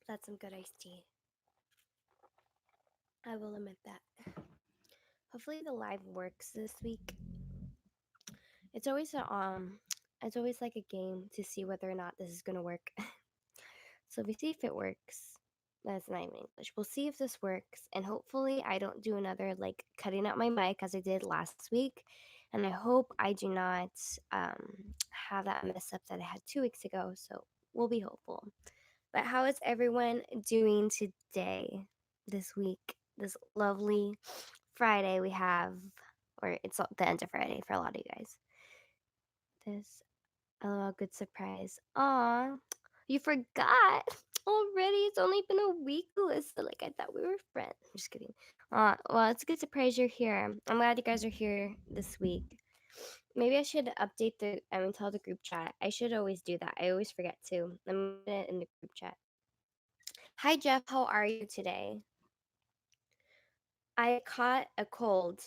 That's some good iced tea. I will admit that. Hopefully the live works this week. It's always it's always like a game to see whether or not this is gonna work. So we see if it works. That's not even English. We'll see if this works, and hopefully I don't do another like cutting out my mic as I did last week. And I hope I do not have that mess up that I had 2 weeks ago. So we'll be hopeful. But how is everyone doing today, this week, this lovely Friday we have, or it's the end of Friday for a lot of you guys. This LOL, good surprise. Aw, you forgot already. It's only been a week, Alyssa. Like I thought we were friends. I'm just kidding. Well, it's a good surprise you're here. I'm glad you guys are here this week. Maybe I should update tell the group chat. I should always do that. I always forget to. Let me put it in the group chat. Hi Jeff, how are you today? I caught a cold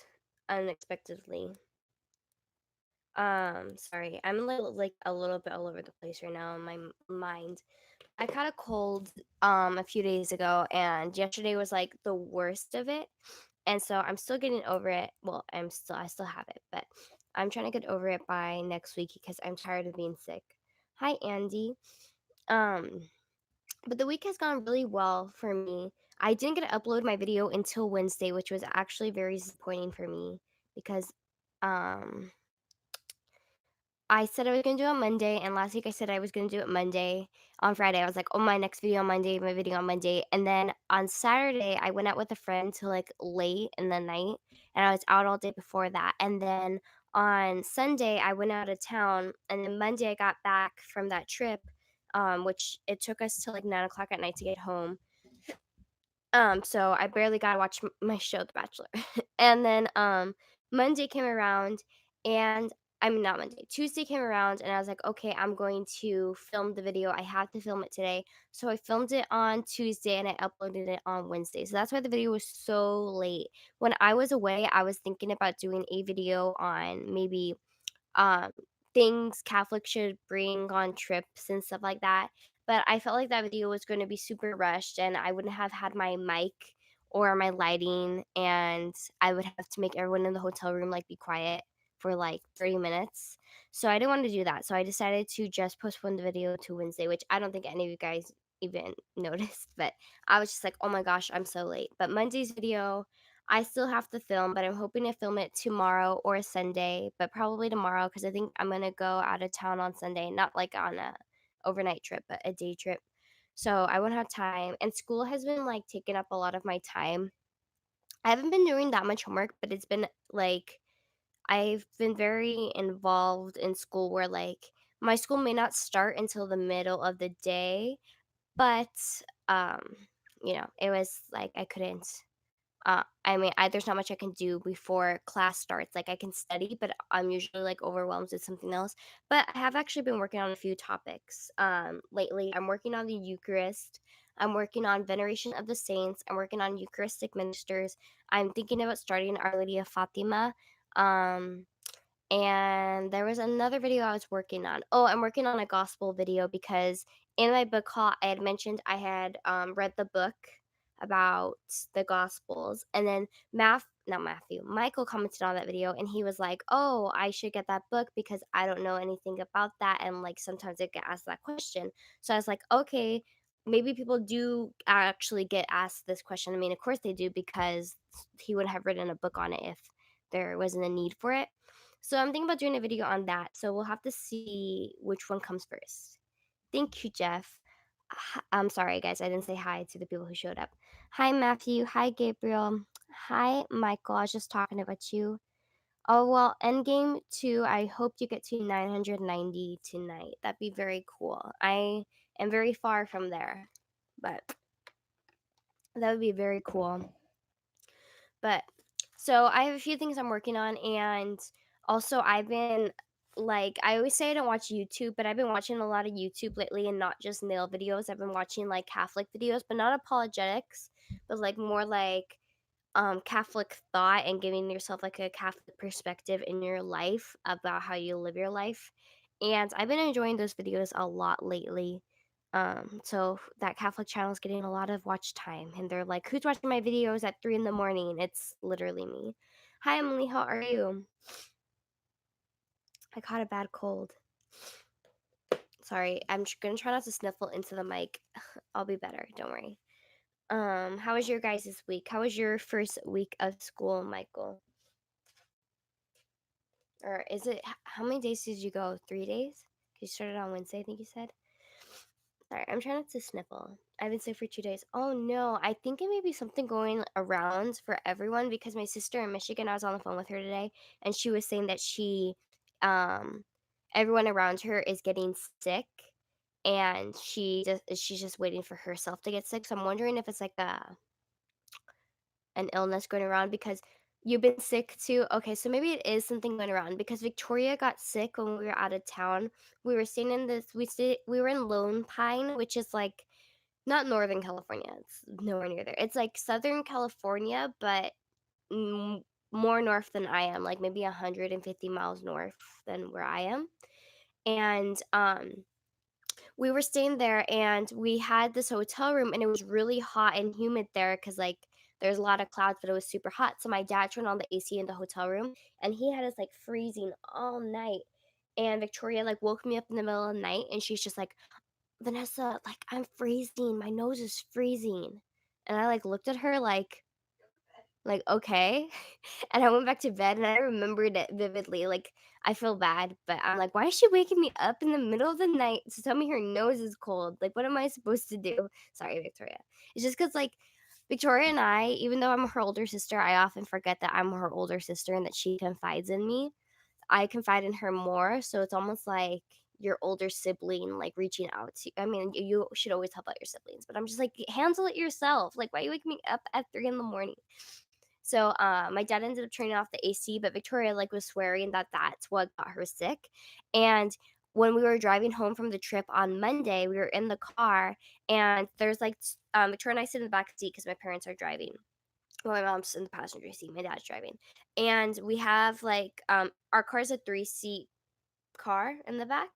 unexpectedly. Sorry, I'm like a little bit all over the place right now in my mind. I caught a cold a few days ago, and yesterday was like the worst of it. And so I'm still getting over it. Well, I still have it, but I'm trying to get over it by next week because I'm tired of being sick. Hi Andy. Um but the week has gone really well for me. I didn't get to upload my video until Wednesday, which was actually very disappointing for me because um I said I was gonna do it on Monday, and last week I said I was gonna do it Monday. On Friday, I was like, "Oh, my next video on Monday, my video on Monday." And then on Saturday, I went out with a friend till like late in the night, and I was out all day before that. And then on Sunday, I went out of town, and then Monday I got back from that trip, which it took us till like 9 o'clock at night to get home. So I barely got to watch my show, The Bachelor. And then Monday came around, and I mean not Monday, Tuesday came around, and I was like, okay, I'm going to film the video. I have to film it today. So I filmed it on Tuesday and I uploaded it on Wednesday. So that's why the video was so late. When I was away, I was thinking about doing a video on maybe um, things Catholics should bring on trips and stuff like that. But I felt like that video was going to be super rushed, and I wouldn't have had my mic or my lighting, and I would have to make everyone in the hotel room like be quiet for like 30 minutes. So I didn't want to do that. So I decided to just postpone the video to Wednesday, which I don't think any of you guys even noticed, but I was just like, oh my gosh, I'm so late. But Monday's video, I still have to film, but I'm hoping to film it tomorrow or Sunday, but probably tomorrow because I think I'm gonna go out of town on Sunday, not like on a overnight trip, but a day trip. So I won't have time, and school has been like taking up a lot of my time. I haven't been doing that much homework, but it's been like I've been very involved in school where like my school may not start until the middle of the day, but um, it was like I couldn't I mean, there's not much I can do before class starts. Like, I can study, but I'm usually like overwhelmed with something else. But I have actually been working on a few topics lately. I'm working on the Eucharist. I'm working on Veneration of the Saints. I'm working on Eucharistic ministers. I'm thinking about starting Our Lady of Fatima. Um, and there was another video I was working on. Oh, I'm working on a gospel video because in my book haul, I had mentioned I had read the book about the gospels, and then not Matthew, Michael commented on that video, and he was like, "Oh, I should get that book because I don't know anything about that, and like sometimes I get asked that question." So I was like, "Okay, maybe people do actually get asked this question." I mean, of course they do because he would have written a book on it if there wasn't a need for it. So I'm thinking about doing a video on that. So we'll have to see which one comes first. Thank you, Jeff. I'm sorry, guys. I didn't say hi to the people who showed up. Hi, Matthew. Hi, Gabriel. Hi, Michael. I was just talking about you. Oh, well, Endgame 2, I hope you get to 990 tonight. That'd be very cool. I am very far from there, but that would be very cool. But so I have a few things I'm working on, and also I've been like I always say I don't watch YouTube, but I've been watching a lot of YouTube lately and not just nail videos. I've been watching like Catholic videos, but not apologetics, but like more like Catholic thought and giving yourself like a Catholic perspective in your life about how you live your life. And I've been enjoying those videos a lot lately. So that Catholic channel is getting a lot of watch time, and they're like, "Who's watching my videos at 3 in the morning?" It's literally me. Hi, Emily. How are you? I caught a bad cold. Sorry. I'm gonna try not to sniffle into the mic. I'll be better. Don't worry. How was your guys' week? How was your first week of school, Michael? Or is it how many days did you go? 3 days? You started on Wednesday, I think you said. Sorry, I'm trying not to sniffle. I've been sick for 2 days. Oh no, I think it may be something going around for everyone because my sister in Michigan, I was on the phone with her today, and she was saying that um, everyone around her is getting sick, and she's just waiting for herself to get sick. So I'm wondering if it's like an illness going around because you've been sick too. Okay, so maybe it is something going around because Victoria got sick when we were out of town. We were staying in this. We were in Lone Pine, which is like not Northern California. It's nowhere near there. It's like Southern California, but m- more north than I am, like maybe 150 miles north than where I am. And we were staying there and we had this hotel room and it was really hot and humid there because like there's a lot of clouds, but it was super hot. So my dad turned on the AC in the hotel room and he had us like freezing all night. And Victoria like woke me up in the middle of the night and she's just like, Vanessa, like I'm freezing. My nose is freezing. And I like looked at her like, "Okay." And I went back to bed, and I remembered it vividly, like, I feel bad, but I'm like, "Why is she waking me up in the middle of the night to tell me her nose is cold? Like, what am I supposed to do?" Sorry, Victoria. It's just because like, Victoria and I, even though I'm her older sister, I often forget that I'm her older sister and that she confides in me. I confide in her more, so it's almost like your older sibling, like, reaching out to I mean, you should always help out your siblings, but I'm just like, "Handle it yourself. Like, why are you waking me up at 3 in the morning?" So, my dad ended up turning off the AC, but Victoria, like, was swearing that that's what got her sick, and when we were driving home from the trip on Monday, we were in the car, and there's, like, Victoria and I sit in the back seat because my parents are driving. Well, my mom's in the passenger seat, my dad's driving, and we have, like, our car's a three-seat car in the back.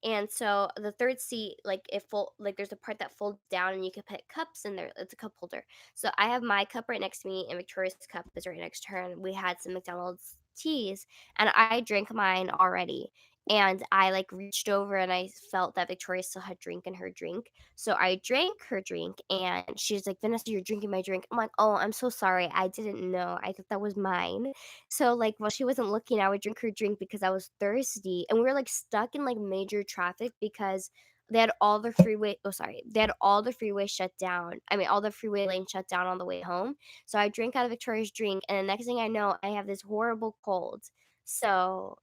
And so the third seat, like it fold like there's a part that folds down and you can put cups in there. It's a cup holder. So I have my cup right next to me and Victoria's cup is right next to her. And we had some McDonald's teas and I drank mine already. And I like reached over and I felt that Victoria still had drink in her drink. So I drank her drink and she's like, Vanessa, you're drinking my drink. I'm like, oh, I'm so sorry. I didn't know. I thought that was mine. So, like, while she wasn't looking, I would drink her drink because I was thirsty, and we were, like, stuck in, like, major traffic because they had all the freeway shut down. I mean, all the freeway lanes shut down on the way home. So I drank out of Victoria's drink, and the next thing I know, I have this horrible cold. So,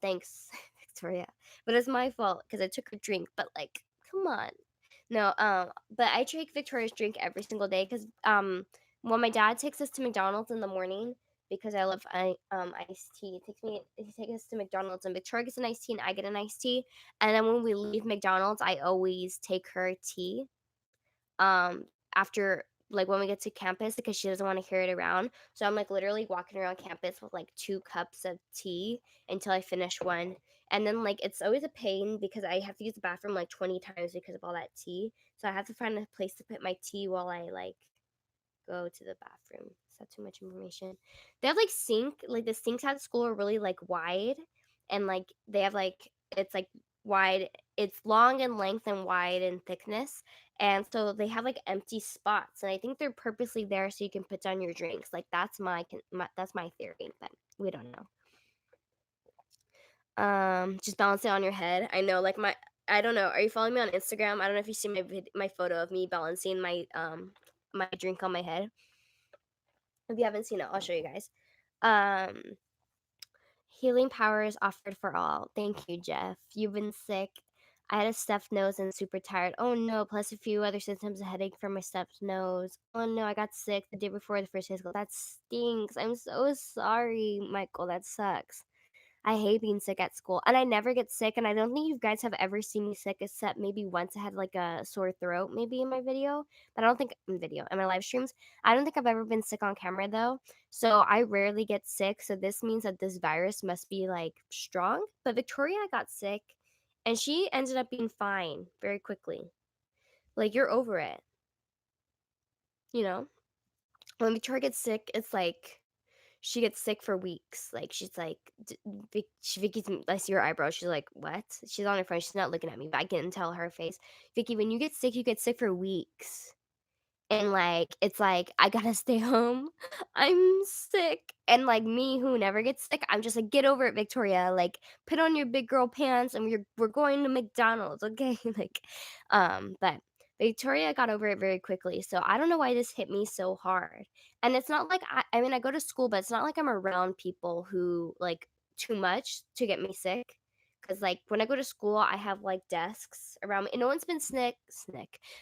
thanks, Victoria. But it's my fault because I took her drink, but, like, come on. No, but I drink Victoria's drink every single day because when my dad takes us to McDonald's in the morning, because I love iced tea. He takes us to McDonald's and Victoria gets an iced tea and I get an iced tea. And then when we leave McDonald's, I always take her tea. Um After like when we get to campus because she doesn't want to carry it around. So I'm like literally walking around campus with like 2 cups of tea until I finish one. And then like it's always a pain because I have to use the bathroom like 20 times because of all that tea. So I have to find a place to put my tea while I like go to the bathroom. Is that too much information? They have like the sinks at school are really like wide and like they have like it's like wide, it's long in length and wide in thickness. And so they have like empty spots and I think they're purposely there so you can put down your drinks. Like that's that's my theory, but we don't know. Just balance it on your head. I know like my I don't know. Are you following me on Instagram? I don't know if you see my photo of me balancing my drink on my head. If you haven't seen it, I'll show you guys. Um, Healing power is offered for all. Thank you, Jeff. You've been sick. I had a stuffed nose and super tired. Oh no, plus a few other symptoms, a headache from my stuffed nose. Oh no, I got sick the day before the first day of school. That stinks. I'm so sorry, Michael. That sucks. I hate being sick at school, and I never get sick, and I don't think you guys have ever seen me sick except maybe once I had, like, a sore throat maybe in my video, but I don't think in my live streams. I don't think I've ever been sick on camera, though, so I rarely get sick, so this means that this virus must be, like, strong, but Victoria got sick, and she ended up being fine very quickly. Like, you're over it, you know? When Victoria gets sick, it's like she gets sick for weeks. Like, she's like, Vicky's, I see her eyebrows. She's like, what? She's on her phone. She's not looking at me, but I can tell her face. Vicky, when you get sick for weeks. And, like, it's like, "I gotta stay home. I'm sick." And, like, me who never gets sick, I'm just like, "Get over it, Victoria, like, put on your big girl pants and we're going to McDonald's, okay?" Like, but Victoria got over it very quickly, so I don't know why this hit me so hard. And it's not like I mean, I go to school, but it's not like I'm around people who, like, too much to get me sick. Cause like, when I go to school, I have, like, desks around me and no one's been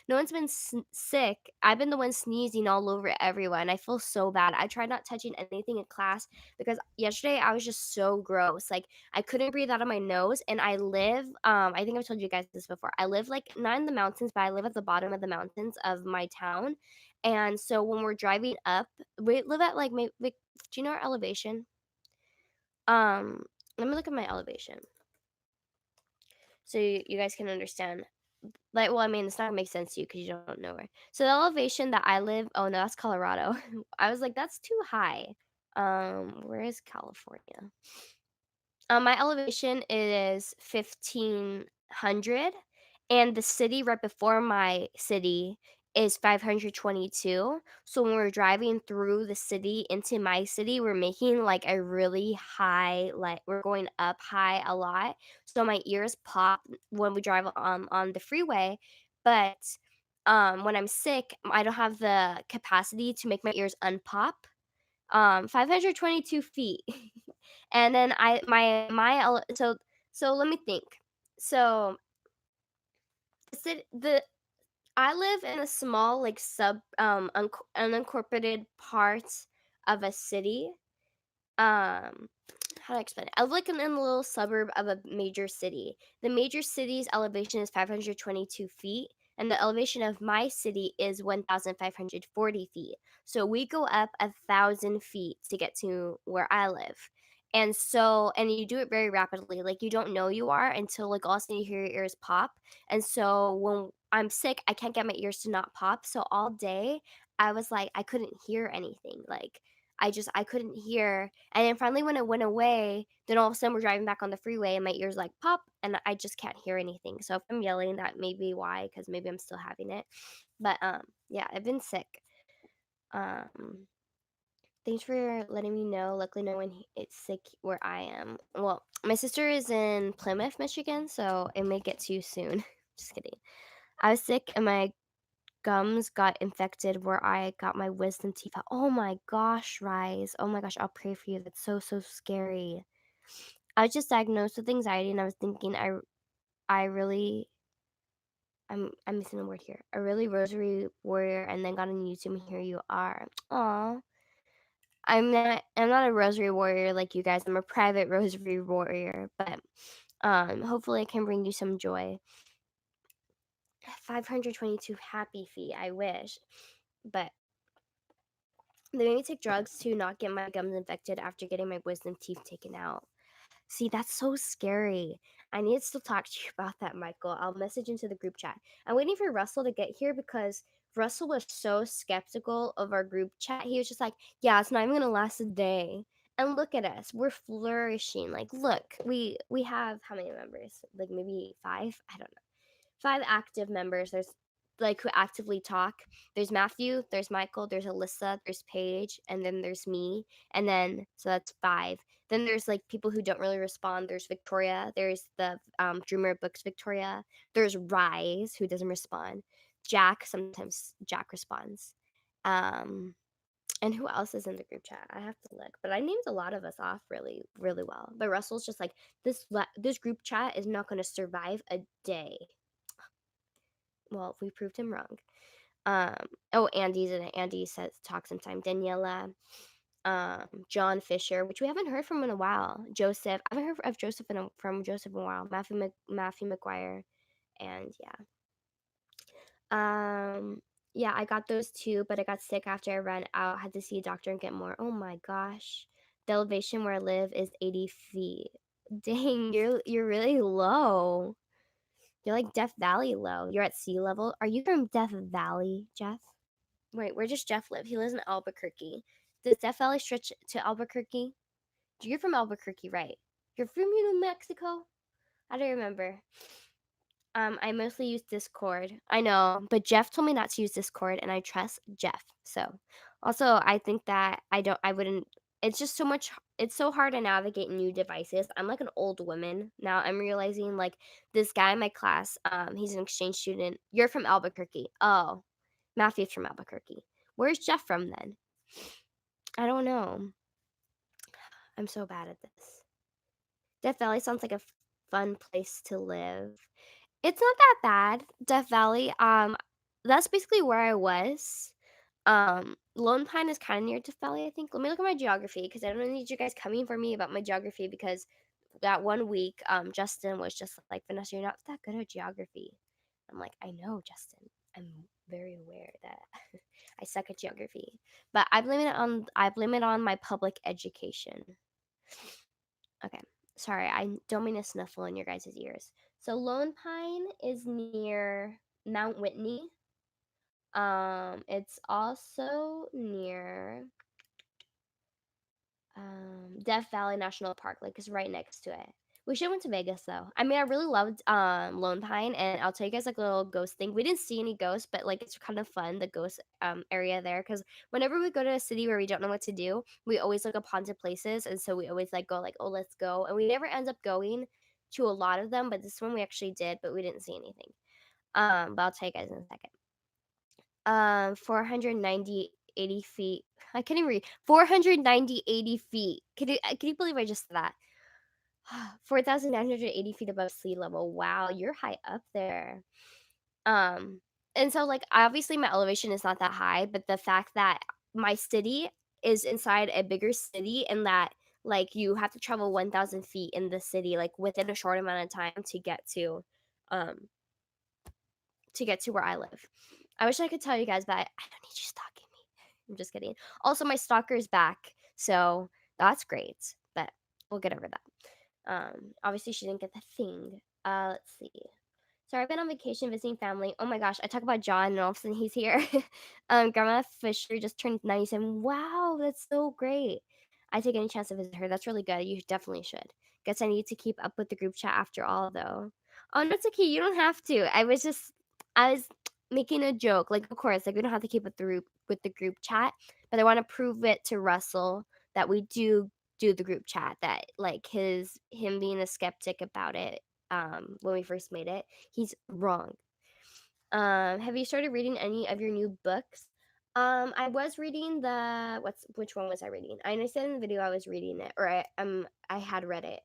no one's been sick. I've been the one sneezing all over everyone. I feel so bad. I tried not touching anything in class because yesterday I was just so gross. Like I couldn't breathe out of my nose, and I live. I think I've told you guys this before. I live like not in the mountains, but I live at the bottom of the mountains of my town. And so when we're driving up, we live at like maybe. Do you know our elevation? Um, Let me look at my elevation so you guys can understand. Like, well, I mean, it's not gonna make sense to you because you don't know where. So the elevation that I live, oh no, that's Colorado. I was like, that's too high. Where is California? My elevation is 1,500, and the city right before my city is 522. So when we're driving through the city into my city, we're making like a really high, like we're going up high a lot. So my ears pop when we drive on the freeway, but when I'm sick, I don't have the capacity to make my ears unpop. 522 feet. And then so let me think. So the I live in a small like unincorporated part of a city. um how do I explain it? I live like in a little suburb of a major city. The major city's elevation is 522 feet, and the elevation of my city is 1,540 feet. So we go up 1,000 feet to get to where I live. And you do it very rapidly. Like you don't know you are until like all of a sudden you hear your ears pop. And so when I'm sick, I can't get my ears to not pop. So all day I was like, I couldn't hear anything. Like I couldn't hear. And then finally when it went away, then all of a sudden we're driving back on the freeway and my ears like pop and I just can't hear anything. So if I'm yelling, that may be why, because maybe I'm still having it. But yeah, I've been sick. Um Thanks for letting me know. Luckily no one it's sick where I am. Well, my sister is in Plymouth, Michigan, so it may get to you soon. Just kidding. I was sick and my gums got infected where I got my wisdom teeth out. Oh my gosh, Rise. Oh my gosh, I'll pray for you. That's so, so scary. I was just diagnosed with anxiety and I was thinking I really I'm missing a word here. A really rosary warrior and then got on YouTube and here you are. Aw. I'm not a rosary warrior like you guys. I'm a private rosary warrior, but hopefully I can bring you some joy. 522 happy feet, I wish. But they made me take drugs to not get my gums infected after getting my wisdom teeth taken out. See, that's so scary. I need to still talk to you about that, Michael. I'll message into the group chat. I'm waiting for Russell to get here because Russell was so skeptical of our group chat. He was just like, yeah, it's not even gonna last a day. And look at us. We're flourishing. Like, look, we have how many members? Like maybe five? I don't know. Five active members. There's like who actively talk. There's Matthew, there's Michael, there's Alyssa, there's Paige, and then there's me. And then so that's five. Then there's like people who don't really respond. There's Victoria. There's the Dreamer Books Victoria. There's Rise who doesn't respond. Jack, sometimes Jack responds. Um and who else is in the group chat? I have to look, but I named a lot of us off really, really well. But Russell's just like this group chat is not going to survive a day. Well, we proved him wrong. Oh, Andy's in it. Andy says talk sometime. Daniela, John Fisher, which we haven't heard from in a while. Joseph, I haven't heard of Joseph from Joseph in a while. Matthew McGuire, and yeah. Um, yeah, I got those two, but I got sick after I ran out. Had to see a doctor and get more. Oh my gosh, the elevation where I live is 80 feet. Dang, you're really low. You're like Death Valley low. You're at sea level. Are you from Death Valley, Jeff? Wait, where does Jeff live? He lives in Albuquerque. Does Death Valley stretch to Albuquerque? You're from Albuquerque, right? You're from New Mexico? I don't remember. I mostly use Discord. I know, but Jeff told me not to use Discord, and I trust Jeff. So, also, I think that I wouldn't. It's just so much. It's so hard to navigate new devices. I'm like an old woman now. I'm realizing like this guy in my class. He's an exchange student. You're from Albuquerque. Oh, Matthew's from Albuquerque. Where's Jeff from then? I don't know. I'm so bad at this. Death Valley sounds like a fun place to live. It's not that bad, Death Valley. That's basically where I was. Lone Pine is kind of near Death Valley, I think. Let me look at my geography because I don't need you guys coming for me about my geography because that one week, Justin was just like, Vanessa, you're not that good at geography. I'm like, I know, Justin. I'm very aware that I suck at geography, but I blame it on my public education. Okay. Sorry, I don't mean to snuffle in your guys' ears. So Lone Pine is near Mount Whitney. It's also near Death Valley National Park, like it's right next to it. We should have went to Vegas though. I mean, I really loved Lone Pine, and I'll tell you guys like a little ghost thing. We didn't see any ghosts, but like it's kind of fun the ghost area there because whenever we go to a city where we don't know what to do, we always look up haunted places, and so we always like go like, oh, let's go, and we never end up going to a lot of them, but this one we actually did, but we didn't see anything. But I'll tell you guys in a second. 490 80 feet. I can't even read. 490 80 feet. Can you believe I just said that? 4,980 feet above sea level. Wow, you're high up there. Um, and so like obviously my elevation is not that high, but the fact that my city is inside a bigger city and that like you have to travel 1,000 feet in the city like within a short amount of time um to get to where I live. I wish I could tell you guys, but I don't need you stalking me. I'm just kidding. Also, my stalker is back, so that's great. But we'll get over that. Obviously, she didn't get the thing. Let's see. So I've been on vacation visiting family. Oh my gosh, I talk about John, and all of a sudden he's here. Grandma Fisher just turned 97. Wow, that's so great. I take any chance to visit her. That's really good. You definitely should. Guess I need to keep up with the group chat after all, though. Oh, no, it's okay. You don't have to. I was making a joke. Like, of course, like we don't have to keep with the group chat, but I want to prove it to Russell that we do the group chat. That like him being a skeptic about it when we first made it, he's wrong. Have you started reading any of your new books? I was reading which one was I reading? I said in the video I was reading it, or I had read it.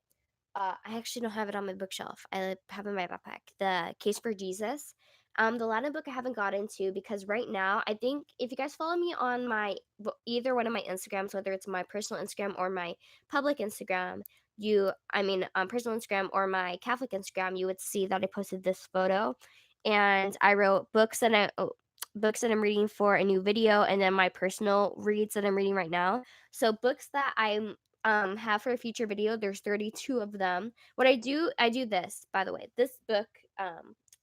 I actually don't have it on my bookshelf. I have it in my backpack. The Case for Jesus. The Latin book I haven't got into because right now I think if you guys follow me on either one of my Instagrams, whether it's my personal Instagram or my public Instagram, personal Instagram or my Catholic Instagram, you would see that I posted this photo, and I wrote books that I'm reading for a new video, and then my personal reads that I'm reading right now. So books that I'm have for a future video. There's 32 of them. What I do this, by the way. This book,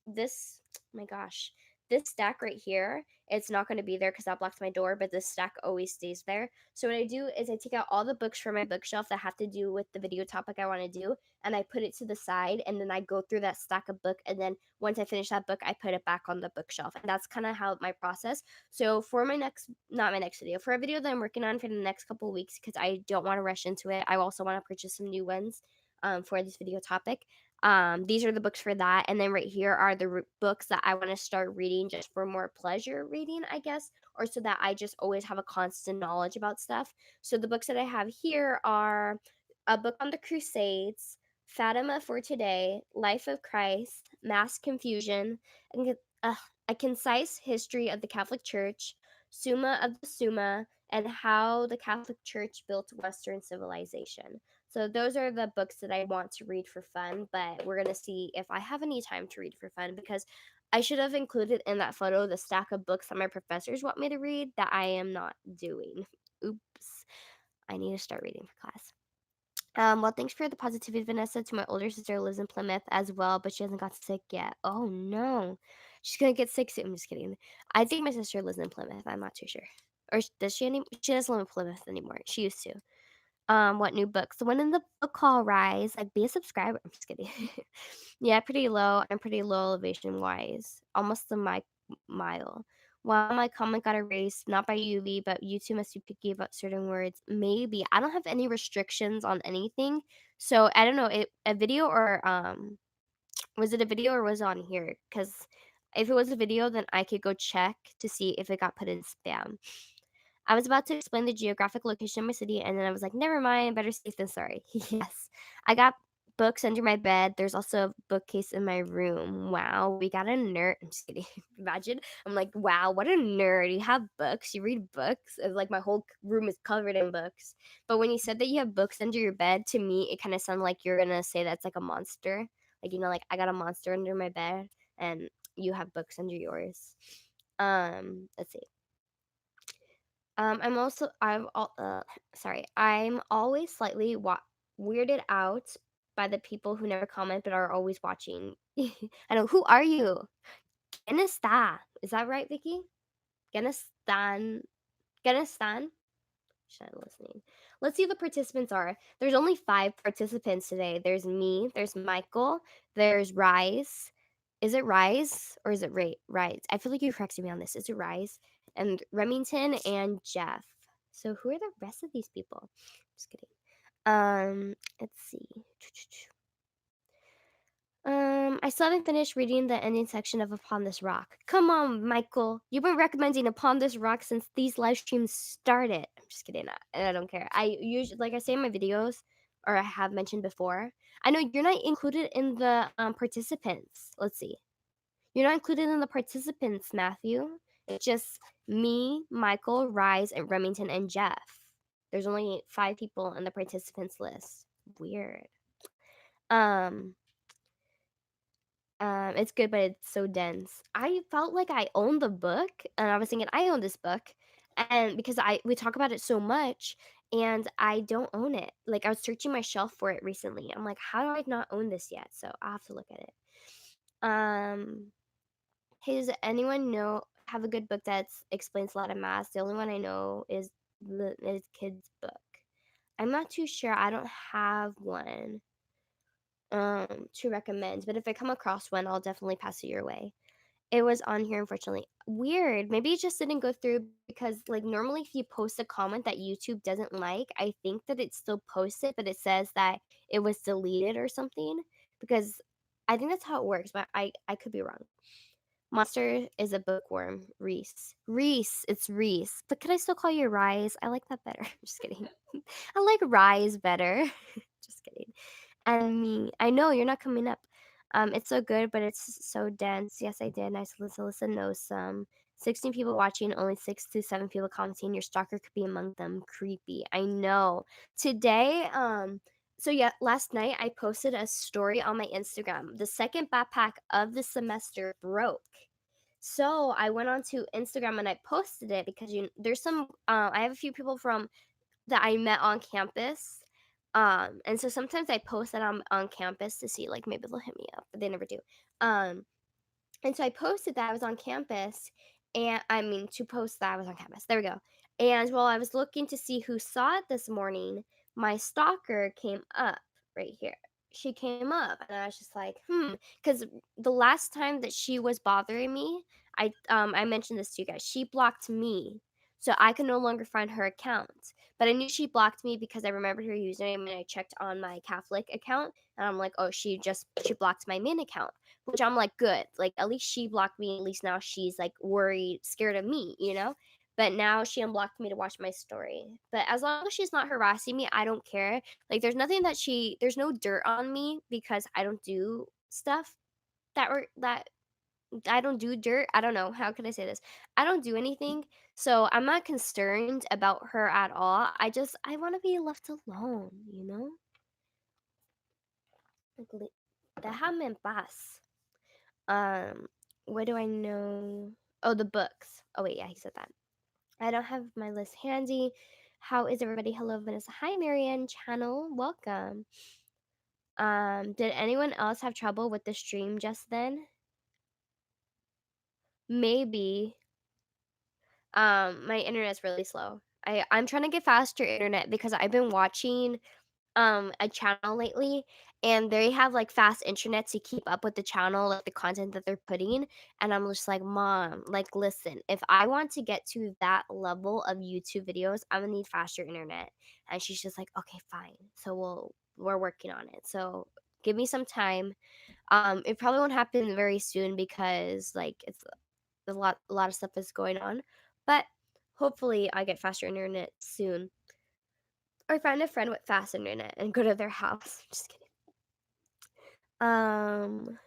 this, my gosh, this stack right here, it's not going to be there because that blocks my door, but this stack always stays there. So what I do is I take out all the books from my bookshelf that have to do with the video topic I want to do, and I put it to the side, and then I go through that stack of book, and then once I finish that book, I put it back on the bookshelf. And that's kind of how my process. So for not my next video, for a video that I'm working on for the next couple of weeks, because I don't want to rush into it, I also want to purchase some new ones for this video topic. These are the books for that, and then right here are the books that I want to start reading just for more pleasure reading, I guess, or so that I just always have a constant knowledge about stuff. So the books that I have here are a book on the Crusades, Fatima for Today, Life of Christ, Mass Confusion, and a concise history of the Catholic Church, Summa of the Summa, and how the Catholic Church built Western civilization. So those are the books that I want to read for fun, but we're going to see if I have any time to read for fun because I should have included in that photo the stack of books that my professors want me to read that I am not doing. Oops. I need to start reading for class. Well, thanks for the positivity, Vanessa. To my older sister lives in Plymouth as well, but she hasn't got sick yet. Oh no, she's gonna get sick soon. I'm just kidding. I think my sister lives in Plymouth. I'm not too sure. Or does she? She doesn't live in Plymouth anymore. She used to. What new books? The one in the book hall rise. Like, be a subscriber. I'm just kidding. Yeah, pretty low. I'm pretty low elevation wise. Almost the mile. While my comment got erased, not by UV, but YouTube must be picky about certain words. Maybe. I don't have any restrictions on anything. So I don't know. A video or was it a video or was it on here? Because if it was a video, then I could go check to see if it got put in spam. I was about to explain the geographic location of my city, and then I was like, "Never mind, better safe than sorry." Yes. I got books under my bed. There's also a bookcase in my room. Wow, we got a nerd. I'm just kidding. Imagine. I'm like, "Wow, what a nerd. You have books. You read books." It's like my whole room is covered in books. But when you said that you have books under your bed, to me, it kind of sounded like you're gonna say that's like a monster. Like, like I got a monster under my bed, and you have books under yours. Let's see. Sorry. I'm always slightly weirded out by the people who never comment but are always watching. I know. Who are you? Genistan. Is that right, Vicky? Genistan. Genistan? Should I listening? Let's see who the participants are. There's only 5 participants today. There's me. There's Michael. There's Rise. Is it Rise or is it Rise? I feel like you're correcting me on this. Is it Rise? And Remington and Jeff. So who are the rest of these people? Just kidding. Let's see. I still haven't finished reading the ending section of Upon This Rock. Come on, Michael. You've been recommending Upon This Rock since these live streams started. I'm just kidding. I don't care. I usually, like I say in my videos, or I have mentioned before, I know you're not included in the participants. Let's see. You're not included in the participants, Matthew. It's just me, Michael, Rise, and Remington, and Jeff. There's only 5 people in the participants list. Weird. Um, it's good, but it's so dense. I felt like I owned the book, and I was thinking I own this book, and because we talk about it so much, and I don't own it. Like I was searching my shelf for it recently. I'm like, how do I not own this yet? So I have to look at it. Hey, does anyone know have a good book that explains a lot of math? The only one I know is the kid's book. I'm not too sure. I don't have one to recommend, but if I come across one, I'll definitely pass it your way. It was on here, unfortunately. Weird. Maybe it just didn't go through because, like, normally if you post a comment that YouTube doesn't like, I think that it still posts it, but it says that it was deleted or something. Because I think that's how it works, but I could be wrong. Monster is a bookworm. Reese. Reese. It's Reese. But could I still call you Rise? I like that better. Just kidding. I like Rise better. Just kidding. And me. I know you're not coming up. It's so good, but it's so dense. Yes, I did. Nice. Alyssa knows some. 16 people watching, only 6 to 7 people commenting. Your stalker could be among them. Creepy. I know. Today, so yeah, last night I posted a story on my Instagram. The second backpack of the semester broke. So I went on to Instagram and I posted it because there's some I have a few people from that I met on campus. And so sometimes I post that I'm on campus to see like maybe they'll hit me up, but they never do. Um and so I posted that I was on campus, and I mean, to post that I was on campus. There we go. And while I was looking to see who saw it this morning, my stalker came up right here. She came up, and I was just like, because the last time that she was bothering me, I mentioned this to you guys. She blocked me, so I could no longer find her account. But I knew she blocked me because I remembered her username, and I checked on my Catholic account, and I'm like, oh, she blocked my main account, which I'm like, good. Like, at least she blocked me. At least now she's like worried, scared of me, you know? But now she unblocked me to watch my story. But as long as she's not harassing me, I don't care. Like, there's no dirt on me because I don't do stuff that I don't do dirt. I don't know. How can I say this? I don't do anything. So I'm not concerned about her at all. I want to be left alone, you know? Like, déjame en paz. Um, what do I know? Oh, the books. Oh wait, yeah, he said that. I don't have my list handy. How is everybody? Hello, Vanessa. Hi, Marianne channel. Welcome. Did anyone else have trouble with the stream just then? Maybe. My internet's really slow. I'm trying to get faster internet because I've been watching a channel lately and they have like fast internet to keep up with the channel, like the content that they're putting. And I'm just like, Mom, like, listen, if I want to get to that level of YouTube videos, I'm gonna need faster internet. And she's just like, okay, fine. So we're working on it. So give me some time. It probably won't happen very soon because like it's a lot of stuff is going on. But hopefully I get faster internet soon. Or find a friend with fast internet and go to their house. Just kidding. Um,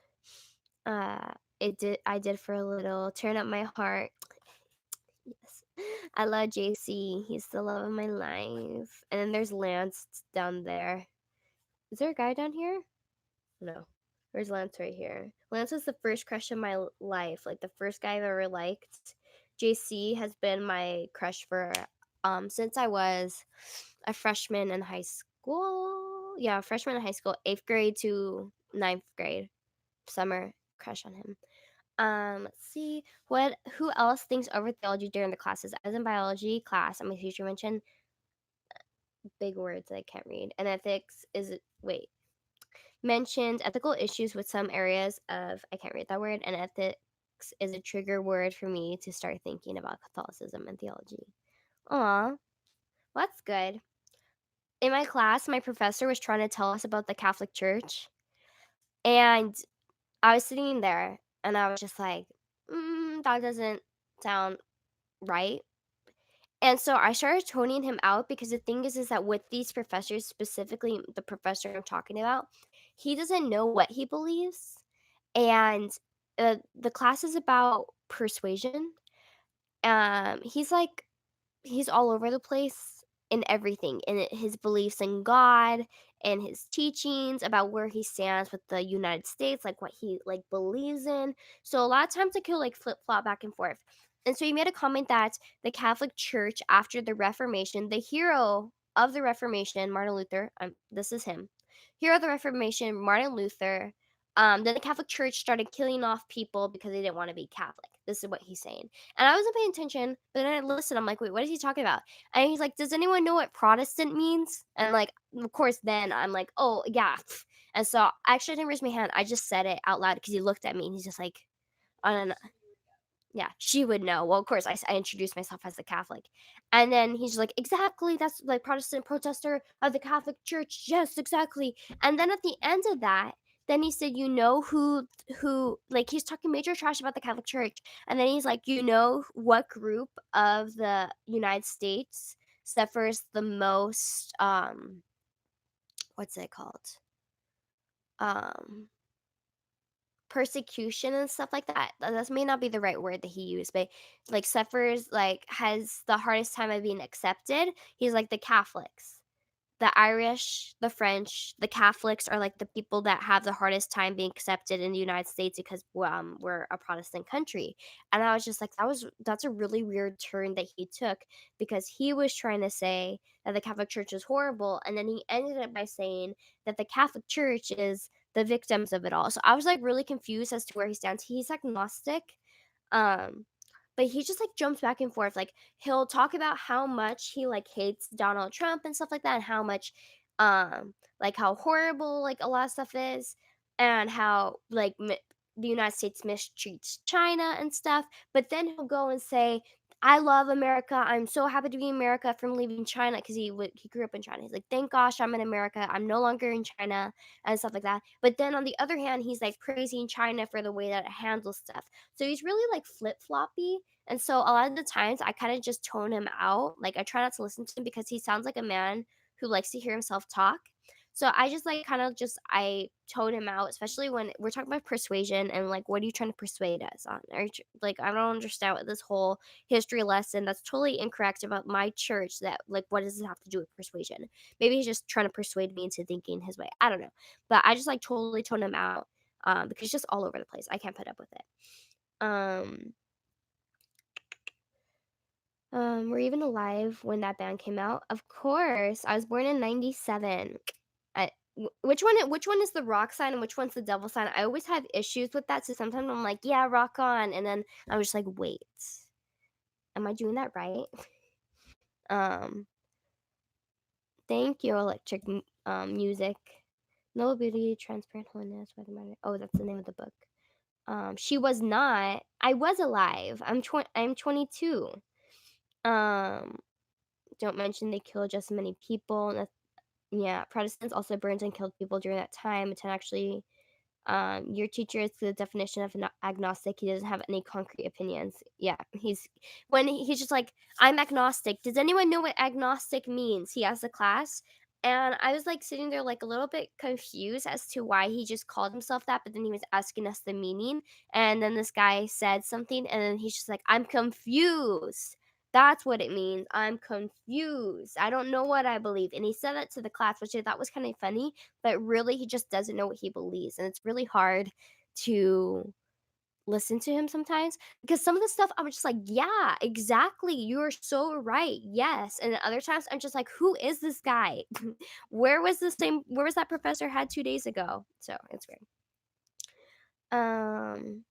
I did for a little. Turn up my heart. Yes. I love JC. He's the love of my life. And then there's Lance down there. Is there a guy down here? No. Where's Lance right here? Lance was the first crush of my life, like the first guy I've ever liked. JC has been my crush for since I was a freshman in high school. Yeah, freshman in high school, 8th grade to ninth grade. Summer crush on him. Let's see. Who else thinks over theology during the classes? As in biology class, my teacher mentioned big words that I can't read. And ethics is wait. Mentioned ethical issues with some areas of I can't read that word, and ethics is a trigger word for me to start thinking about Catholicism and theology. Aw, well, that's good. In my class, my professor was trying to tell us about the Catholic Church, and I was sitting there, and I was just like, that doesn't sound right. And so I started toning him out because the thing is that with these professors, specifically the professor I'm talking about, he doesn't know what he believes. And the class is about persuasion. He's like he's all over the place in everything, in his beliefs in God and his teachings about where he stands with the United States, like what he like believes in. So a lot of times I could like flip flop back and forth. And so he made a comment that the Catholic Church after the Reformation, the hero of the Reformation, Martin Luther, this is him, hero of the Reformation, Martin Luther. Then the Catholic Church started killing off people because they didn't want to be Catholic. This is what he's saying. And I wasn't paying attention, but then I listened. I'm like, wait, what is he talking about? And he's like, does anyone know what Protestant means? And like, of course, then I'm like, oh, yeah. And so I actually didn't raise my hand. I just said it out loud because he looked at me and he's just like, I don't know. Yeah, she would know. Well, of course, I introduced myself as a Catholic. And then he's like, exactly. That's like Protestant protester of the Catholic Church. Yes, exactly. And then at the end of that, then he said, you know like he's talking major trash about the Catholic Church. And then he's like, you know what group of the United States suffers the most what's it called? Um persecution and stuff like that. That may not be the right word that he used, but like suffers, like has the hardest time of being accepted. He's like the Catholics. The Irish, the French, the Catholics are like the people that have the hardest time being accepted in the United States because we're a Protestant country. And I was just like, that's a really weird turn that he took because he was trying to say that the Catholic Church is horrible, and then he ended it by saying that the Catholic Church is the victims of it all. So I was like really confused as to where he stands. He's agnostic. Um, but he just like jumps back and forth. Like he'll talk about how much he like hates Donald Trump and stuff like that, and how much like how horrible like a lot of stuff is, and how like the United States mistreats China and stuff. But then he'll go and say, I love America. I'm so happy to be in America from leaving China because he grew up in China. He's like, thank gosh I'm in America. I'm no longer in China and stuff like that. But then on the other hand, he's like praising China for the way that it handles stuff. So he's really like flip floppy. And so a lot of the times I kind of just tone him out. Like I try not to listen to him because he sounds like a man who likes to hear himself talk. So I just like kind of just I tone him out, especially when we're talking about persuasion and like what are you trying to persuade us on? Like I don't understand what this whole history lesson that's totally incorrect about my church that like what does it have to do with persuasion? Maybe he's just trying to persuade me into thinking his way. I don't know. But I just like totally tone him out because he's just all over the place. I can't put up with it. Um Were you even alive when that band came out? Of course. I was born in '97. Which one is the rock sign and which one's the devil sign? I always have issues with that, so sometimes I'm like, "Yeah, rock on," and then I was just like, "Wait, am I doing that right?" Um, Thank you, Electric Music. No beauty, transparent holiness, whether my oh, that's the name of the book. She was not. I was alive. I'm 22. Um, don't mention they killed just as many people. Yeah, Protestants also burned and killed people during that time. It's actually your teacher is the definition of an agnostic. He doesn't have any concrete opinions. Yeah, he's just like, I'm agnostic. Does anyone know what agnostic means? He asked the class. And I was like sitting there like a little bit confused as to why he just called himself that, but then he was asking us the meaning. And then this guy said something, and then he's just like, I'm confused. That's what it means. I'm confused. I don't know what I believe. And he said that to the class, which I thought was kind of funny, but really he just doesn't know what he believes. And it's really hard to listen to him sometimes because some of the stuff I'm just like, yeah, exactly. You're so right. Yes. And then other times I'm just like, who is this guy? Where was that professor had 2 days ago? So it's weird. Um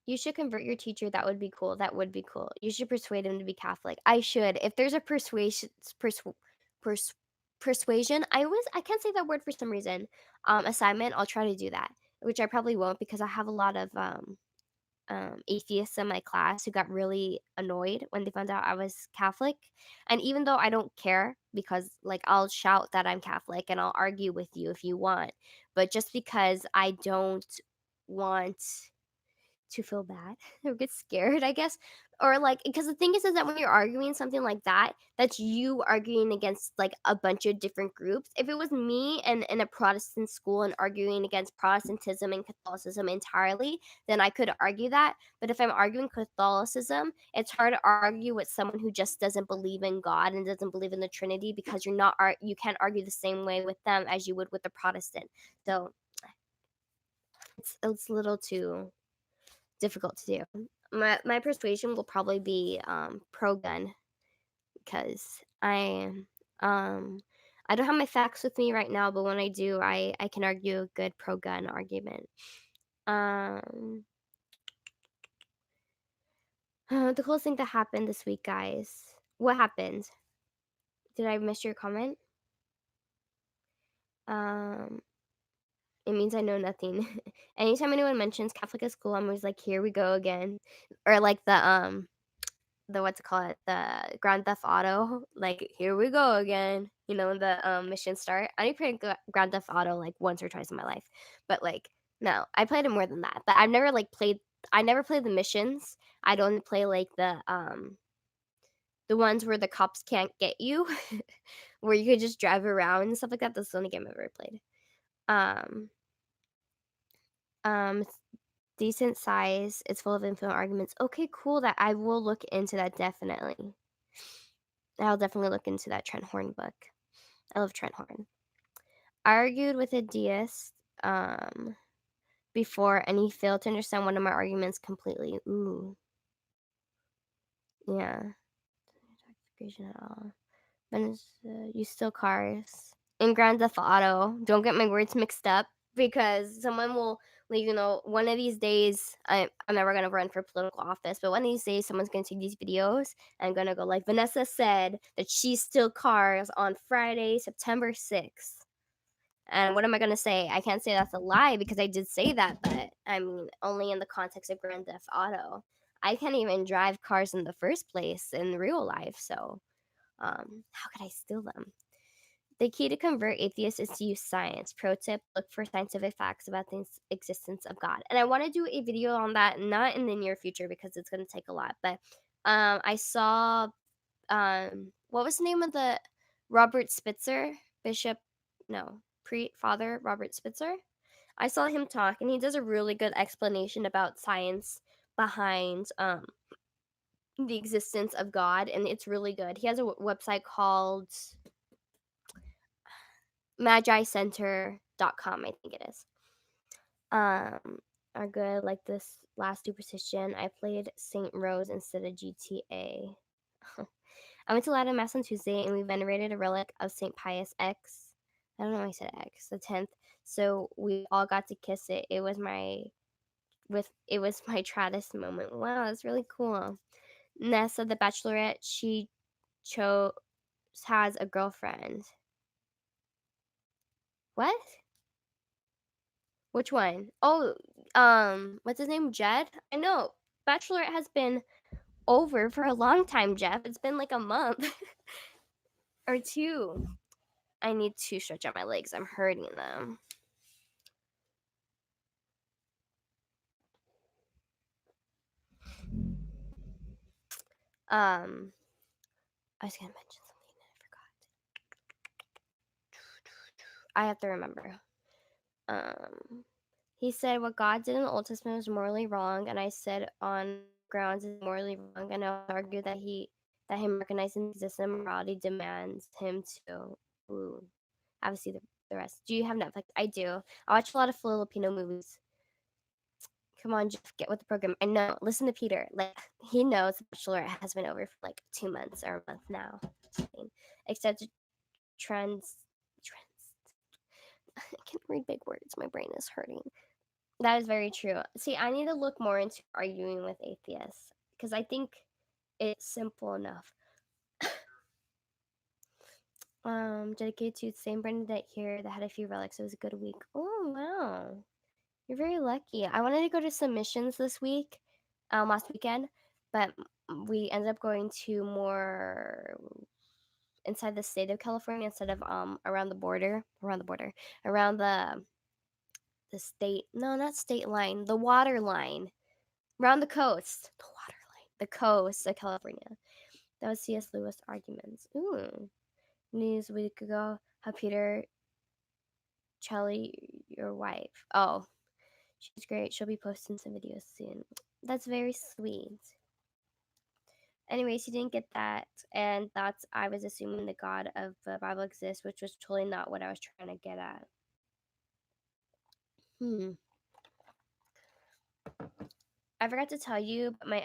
You should convert your teacher, that would be cool, that would be cool. You should persuade him to be Catholic. I should. If there's a pers persuasion, I can't say that word for some reason, assignment, I'll try to do that, which I probably won't because I have a lot of, atheists in my class who got really annoyed when they found out I was Catholic, and even though I don't care because, like, I'll shout that I'm Catholic and I'll argue with you if you want, but just because I don't want to feel bad or get scared, I guess. Or like because the thing is that when you're arguing something like that, that's you arguing against like a bunch of different groups. If it was me and in a Protestant school and arguing against Protestantism and Catholicism entirely, then I could argue that. But if I'm arguing Catholicism, it's hard to argue with someone who just doesn't believe in God and doesn't believe in the Trinity because you can't argue the same way with them as you would with a Protestant. So it's a little too difficult to do. My persuasion will probably be pro gun because um I don't have my facts with me right now, but when I do, I can argue a good pro gun argument. Um the coolest thing that happened this week, guys. What happened? Did I miss your comment? Um it means I know nothing. Anytime anyone mentions Catholic at school, I'm always like, here we go again. Or like the what's it called, the Grand Theft Auto, like, "Here we go again," when the, missions start. I only played Grand Theft Auto, like, once or twice in my life, but, like, no, I played it more than that, but I never played the missions. I'd only play, like, the ones where the cops can't get you, where you could just drive around and stuff like that. That's the only game I've ever played. Um, it's decent size, it's full of infinite arguments. Okay, cool, that I will look into that definitely. I'll definitely look into that Trent Horn book. I love Trent Horn. I argued with a deist before, and he failed to understand one of my arguments completely. Ooh, yeah. Intoxication at all. Vanessa, you steal cars. In Grand Theft Auto, don't get my words mixed up because someone will, like, one of these days, I'm never gonna run for political office, but one of these days, someone's gonna see these videos and gonna go like, Vanessa said that she stole cars on Friday, September 6th. And what am I gonna say? I can't say that's a lie because I did say that, but I mean, only in the context of Grand Theft Auto. I can't even drive cars in the first place in real life, so how could I steal them? The key to convert atheists is to use science. Pro tip: look for scientific facts about the existence of God. And I want to do a video on that, not in the near future because it's going to take a lot. But I saw what was the name of the Robert Spitzer Bishop? No, pre Father Robert Spitzer. I saw him talk, and he does a really good explanation about science behind the existence of God, and it's really good. He has a website called magicenter.com, I think it is. are good. Like this last superstition, I played Saint Rose instead of GTA. I went to Latin Mass on Tuesday and we venerated a relic of Saint Pius X. I don't know why I said X, the 10th. So we all got to kiss it. It was my Travis moment. Wow, that's really cool. Nessa, the Bachelorette, she chose has a girlfriend. What? Which one? Oh, what's his name? Jed? I know. Bachelorette has been over for a long time, Jeff. It's been like a month or two. I need to stretch out my legs. I'm hurting them. Um, I was gonna mention something and I forgot. I have to remember. Um, he said what God did in the Old Testament was morally wrong, and I said on grounds is morally wrong, and I argued that him recognizing the existence of morality demands him to. Ooh, I have to see the rest. Do you have Netflix? I do. I watch a lot of Filipino movies. Come on, Jeff, get with the program. I know. Listen to Peter. Like he knows the Bachelor has been over for like 2 months or a month now. Except trends. I can't read big words. My brain is hurting. That is very true. See, I need to look more into arguing with atheists because I think it's simple enough. Dedicated to Saint Bernadette here that had a few relics. It was a good week. Oh wow, you're very lucky. I wanted to go to submissions this week, last weekend, but we ended up going to more inside the state of California instead of around the state. No, not state line. The water line around the coast. The water line. The coast of California. That was C.S. Lewis arguments. Ooh. News a week ago. How Peter Chelly, your wife. Oh, she's great. She'll be posting some videos soon. That's very sweet. Anyways, he didn't get that and thought I was assuming the God of the Bible exists, which was totally not what I was trying to get at. Hmm. I forgot to tell you, but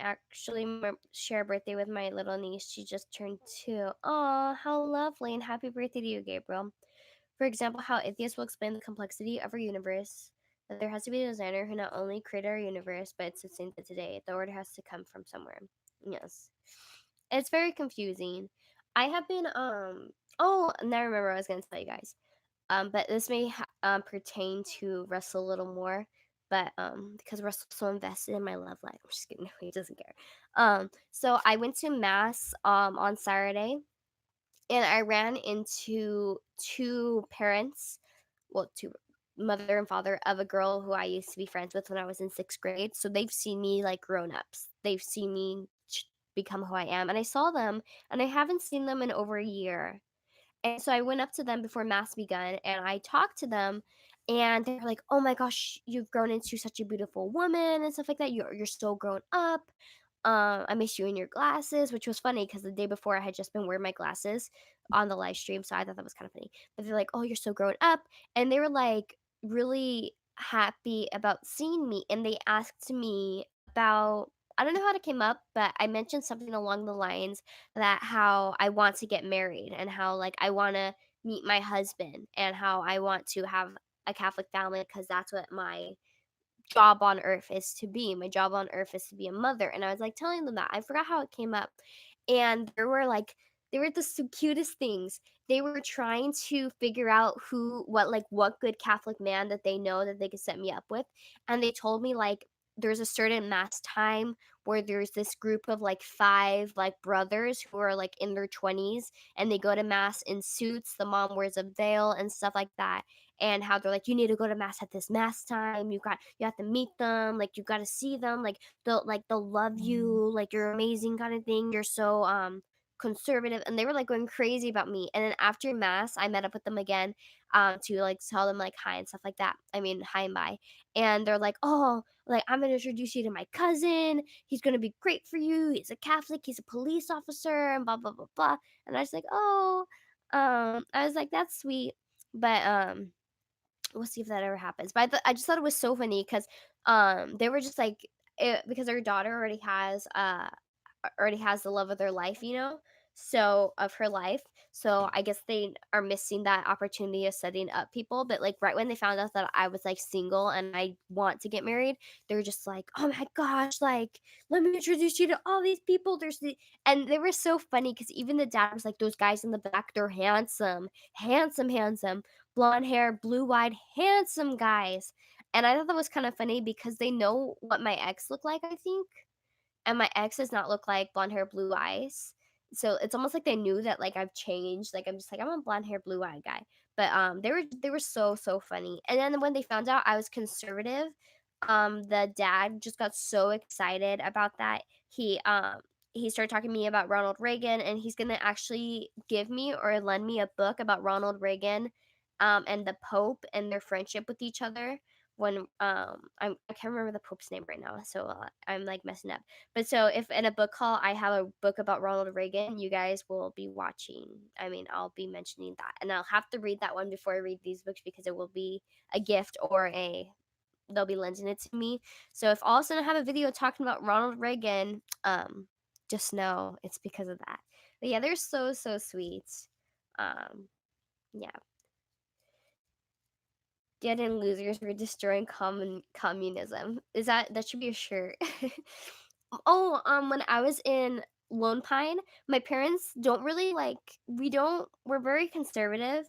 share a birthday with my little niece. She just turned 2. Oh, how lovely and happy birthday to you, Gabriel. For example, how atheists will explain the complexity of our universe, that there has to be a designer who not only created our universe, but sustains it today. The order has to come from somewhere. Yes. It's very confusing. I have been oh, now I remember what I was gonna tell you guys. But this may pertain to Russell a little more, but because Russell's so invested in my love life, I'm just kidding. No, he doesn't care. So I went to mass on Saturday, and I ran into two parents, well, two mother and father of a girl who I used to be friends with when I was in 6th grade. So they've seen me like grown ups. They've seen me become who I am, and I saw them, and I haven't seen them in over a year. And so I went up to them before mass begun and I talked to them and they were like, "Oh my gosh, you've grown into such a beautiful woman and stuff like that. You're so grown up. I miss you in your glasses," which was funny because the day before I had just been wearing my glasses on the live stream, so I thought that was kind of funny. But they're like, "Oh, you're so grown up," and they were like really happy about seeing me, and they asked me about. I don't know how it came up, but I mentioned something along the lines that how I want to get married and how like I want to meet my husband and how I want to have a Catholic family because that's what my job on earth is to be. My job on earth is to be a mother. And I was like telling them that. I forgot how it came up. And they were the cutest things. They were trying to figure out what good Catholic man that they know that they could set me up with. And they told me like there's a certain mass time where there's this group of like five like brothers who are like in their 20s and they go to mass in suits. The mom wears a veil and stuff like that, and how they're like, you need to go to mass at this mass time. You have to meet them, like you got to see them, they'll love you, like you're amazing kind of thing. You're so conservative, and they were like going crazy about me. And then after mass, I met up with them again to like tell them like hi and stuff like that. I mean hi and bye. And they're like, oh, like I'm gonna introduce you to my cousin. He's gonna be great for you. He's a Catholic. He's a police officer, and blah blah blah blah. And I was like, oh, I was like, that's sweet, but we'll see if that ever happens. But I just thought it was so funny because They were just like because her daughter already has the love of their life, you know? So of her life. So I guess they are missing that opportunity of setting up people. But like right when they found out that I was like single and I want to get married, they were just like, "Oh my gosh, like let me introduce you to all these people." And they were so funny because even the dad was like, "Those guys in the back, they're handsome, handsome, handsome, blonde hair, blue eyed, handsome guys." And I thought that was kind of funny because they know what my ex looked like, I think, and my ex does not look like blonde hair, blue eyes. So it's almost like they knew that like I've changed. Like I'm just like I'm a blonde hair, blue eye guy. But they were so funny. And then when they found out I was conservative, the dad just got so excited about that. He started talking to me about Ronald Reagan, and he's gonna actually give me or lend me a book about Ronald Reagan, and the Pope and their friendship with each other. When I can't remember the Pope's name right now, so I'm like messing up. But so if in a book haul I have a book about Ronald Reagan, you guys will be watching. I mean, I'll be mentioning that. And I'll have to read that one before I read these books because it will be a gift or a they'll be lending it to me. So if all of a sudden I have a video talking about Ronald Reagan, just know it's because of that. But yeah, they're so sweet. Um, yeah. Dead and losers for destroying communism. That should be a shirt. Oh, when I was in Lone Pine, my parents don't really like we're very conservative.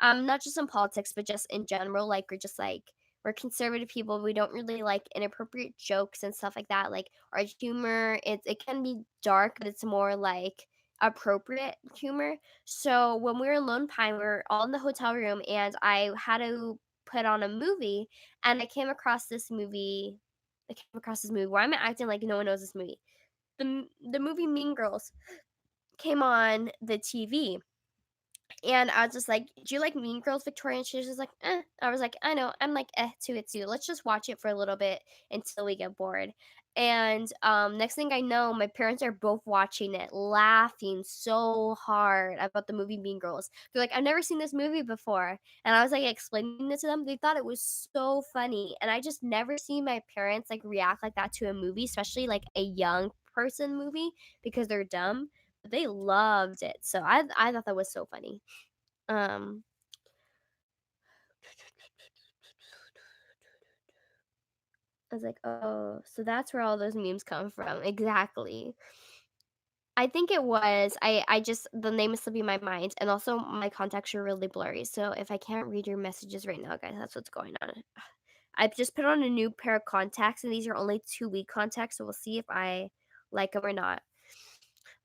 Not just in politics, but just in general, like we're conservative people. We don't really like inappropriate jokes and stuff like that. Like our humor, it can be dark, but it's more like appropriate humor. So when we were in Lone Pine, we were all in the hotel room, and I had to put on a movie, and I came across this movie where I'm acting like no one knows this movie. The movie Mean Girls came on the TV, and I was just like, "Do you like Mean Girls, Victoria?" And she was just like, "Eh." I was like, "I know." I'm like, to it too. Let's just watch it for a little bit until we get bored." And next thing I know, my parents are both watching it, laughing so hard about the movie Mean Girls. They're like, "I've never seen this movie before," and I was like explaining it to them. They thought it was so funny, and I just never seen my parents like react like that to a movie, especially like a young person movie because they're dumb. But they loved it, so I thought that was so funny. Um, I was like, "Oh, so that's where all those memes come from." Exactly. I think it was. I just the name is slipping my mind, and also my contacts are really blurry. So if I can't read your messages right now, guys, that's what's going on. I've just put on a new pair of contacts, and these are only 2 week contacts, so we'll see if I like them or not.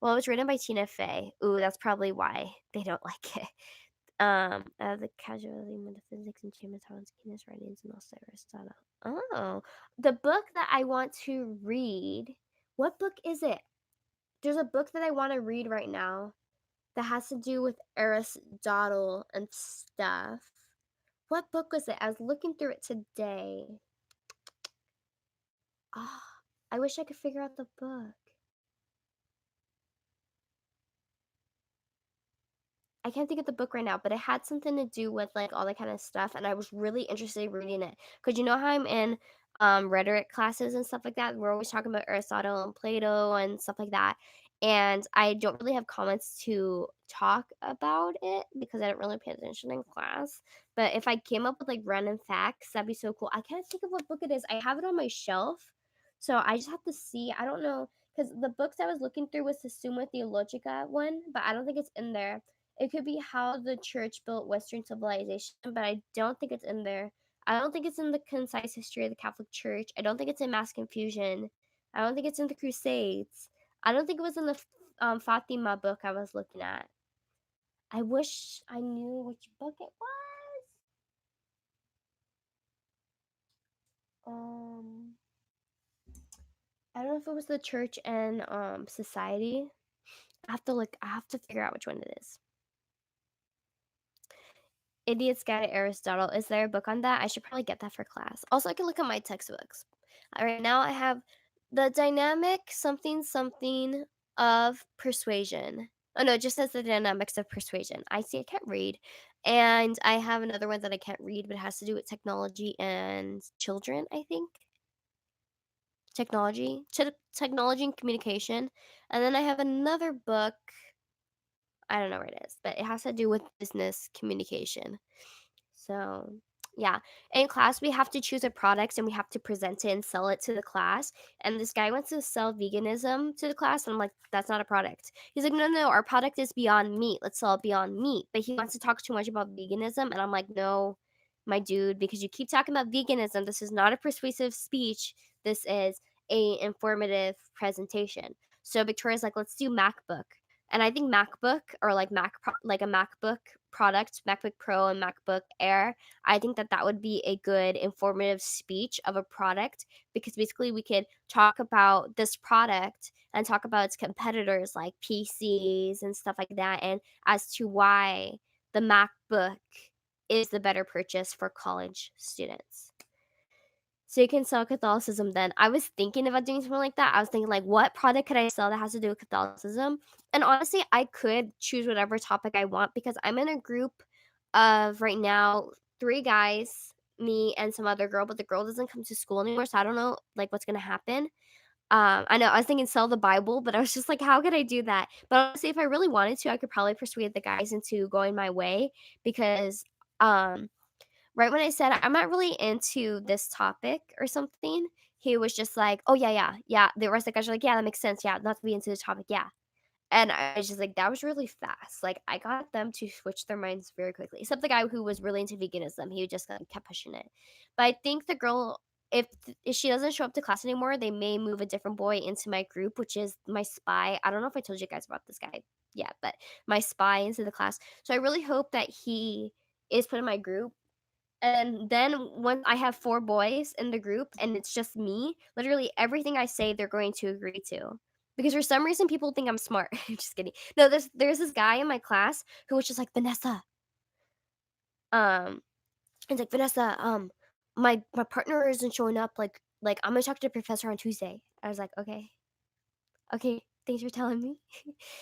Well, it was written by Tina Fey. Ooh, that's probably why they don't like it. The casualty, metaphysics, and Chamatow's keenest writings, and also Aristotle. Oh, the book that I want to read. What book is it? There's a book that I want to read right now that has to do with Aristotle and stuff. What book was it? I was looking through it today. Ah, I wish I could figure out the book. I can't think of the book right now, but it had something to do with like all that kind of stuff, and I was really interested in reading it. Cause you know how I'm in rhetoric classes and stuff like that. We're always talking about Aristotle and Plato and stuff like that. And I don't really have comments to talk about it because I don't really pay attention in class. But if I came up with like random facts, that'd be so cool. I can't think of what book it is. I have it on my shelf. So I just have to see. I don't know. Because the books I was looking through was the Summa Theologica one, but I don't think it's in there. It could be how the church built Western civilization, but I don't think it's in there. I don't think it's in the concise history of the Catholic Church. I don't think it's in mass confusion. I don't think it's in the Crusades. I don't think it was in the Fatima book I was looking at. I wish I knew which book it was. I don't know if it was the Church and Society. I have to look. I have to figure out which one it is. Idiot's Guide to Aristotle. Is there a book on that? I should probably get that for class. Also, I can look at my textbooks. Right now, I have the dynamic something something of persuasion. Oh, no, it just says the dynamics of persuasion. I see I can't read, and I have another one that I can't read, but it has to do with technology and children, I think. Technology and communication, and then I have another book, I don't know where it is, but it has to do with business communication. So, yeah. In class, we have to choose a product and we have to present it and sell it to the class. And this guy wants to sell veganism to the class. And I'm like, that's not a product. He's like, no, no, our product is beyond meat. Let's sell it beyond meat. But he wants to talk too much about veganism. And I'm like, no, my dude, because you keep talking about veganism. This is not a persuasive speech. This is a informative presentation. So Victoria's like, let's do MacBook. And I think MacBook or like like a MacBook product, MacBook Pro and MacBook Air, I think that that would be a good informative speech of a product because basically we could talk about this product and talk about its competitors like PCs and stuff like that, and as to why the MacBook is the better purchase for college students. So you can sell Catholicism then. I was thinking about doing something like that. I was thinking like, what product could I sell that has to do with Catholicism? And honestly, I could choose whatever topic I want because I'm in a group of right now 3 guys, me and some other girl, but the girl doesn't come to school anymore, so I don't know like what's gonna happen. I know I was thinking sell the Bible, but I was just like, how could I do that? But honestly, if I really wanted to, I could probably persuade the guys into going my way because um right when I said, "I'm not really into this topic," or something, he was just like, "Oh, yeah, yeah, yeah." The rest of the guys are like, "Yeah, that makes sense, yeah, not to be into this topic, yeah." And I was just like, that was really fast. Like, I got them to switch their minds very quickly, except the guy who was really into veganism, he just, like, kept pushing it. But I think the girl, if she doesn't show up to class anymore, they may move a different boy into my group, which is my spy. I don't know if I told you guys about this guy yet, but my spy into the class. So I really hope that he is put in my group and then when I have 4 boys in the group and it's just me, literally everything I say, they're going to agree to. Because for some reason, people think I'm smart. Just kidding. No, there's this guy in my class who was just like, "Vanessa," um, he's like, "Vanessa, my partner isn't showing up, like, I'm gonna talk to the professor on Tuesday." I was like, "Okay." Okay, thanks for telling me.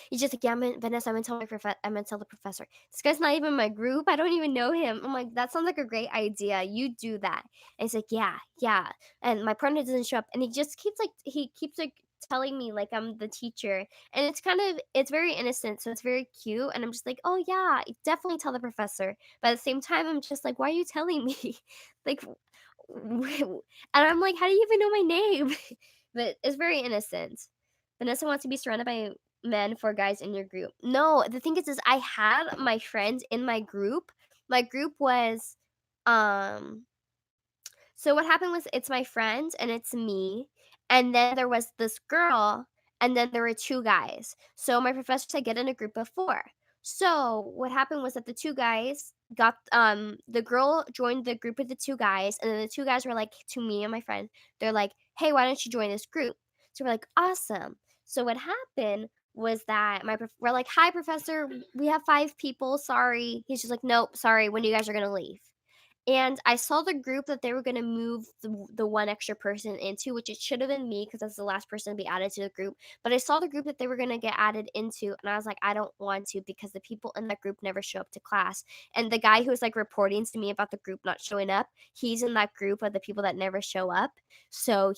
He's just like, "Yeah, Vanessa, I'm gonna tell the professor." This guy's not even in my group. I don't even know him. I'm like, "That sounds like a great idea. You do that." And he's like, "Yeah, yeah." And my partner doesn't show up, and he keeps like telling me like I'm the teacher, and it's very innocent, so it's very cute. And I'm just like, "Oh yeah, definitely tell the professor." But at the same time, I'm just like, "Why are you telling me?" like, and I'm like, "How do you even know my name?" But it's very innocent. Vanessa wants to be surrounded by men for guys in your group. No, the thing is I had my friends in my group. My group was um so what happened was it's my friend and it's me, and then there was this girl, and then there were 2 guys. So my professor said get in a group of 4. So what happened was that the 2 guys got the girl joined the group with the 2 guys, and then the 2 guys were like to me and my friend, they're like, "Hey, why don't you join this group?" So we're like, "Awesome." So what happened was that we're like, "Hi, professor, we have 5 people. Sorry." He's just like, "Nope, sorry. When you guys are gonna leave?" And I saw the group that they were gonna move the one extra person into, which it should have been me because that's the last person to be added to the group. But I saw the group that they were gonna get added into, and I was like, I don't want to because the people in that group never show up to class. And the guy who was like reporting to me about the group not showing up, he's in that group of the people that never show up. So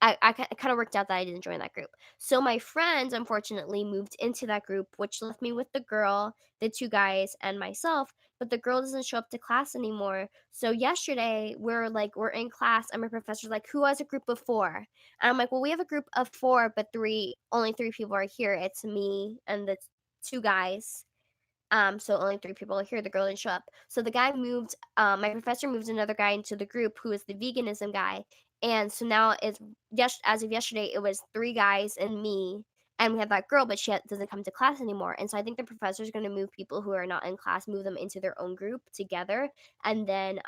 it kind of worked out that I didn't join that group. So my friends unfortunately moved into that group, which left me with the girl, the 2 guys, and myself, but the girl doesn't show up to class anymore. So yesterday, we're in class and my professor's like, "Who has a group of 4?" And I'm like, "Well, we have a group of 4, but 3 only 3 people are here. It's me and the 2 guys." So only 3 people are here, the girl didn't show up. So the guy moved my professor moved another guy into the group who is the veganism guy, and so now it's as of yesterday, it was 3 guys and me, and we have that girl, but doesn't come to class anymore, and so I think the professor's gonna move people who are not in class, move them into their own group together, and then,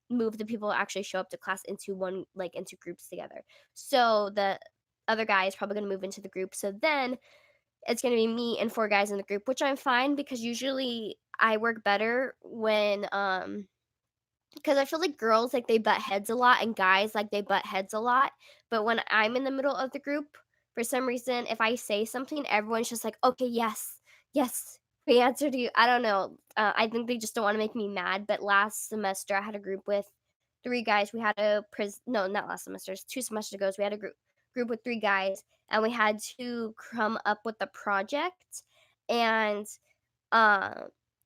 move the people who actually show up to class into into groups together. So the other guy is probably gonna move into the group, so then it's gonna be me and 4 guys in the group, which I'm fine because usually I work better when, because I feel like girls, like, they butt heads a lot and guys, like, they butt heads a lot, but when I'm in the middle of the group, for some reason, if I say something, everyone's just like, "Okay, yes, yes, we answered you." I don't know. I think they just don't want to make me mad. But last semester, I had a group with three guys. We had a no, not last semester. It's 2 semesters ago. So we had a group with three guys, and we had to come up with a project. And uh,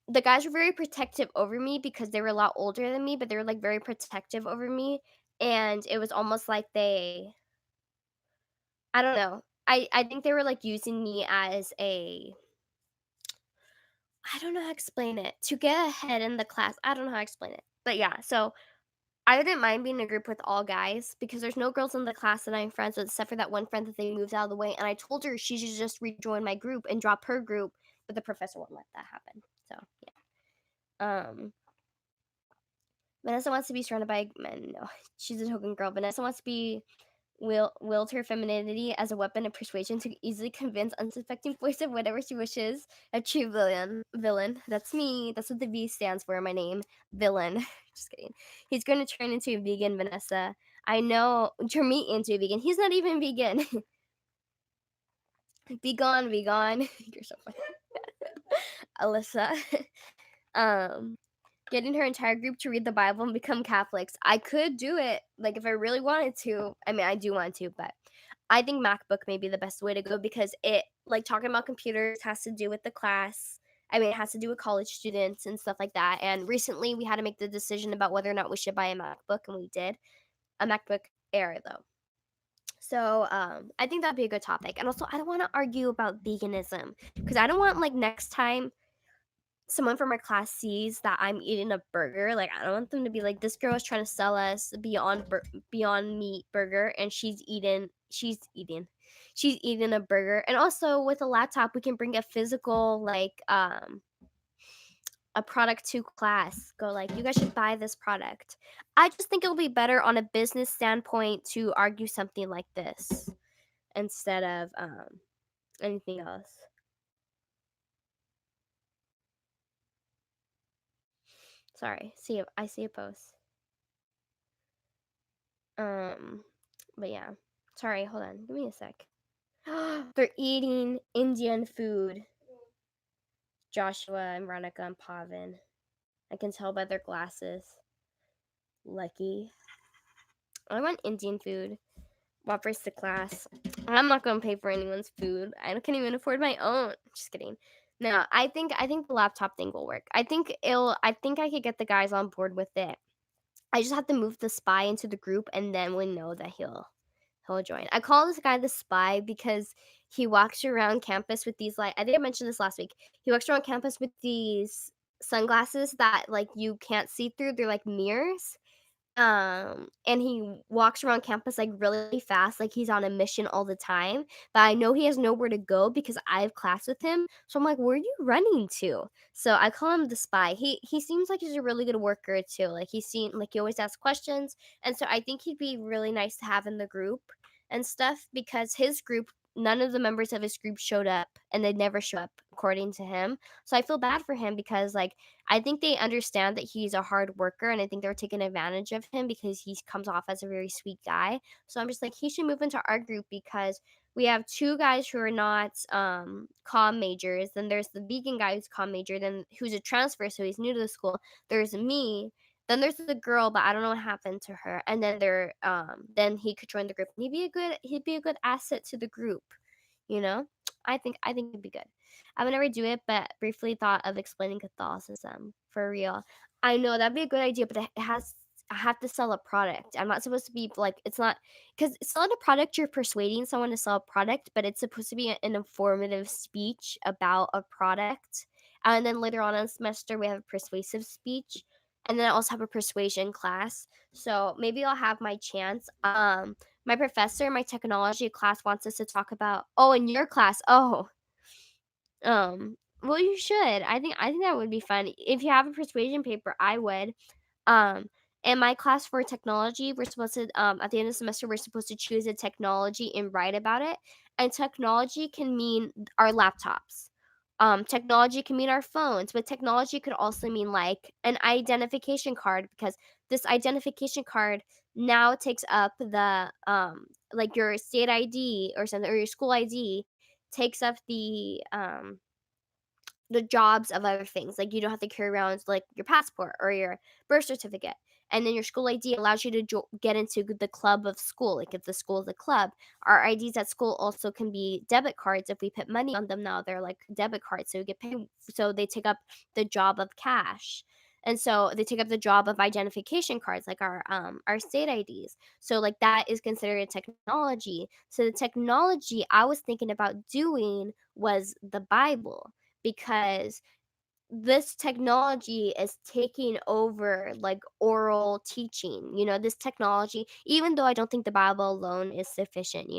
the guys were very protective over me because they were a lot older than me, but they were like very protective over me. And it was almost like I don't know. I think they were like using me as a I don't know how to explain it to get ahead in the class. I don't know how to explain it. But yeah, so I didn't mind being in a group with all guys because there's no girls in the class that I'm friends with except for that one friend that they moved out of the way. And I told her she should just rejoin my group and drop her group, but the professor won't let that happen. So yeah. Vanessa wants to be surrounded by men. No, she's a token girl. Vanessa wants to be wield her femininity as a weapon of persuasion to easily convince unsuspecting boys of whatever she wishes. A true villain. Villain. That's me. That's what the V stands for in my name. Villain. Just kidding. He's going to turn into a vegan, Vanessa. I know. Turn me into a vegan. He's not even vegan. Be gone, be gone. You're so funny. Alyssa. um Getting her entire group to read the Bible and become Catholics. I could do it, like, if I really wanted to. I mean, I do want to, but I think MacBook may be the best way to go because it like, talking about computers has to do with the class. I mean, it has to do with college students and stuff like that, and recently, we had to make the decision about whether or not we should buy a MacBook, and we did. A MacBook Air, though. So, I think that'd be a good topic, and also, I don't wanna argue about veganism because I don't want, like, next time someone from our class sees that I'm eating a burger, like, I don't want them to be like, "This girl is trying to sell us Beyond Meat burger, and she's eating a burger." And also with a laptop, we can bring a physical, like, a product to class. Go like, "You guys should buy this product." I just think it'll be better on a business standpoint to argue something like this instead of, anything else. Sorry, I see a post. Um, but yeah. Sorry, hold on. Give me a sec. They're eating Indian food. Joshua and Veronica and Pavin. I can tell by their glasses. Lucky. I want Indian food. Offers to class. I'm not gonna pay for anyone's food. I can't even afford my own. Just kidding. No, I think the laptop thing will work. I think I could get the guys on board with it. I just have to move the spy into the group and then we know that he'll join. I call this guy the spy because he walks around campus with these like I think I mentioned this last week. He walks around campus with these sunglasses that like you can't see through. They're like mirrors. And he walks around campus like really fast, like he's on a mission all the time. But I know he has nowhere to go because I have class with him. So I'm like, where are you running to? So I call him the spy. He seems like he's a really good worker too. Like he always asks questions. And so I think he'd be really nice to have in the group and stuff because his group none of the members of his group showed up and they never show up according to him. So I feel bad for him because like I think they understand that he's a hard worker, and I think they're taking advantage of him because he comes off as a very sweet guy. So I'm just like, he should move into our group because we have two guys who are not comm majors. Then there's the vegan guy who's comm major, then who's a transfer, so he's new to the school. There's me. Then there's the girl, but I don't know what happened to her. And then he could join the group. And he'd be a good asset to the group, you know? I think it'd be good. I would never do it, but briefly thought of explaining Catholicism for real. I know that'd be a good idea, but I have to sell a product. I'm not supposed to be like it's not because selling a product, you're persuading someone to sell a product, but it's supposed to be an informative speech about a product. And then later on in the semester, we have a persuasive speech, and then I also have a persuasion class. So maybe I'll have my chance. My professor in my technology class wants us to talk about. Oh, in your class. Oh, well, you should. I think that would be fun. If you have a persuasion paper, I would. Um, in my class for technology, we're supposed to at the end of the semester we're supposed to choose a technology and write about it. And technology can mean our laptops. Technology can mean our phones, but technology could also mean like an identification card because this identification card now takes up like your state ID or something or your school ID takes up the jobs of other things. Like you don't have to carry around like your passport or your birth certificate. And then your school ID allows you to get into the club of school. Like if the school is a club, our IDs at school also can be debit cards. If we put money on them now, they're like debit cards. So we get paid. So they take up the job of cash. And so they take up the job of identification cards, like our state IDs. So like that is considered a technology. So the technology I was thinking about doing was the Bible because this technology is taking over like oral teaching. This technology, even though I don't think the Bible alone is sufficient,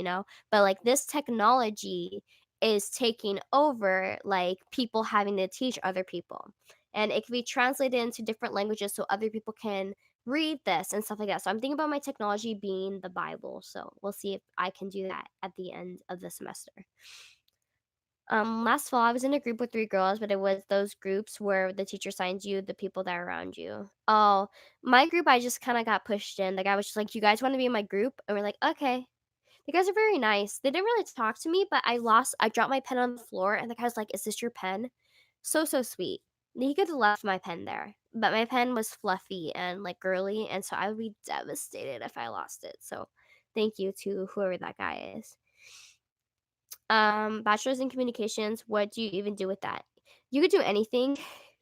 but like this technology is taking over like people having to teach other people. And it can be translated into different languages so other people can read this and stuff like that. So I'm thinking about my technology being the Bible. So we'll see if I can do that at the end of the semester. Last fall, I was in a group with 3 girls, but it was those groups where the teacher assigns you the people that are around you. Oh, my group, I just kinda got pushed in. The guy was just like, "You guys wanna be in my group?" And we're like, "Okay." The guys are very nice. They didn't really talk to me, but I dropped my pen on the floor, and the guy was like, "Is this your pen?" So, so sweet. He could have left my pen there, but my pen was fluffy and, like, girly, and so I would be devastated if I lost it. So, thank you to whoever that guy is. Bachelor's in communications, what do you even do with that? You could do anything.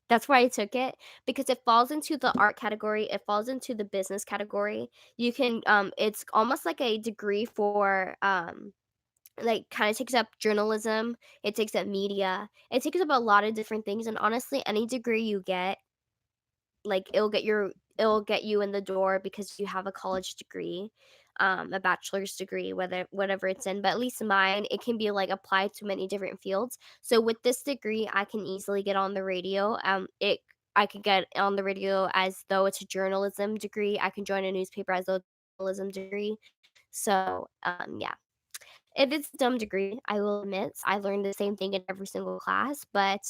That's why I took it because it falls into the art category, it falls into the business category. You can it's almost like a degree for like kind of takes up journalism, it takes up media, it takes up a lot of different things and honestly any degree you get like, it'll get you in the door because you have a college degree, a bachelor's degree, whatever it's in, but at least mine, it can be, like, applied to many different fields. So with this degree, I can easily get on the radio, I could get on the radio as though it's a journalism degree, I can join a newspaper as though it's a journalism degree. So, yeah. It is a dumb degree, I will admit. I learned the same thing in every single class, but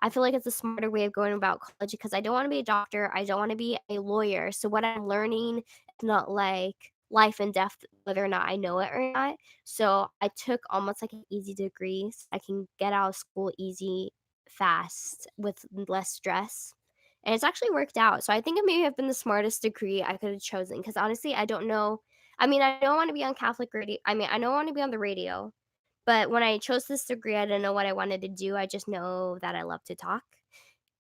I feel like it's a smarter way of going about college because I don't wanna be a doctor, I don't wanna be a lawyer, so what I'm learning is not like life and death whether or not I know it or not. So I took almost like an easy degree so I can get out of school easy, fast, with less stress, and it's actually worked out. So I think it may have been the smartest degree I could have chosen because honestly, I don't know I don't wanna be on Catholic radio I know I wanna be on the radio, but when I chose this degree, I didn't know what I wanted to do, I just know that I love to talk,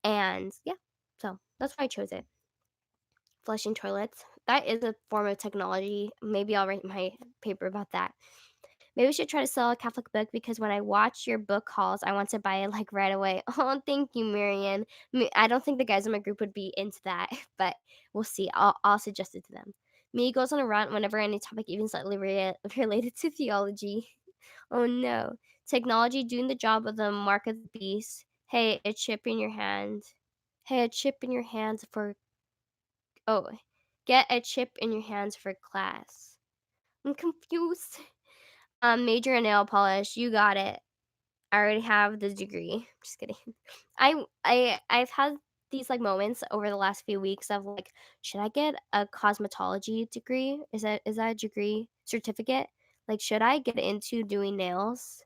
and yeah, so that's why I chose it. Flushing toilets, that is a form of technology, maybe I'll write my paper about that. Maybe we should try to sell a Catholic book because when I watch your book hauls, I want to buy it, like, right away. Oh, thank you, Marian. I don't think the guys in my group would be into that, but we'll see. I'll suggest it to them. Me goes on a rant whenever any topic even slightly related to theology. Oh, no. Technology doing the job of the mark of the beast. Hey, a chip in your hand. Hey, a chip in your hands for oh, get a chip in your hands for class. I'm confused. Major in nail polish, you got it. I already have the degree. Just kidding. I've had these like moments over the last few weeks of like, should I get a cosmetology degree? Is that a degree certificate? Like, should I get into doing nails?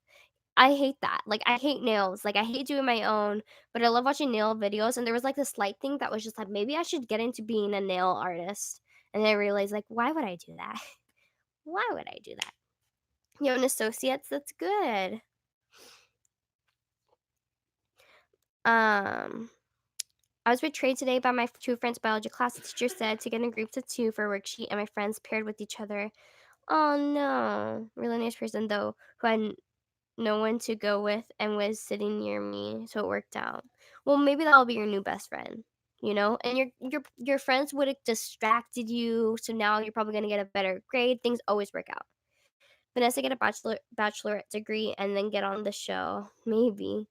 I hate that. Like, I hate nails. Like, I hate doing my own, but I love watching nail videos. And there was like this slight thing that was just like, maybe I should get into being a nail artist. And then I realized, like, why would I do that? Why would I do that? You know, an associates, that's good. Um, I was betrayed today by my 2 friends' biology class. The teacher said to get in groups of 2 for a worksheet, and my friends paired with each other. Oh no. Really nice person though, who had no one to go with and was sitting near me, so it worked out. Well, maybe that'll be your new best friend, and your friends would have distracted you, so now you're probably gonna get a better grade. Things always work out. Vanessa get a bachelorette degree and then get on the show. Maybe.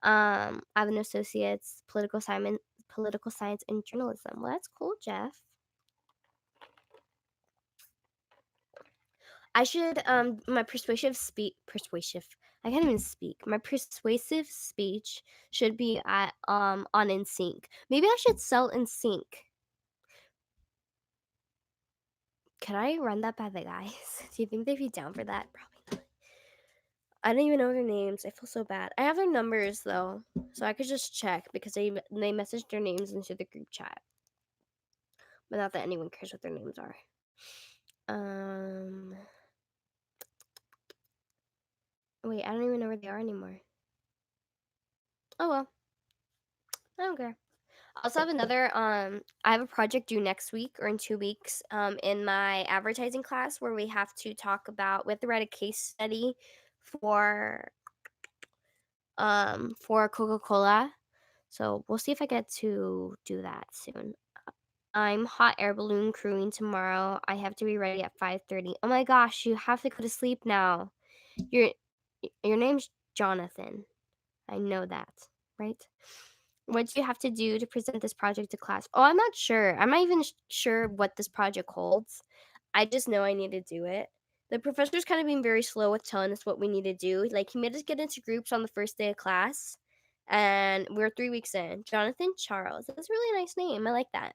I have an associate's political science and journalism. Well, that's cool, Jeff. I should my persuasive speak persuasive. I can't even speak. My persuasive speech should be at on InSync. Maybe I should sell InSync. Can I run that by the guys? Do you think they'd be down for that? Probably not. I don't even know their names. I feel so bad. I have their numbers though, so I could just check because they messaged their names into the group chat. But not that anyone cares what their names are. Um, wait, I don't even know where they are anymore. Oh well, I don't care. I also have another I have a project due next week or in 2 weeks in my advertising class where we have to write a case study for Coca-Cola. So we'll see if I get to do that soon. I'm hot air balloon crewing tomorrow. I have to be ready at 5:30. Oh my gosh, you have to go to sleep now. Your your name's Jonathan. I know that, right? What do you have to do to present this project to class? Oh, I'm not sure. I'm not even sure what this project holds. I just know I need to do it. The professor's kind of being very slow with telling us what we need to do. Like, he made us get into groups on the first day of class, and we're 3 weeks in. Jonathan Charles. That's a really nice name. I like that.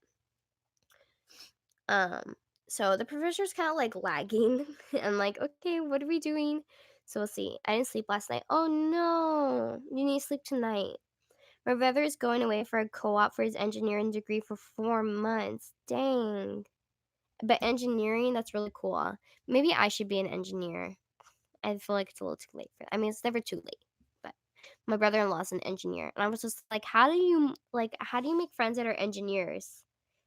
Um, so the professor's kind of like lagging. I'm like, okay, what are we doing? So we'll see. I didn't sleep last night. Oh no, you need to sleep tonight. My brother is going away for a co-op for his engineering degree for 4 months. Dang. But engineering, that's really cool. Maybe I should be an engineer. I feel like it's a little too late for that. I mean, it's never too late. But my brother-in-law is an engineer, and I was just like, how do you make friends that are engineers?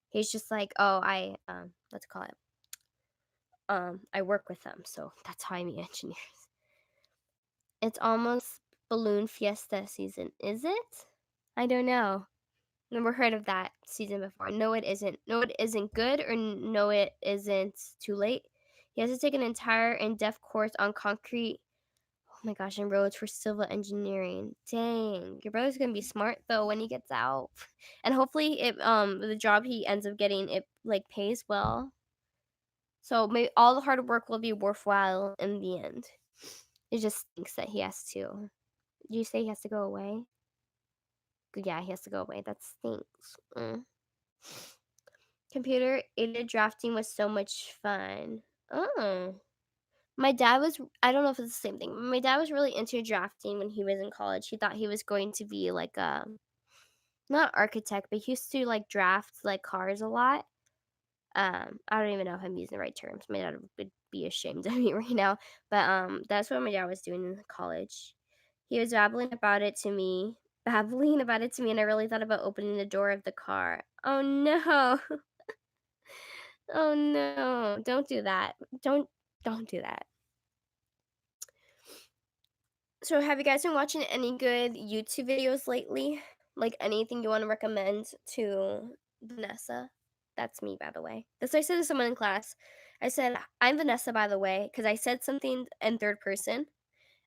He's just like, oh, let's call it. I work with them, so that's how I meet engineers. It's almost balloon fiesta season, is it? I don't know. Never heard of that season before. No, it isn't. No, it isn't good, or no, it isn't too late. He has to take an entire in-depth course on concrete. Oh my gosh, and roads for civil engineering. Dang, your brother's gonna be smart though when he gets out, and hopefully, the job he ends up getting it like pays well. So maybe all the hard work will be worthwhile in the end. It just stinks that he has to. Do you say he has to go away? Yeah, he has to go away. That stinks. Computer aided drafting was so much fun. Oh. My dad was, I don't know if it's the same thing. My dad was really into drafting when he was in college. He thought he was going to be like a, not architect, but he used to like draft like cars a lot. I don't even know if I'm using the right terms. My dad would be ashamed of me right now. But that's what my dad was doing in college. He was babbling about it to me, and I really thought about opening the door of the car. Oh no. Oh no. Don't do that. Don't do that. So have you guys been watching any good YouTube videos lately? Like anything you want to recommend to Vanessa? That's me, by the way. That's what I said to someone in class. I said, I'm Vanessa, by the way, because I said something in third person.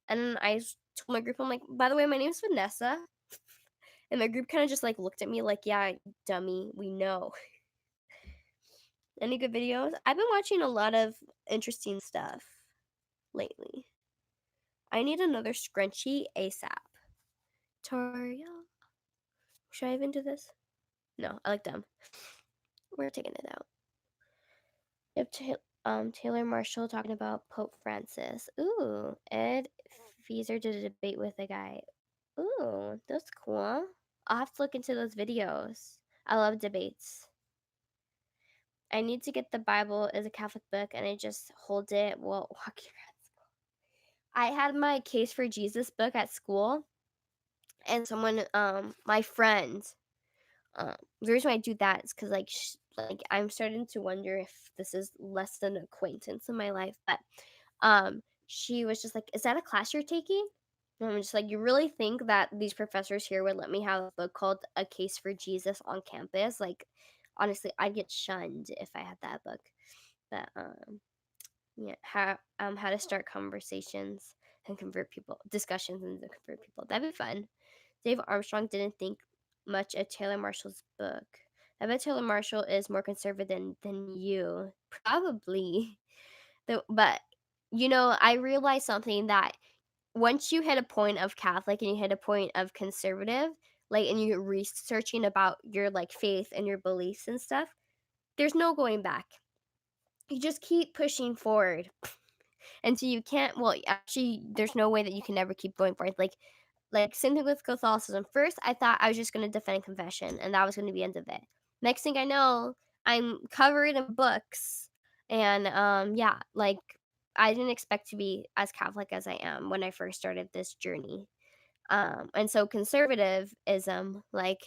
And then told my group, I'm like, by the way, my name's Vanessa. And my group kind of just like looked at me like, yeah, dummy, we know. Any good videos? I've been watching a lot of interesting stuff lately. I need another scrunchie ASAP. Taria. Should I even do this? No, I like them. We're taking it out. Yep, Taylor Marshall talking about Pope Francis. Ooh, Ed Feezer did a debate with a guy. Ooh, that's cool. I'll have to look into those videos. I love debates. I need to get the Bible as a Catholic book, and I just hold it while walking around school. I had my Case for Jesus book at school, and my friend, the reason why I do that is because like I'm starting to wonder if this is less than acquaintance in my life. But she was just like, "Is that a class you're taking?" And I'm just like, "You really think that these professors here would let me have a book called A Case for Jesus on campus?" Like, honestly, I'd get shunned if I had that book. But yeah, how to start conversations and convert people, discussions and to convert people. That'd be fun. Dave Armstrong didn't think much of Taylor Marshall's book. I bet Taylor Marshall is more conservative than you. Probably. But I realized something that once you hit a point of Catholic and you hit a point of conservative, like, and you're researching about your, like, faith and your beliefs and stuff, there's no going back. You just keep pushing forward until you can't. Well, actually, there's no way that you can ever keep going forward. Like, same thing with Catholicism. First, I thought I was just gonna defend confession, and that was gonna be the end of it. Next thing I know, I'm covered in books, and, yeah, like, I didn't expect to be as Catholic as I am when I first started this journey. And so conservatism, like,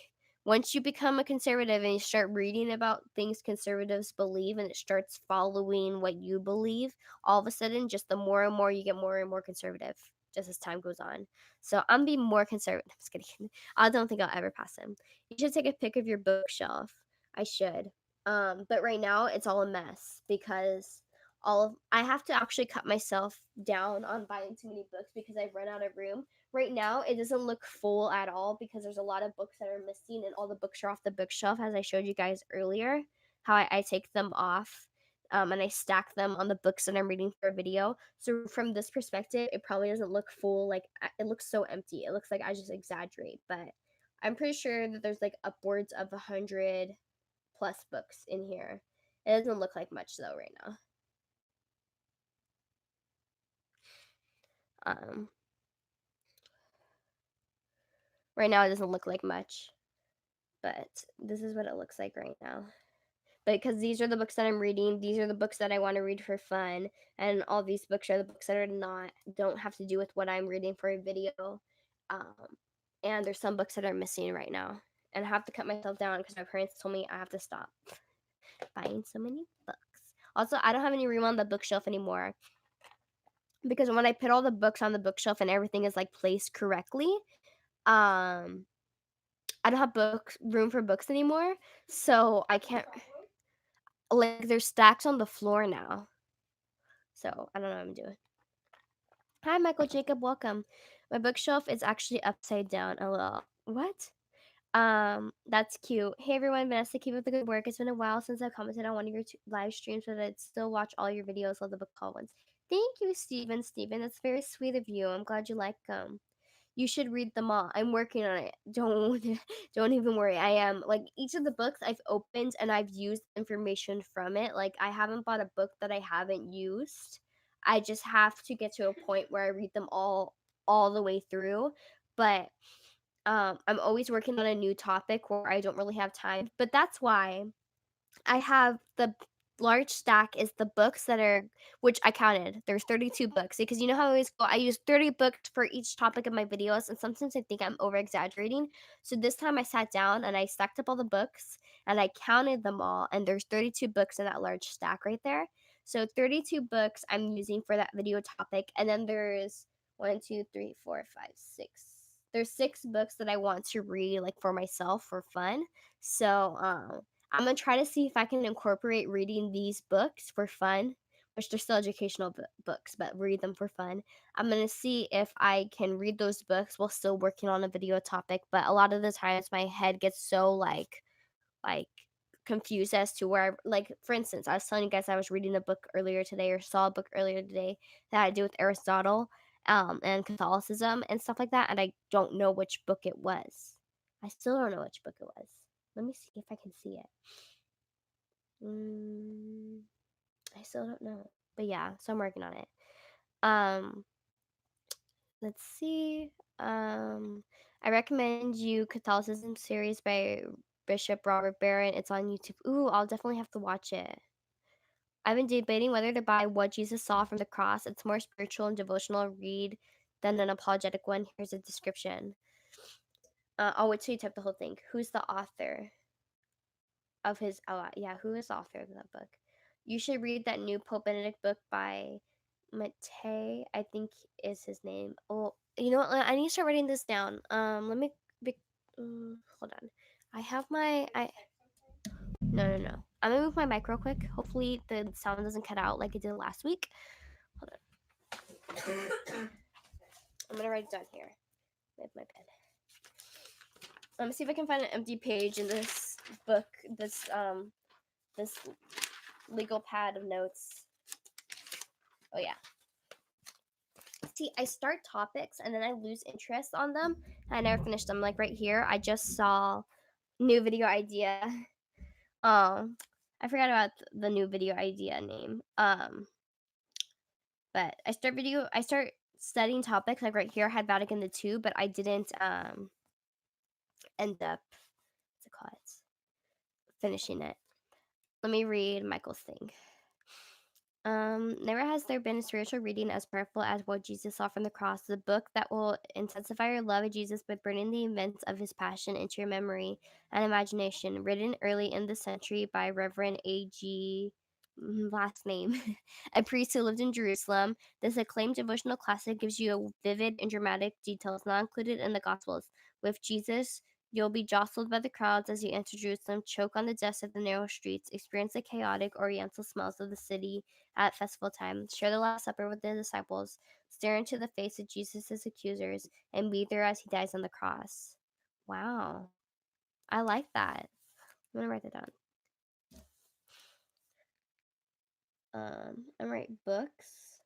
once you become a conservative and you start reading about things conservatives believe and it starts following what you believe, all of a sudden, just the more and more you get more and more conservative just as time goes on. So I'm being more conservative. Just kidding. I don't think I'll ever pass him. You should take a pic of your bookshelf. I should. But right now it's all a mess because I have to actually cut myself down on buying too many books because I've run out of room. Right now, it doesn't look full at all because there's a lot of books that are missing, and all the books are off the bookshelf, as I showed you guys earlier. How I take them off, and I stack them on the books that I'm reading for a video. So from this perspective, it probably doesn't look full. Like, it looks so empty. It looks like I just exaggerate, but I'm pretty sure that there's like upwards of 100+ books in here. It doesn't look like much though right now. Um, right now it doesn't look like much, but this is what it looks like right now. Because these are the books that I'm reading, these are the books that I want to read for fun, and all these books are the books that don't have to do with what I'm reading for a video. Um, and there's some books that are missing right now, and I have to cut myself down because my parents told me I have to stop buying so many books. Also, I don't have any room on the bookshelf anymore because when I put all the books on the bookshelf and everything is like placed correctly, um, I don't have room for books anymore, so I can't. Like, there's stacks on the floor now. So I don't know what I'm doing. Hi, Michael Jacob. Welcome. My bookshelf is actually upside down. A little. What? That's cute. Hey everyone, Vanessa, keep up the good work. It's been a while since I commented on one of your live streams, but I'd still watch all your videos. Love the book call ones. Thank you, Steven. Steven, that's very sweet of you. I'm glad you like them. You should read them all. I'm working on it. Don't don't even worry. I am. Like, each of the books I've opened and I've used information from it. Like, I haven't bought a book that I haven't used. I just have to get to a point where I read them all the way through. But I'm always working on a new topic where I don't really have time. But that's why I have the large stack is the books that are, which I counted. There's 32 books because you know how I always go. I use 30 books for each topic of my videos, and sometimes I think I'm over exaggerating. So this time I sat down and I stacked up all the books and I counted them all, and there's 32 books in that large stack right there. So 32 books I'm using for that video topic, and then there's one, two, three, four, five, six. There's 6 books that I want to read like for myself for fun. So I'm gonna try to see if I can incorporate reading these books for fun, which they're still educational books, but read them for fun. I'm gonna see if I can read those books while still working on a video topic. But a lot of the times, my head gets so like confused as to where, like, for instance, I was telling you guys I was reading a book earlier today, or saw a book earlier today that had to do with Aristotle, and Catholicism and stuff like that, and I don't know which book it was. I still don't know which book it was. Let me see if I can see it. Mm, I still don't know. But yeah, so I'm working on it. Um, let's see. I recommend you Catholicism series by Bishop Robert Barron. It's on YouTube. Ooh, I'll definitely have to watch it. I've been debating whether to buy What Jesus Saw from the Cross. It's more spiritual and devotional read than an apologetic one. Here's a description. I'll wait till you type the whole thing. Who's the author of his? Oh, yeah, who is the author of that book? You should read that new Pope Benedict book by Matei, I think is his name. Oh, you know what? I need to start writing this down. Let me be, hold on. I have my no. I'm gonna move my mic real quick. Hopefully the sound doesn't cut out like it did last week. Hold on. I'm gonna write it down here with my pen. Let me see if I can find an empty page in this book. This legal pad of notes. Oh yeah. see, I start topics and then I lose interest on them. I never finish them. Like right here, I just saw new video idea. I forgot about the new video idea name. But I start studying topics like right here. I had Vatican the two, but I didn't end up what's it called finishing it. Let me read Michael's thing. Never has there been a spiritual reading as powerful as what Jesus saw from the cross, the book that will intensify your love of Jesus by bringing the events of his passion into your memory and imagination. Written early in the century by Reverend A.G. Last name, a priest who lived in Jerusalem. This acclaimed devotional classic gives you vivid and dramatic details not included in the Gospels. With Jesus, you'll be jostled by the crowds as you enter Jerusalem, choke on the dust of the narrow streets, experience the chaotic oriental smells of the city at festival time, share the Last Supper with the disciples, stare into the face of Jesus' accusers, and be there as he dies on the cross. Wow. I like that. I'm gonna write that down. I'm gonna write books.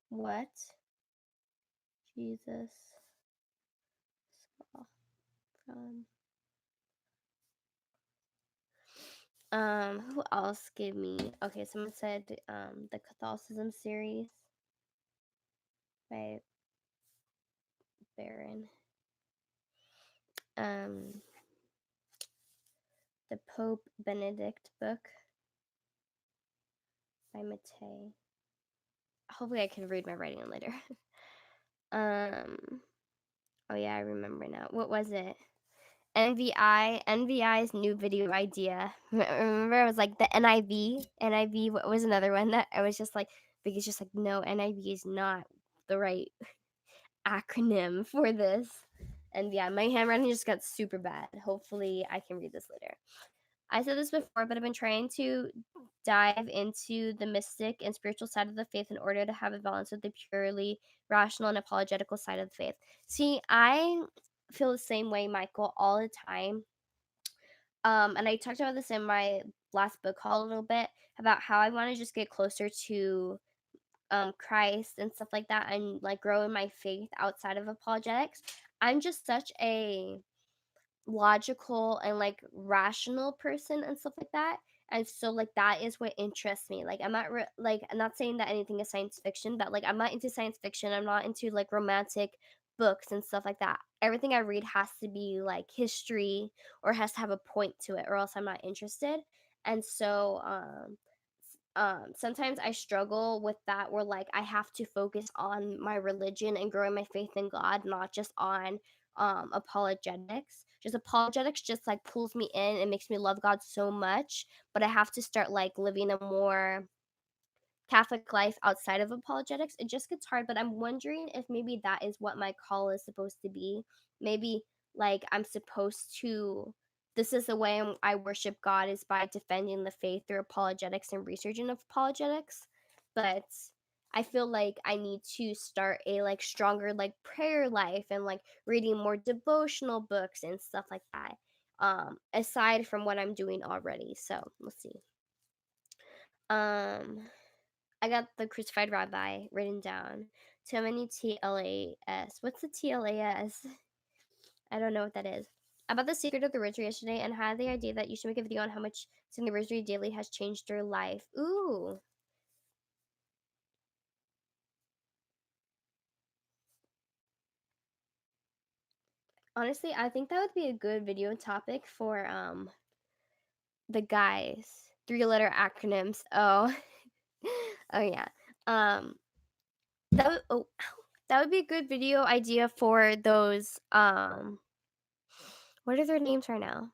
What Jesus saw from. Who else gave me? Okay, someone said the Catholicism series by Baron. The Pope Benedict book by Matei. Hopefully I can read my writing later. Oh yeah, I remember now. What was it? NVI's new video idea. Remember, it was like the NIV. NIV was another one that I was just like, because just like, no, NIV is not the right acronym for this. And yeah, my handwriting just got super bad. Hopefully, I can read this later. I said this before, but I've been trying to dive into the mystic and spiritual side of the faith in order to have a balance with the purely rational and apologetical side of the faith. See, I feel the same way, Michael, all the time. And I talked about this in my last book haul a little bit about how I want to just get closer to Christ and stuff like that and like grow in my faith outside of apologetics. I'm just such a logical and like rational person and stuff like that. And so like that is what interests me. Like like I'm not saying that anything is science fiction, but like I'm not into science fiction. I'm not into like romantic books and stuff like that. Everything I read has to be like history or has to have a point to it or else I'm not interested. And so sometimes I struggle with that where like I have to focus on my religion and growing my faith in God, not just on apologetics. Just apologetics just like pulls me in and makes me love God so much, but I have to start like living a more Catholic life outside of apologetics. It just gets hard, but I'm wondering if maybe that is what my call is supposed to be. Maybe like I'm supposed to this is the way I worship God is by defending the faith through apologetics and researching of apologetics. But I feel like I need to start a like stronger like prayer life and like reading more devotional books and stuff like that. Aside from what I'm doing already. So let's see. Um I got the crucified rabbi written down. Too many TLAS. What's the TLAS? I don't know what that is. About the secret of the rosary yesterday and had the idea that you should make a video on how much saying the rosary daily has changed your life. Ooh. Honestly, I think that would be a good video topic for the guys. 3-letter acronyms. Oh. Oh yeah. Um that would be a good video idea for those what are their names right now?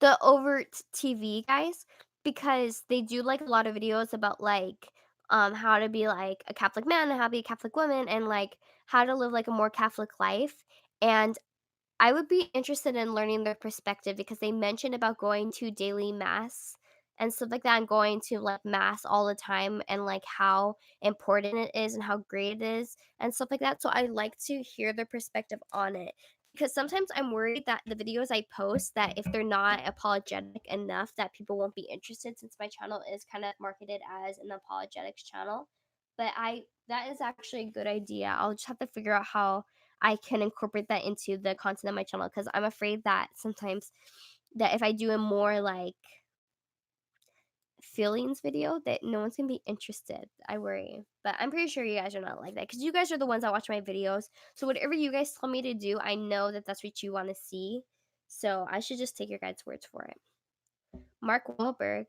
The overt TV guys, because they do like a lot of videos about like how to be like a Catholic man and how to be a Catholic woman and like how to live like a more Catholic life. And I would be interested in learning their perspective because they mentioned about going to daily mass and stuff like that and going to like mass all the time and like how important it is and how great it is and stuff like that. So I like to hear their perspective on it. because sometimes I'm worried that the videos I post, that if they're not apologetic enough, that people won't be interested, since my channel is kind of marketed as an apologetics channel. But I that is actually a good idea. I'll just have to figure out how I can incorporate that into the content of my channel, because I'm afraid that sometimes that if I do a more like feelings video, that no one's gonna be interested. I worry. But I'm pretty sure you guys are not like that, because you guys are the ones that watch my videos. So whatever you guys tell me to do, I know that that's what you want to see. So I should just take your guys' words for it. Mark Wahlberg.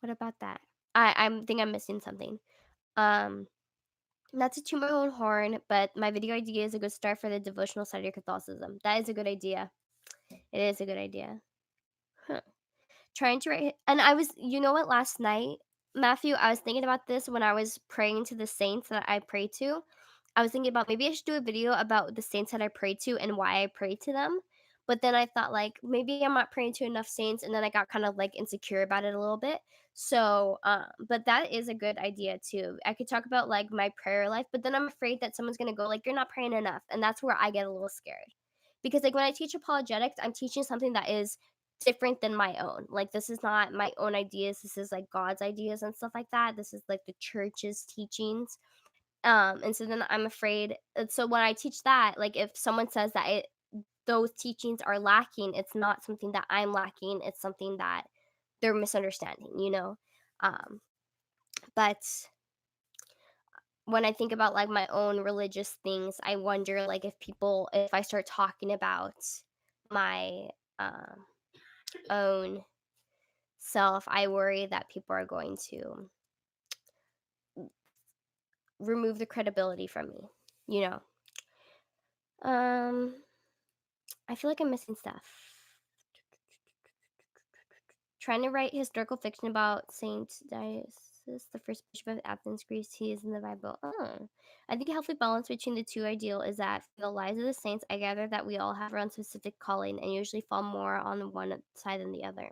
What about that? I think I'm missing something. Um, Not to toot my own horn, but my video idea is a good start for the devotional side of your Catholicism. That is a good idea. It is a good idea. Huh. Trying to write, and I was, you know what, last night, Matthew, I was thinking about this when I was praying to the saints that I pray to. I was thinking about maybe I should do a video about the saints that I pray to and why I pray to them. But then I thought like maybe I'm not praying to enough saints, and then I got kind of like insecure about it a little bit. So, but that is a good idea too. I could talk about like my prayer life, but then I'm afraid that someone's gonna go like, "You're not praying enough," and that's where I get a little scared. Because like when I teach apologetics, I'm teaching something that is different than my own. Like this is not my own ideas. This is like God's ideas and stuff like that. This is like the church's teachings. And so then I'm afraid. So when I teach that, like if someone says that those teachings are lacking, it's not something that I'm lacking. It's something that they're misunderstanding. But when I think about like my own religious things, I wonder like if I start talking about my own self, I worry that people are going to remove the credibility from me, you know. Um, I feel like I'm missing stuff. Trying to write historical fiction about Saint Dionysius, the first bishop of Athens, Greece. He is in the Bible. Oh. I think a healthy balance between the two ideal is that for the lives of the saints, I gather that we all have our own specific calling and usually fall more on one side than the other.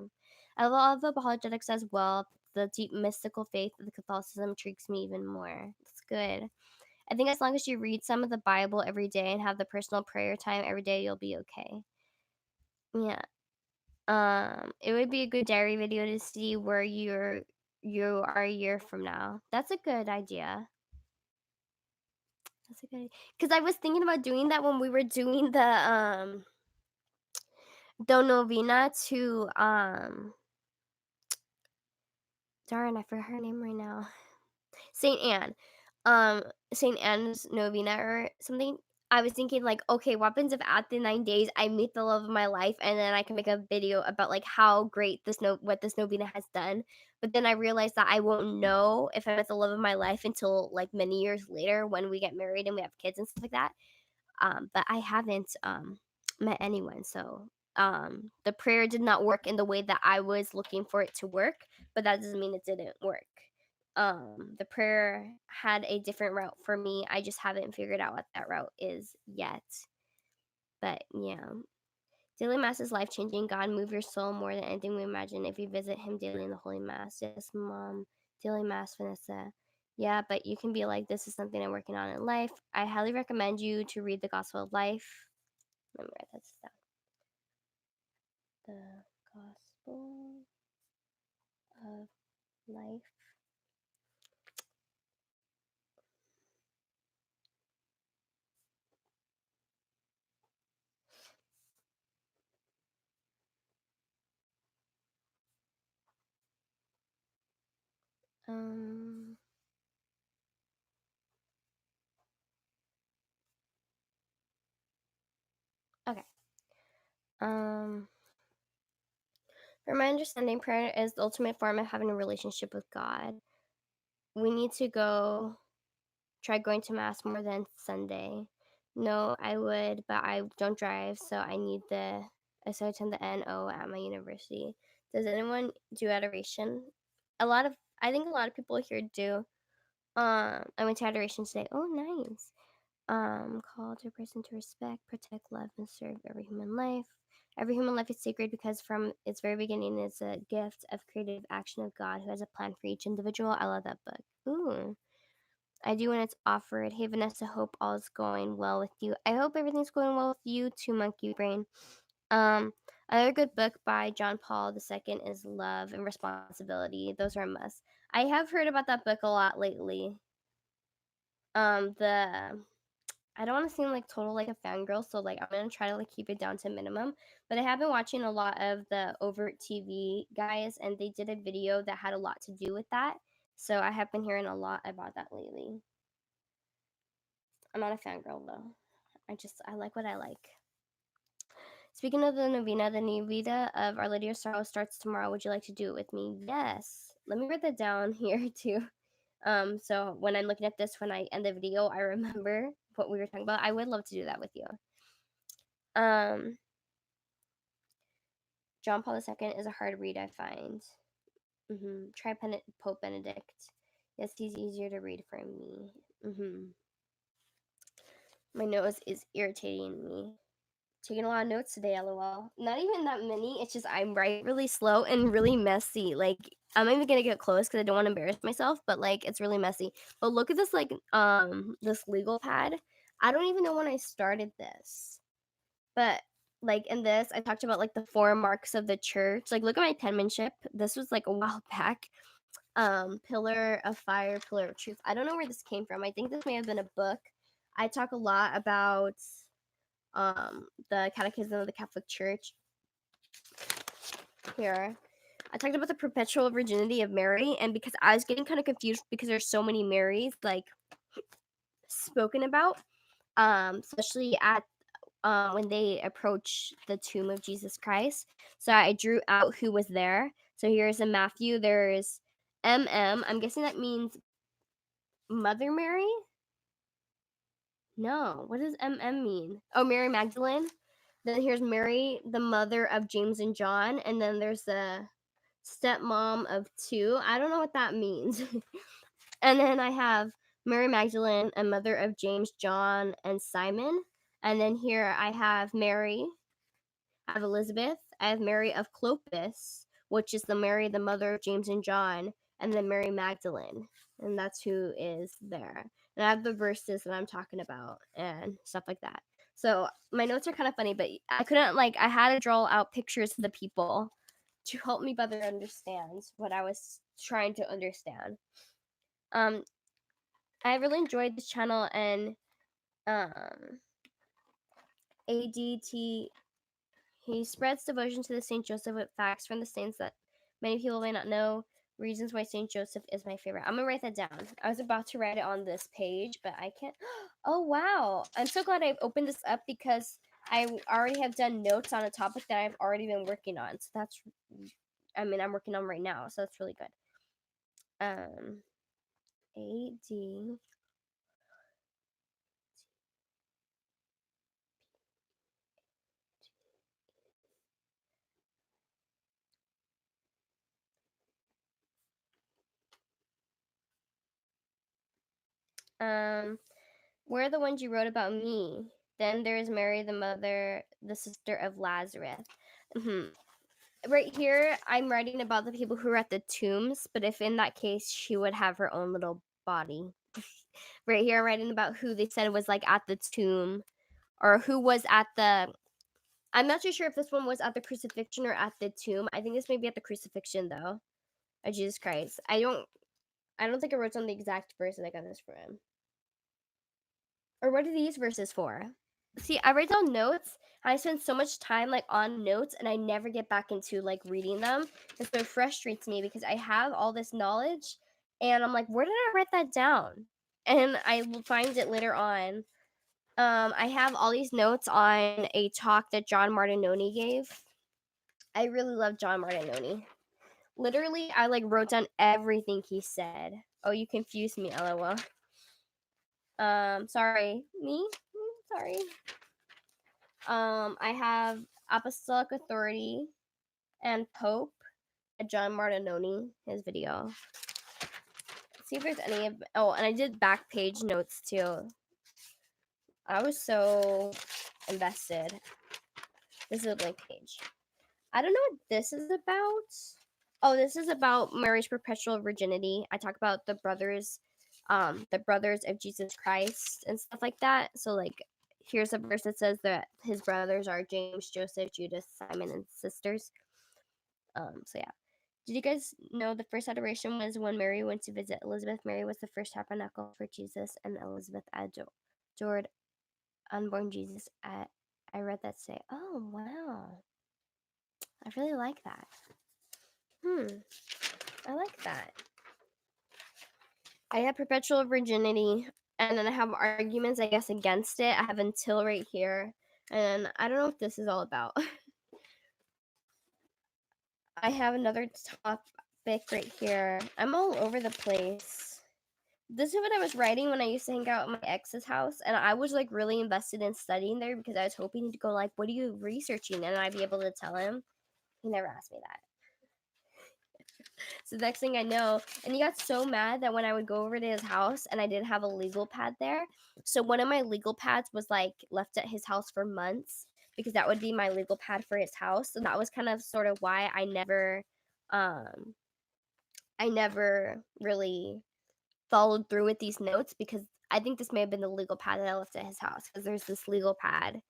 I love apologetics as well. The deep mystical faith of the Catholicism intrigues me even more. It's good. I think as long as you read some of the Bible every day and have the personal prayer time every day, you'll be okay. Yeah. It would be a good diary video to see where you are a year from now. That's a good idea. That's a good, because I was thinking about doing that when we were doing the novena to darn, I forgot her name right now. Saint Anne. Um, Saint Anne's novena or something. I was thinking like, okay, what happens if at the 9 days I meet the love of my life, and then I can make a video about like how great what this novena has done. But then I realized that I won't know if I met the love of my life until like many years later when we get married and we have kids and stuff like that. But I haven't met anyone, so the prayer did not work in the way that I was looking for it to work, but that doesn't mean it didn't work. The prayer had a different route for me. I just haven't figured out what that route is yet. But yeah, daily mass is life changing. God move your soul more than anything we imagine if you visit Him daily in the Holy Mass. Yes, Mom. Daily Mass, Vanessa. Yeah, but you can be like, this is something I'm working on in life. I highly recommend you to read the Gospel of Life. Let me write that down. The Gospel of Life. Um. Okay. Um. From my understanding, prayer is the ultimate form of having a relationship with God. We need to try going to mass more than Sunday. No, I would, but I don't drive, so I attend the NO at my university. Does anyone do adoration? A lot of, I think a lot of people here do. I went to adoration today. Oh, nice. Call to a person to respect, protect, love, and serve every human life. Every human life is sacred because from its very beginning it's a gift of creative action of God who has a plan for each individual. I love that book. Ooh. I do when it's offered. Hey, Vanessa, hope all is going well with you. I hope everything's going well with you too, Monkey Brain. Another good book by John Paul II is Love and Responsibility. Those are a must. I have heard about that book a lot lately. The I don't want to seem like total like a fangirl, so like I'm gonna try to like keep it down to minimum. But I have been watching a lot of the Overt TV guys, and they did a video that had a lot to do with that. So I have been hearing a lot about that lately. I'm not a fangirl though. I like what I like. Speaking of the novena of Our Lady of Sorrow starts tomorrow. Would you like to do it with me? Yes. Let me write that down here too. So when I'm looking at this, when I end the video, I remember what we were talking about. I would love to do that with you. Um, John Paul II is a hard read, I find. Try Pope Benedict. Yes, he's easier to read for me. My nose is irritating me. Taking a lot of notes today, lol. Not even that many. It's just I write really slow and really messy. Like I'm not even gonna get close because I don't want to embarrass myself, but like it's really messy. But look at this this legal pad. I don't even know when I started this. But like in this, I talked about like the four marks of the church. Like look at my penmanship. This was like a while back. Pillar of fire, pillar of truth. I don't know where this came from. I think this may have been a book. I talk a lot about the Catechism of the Catholic Church. Here, I talked about the perpetual virginity of Mary, and because I was getting kind of confused because there's so many Marys like spoken about, especially at when they approach the tomb of Jesus Christ. So I drew out who was there. So here's in Matthew. There's MM. I'm guessing that means Mother Mary. No, what does MM mean? Oh, Mary Magdalene. Then here's Mary, the mother of James and John, and then there's the stepmom of two. I don't know what that means. And then I have Mary Magdalene, a mother of James, John, and Simon. And then here I have Mary. I have Elizabeth. I have Mary of Clopas, which is the Mary, the mother of James and John, and then Mary Magdalene. And that's who is there. And I have the verses that I'm talking about and stuff like that. So my notes are kind of funny, but I couldn't I had to draw out pictures of the people to help me better understand what I was trying to understand. I really enjoyed this channel, and ADT, he spreads devotion to the Saint Joseph with facts from the saints that many people may not know. Reasons why Saint Joseph is my favorite. I'm gonna write that down. I was about to write it on this page, but I can't. Oh wow! I'm so glad I opened this up because I already have done notes on a topic that I've already been working on. So that's, I'm working on right now. So that's really good. AD. Where are the ones you wrote about me? Then there's Mary, the mother, the sister of Lazarus. Right here, I'm writing about the people who were at the tombs, but if in that case, she would have her own little body. Right here, I'm writing about who they said was like at the tomb, or who was at the. I'm not too sure if this one was at the crucifixion or at the tomb. I think this may be at the crucifixion though, of Jesus Christ. I don't think I wrote down the exact verse that I got this from. Or what are these verses for? See, I write down notes, and I spend so much time like on notes, and I never get back into like reading them. And so it frustrates me because I have all this knowledge, and I'm like, where did I write that down? And I will find it later on. I have all these notes on a talk that John Martinoni gave. I really love John Martinoni. Literally, I like wrote down everything he said. Oh, you confused me, lol. Sorry, me. Sorry. I have Apostolic Authority and Pope, John Martinoni, his video. Let's see if there's any of. Oh, and I did back page notes too. I was so invested. This is a blank page. I don't know what this is about. Oh, this is about Mary's perpetual virginity. I talk about the brothers the brothers of Jesus Christ and stuff like that. So like here's a verse that says that his brothers are James, Joseph, Judas, Simon, and sisters. So yeah. Did you guys know the first adoration was when Mary went to visit Elizabeth? Mary was the first tabernacle for Jesus, and Elizabeth adored unborn Jesus. I read that say, oh wow, I really like that. I like that. I have perpetual virginity, and then I have arguments, I guess, against it. I have until right here, and I don't know what this is all about. I have another topic right here. I'm all over the place. This is what I was writing when I used to hang out at my ex's house, and I was like really invested in studying there because I was hoping to go like, "What are you researching?" and I'd be able to tell him. He never asked me that. So the next thing I know, and he got so mad that when I would go over to his house and I did have a legal pad there. So one of my legal pads was like left at his house for months because that would be my legal pad for his house. So that was kind of sort of why I never really followed through with these notes because I think this may have been the legal pad that I left at his house because there's this legal pad.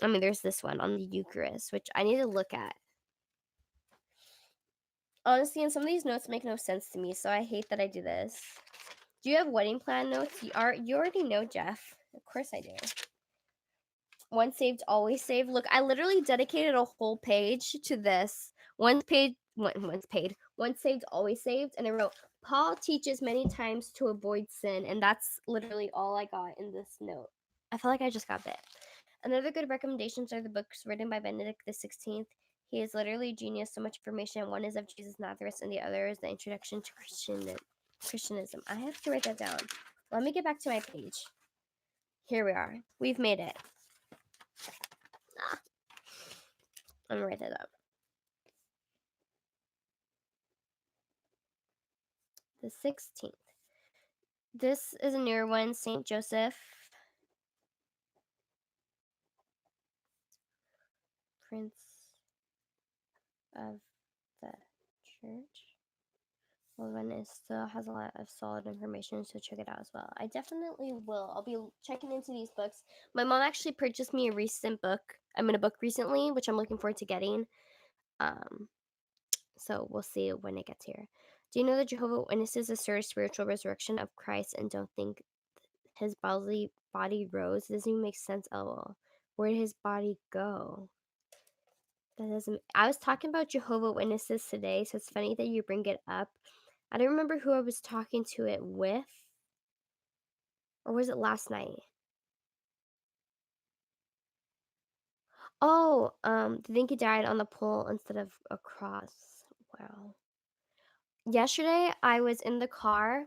There's this one on the Eucharist, which I need to look at. Honestly, and some of these notes make no sense to me, so I hate that I do this. Do you have wedding plan notes? You already know, Jeff. Of course I do. Once saved, always saved. Look, I literally dedicated a whole page to this. Once saved, always saved, and I wrote, Paul teaches many times to avoid sin, and that's literally all I got in this note. I feel like I just got bit. Another good recommendations are the books written by Benedict XVI. He is literally a genius, so much information. One is of Jesus Nazareth, and the other is the introduction to Christianism. I have to write that down. Let me get back to my page. Here we are. We've made it. I'm gonna write that up. The 16th. This is a newer one, Saint Joseph, Prince of the Church. Well, then it still has a lot of solid information, so check it out as well. I definitely will. I'll be checking into these books. My mom actually purchased me a recent book. I'm in a book recently, which I'm looking forward to getting. So we'll see when it gets here. Do you know that Jehovah's Witnesses assert spiritual resurrection of Christ and don't think his body rose? It doesn't even make sense. Oh, where did his body go? That doesn't. I was talking about Jehovah's Witnesses today, so it's funny that you bring it up. I don't remember who I was talking to it with. Or was it last night? Oh, I think he died on the pole instead of a cross. Wow. Yesterday, I was in the car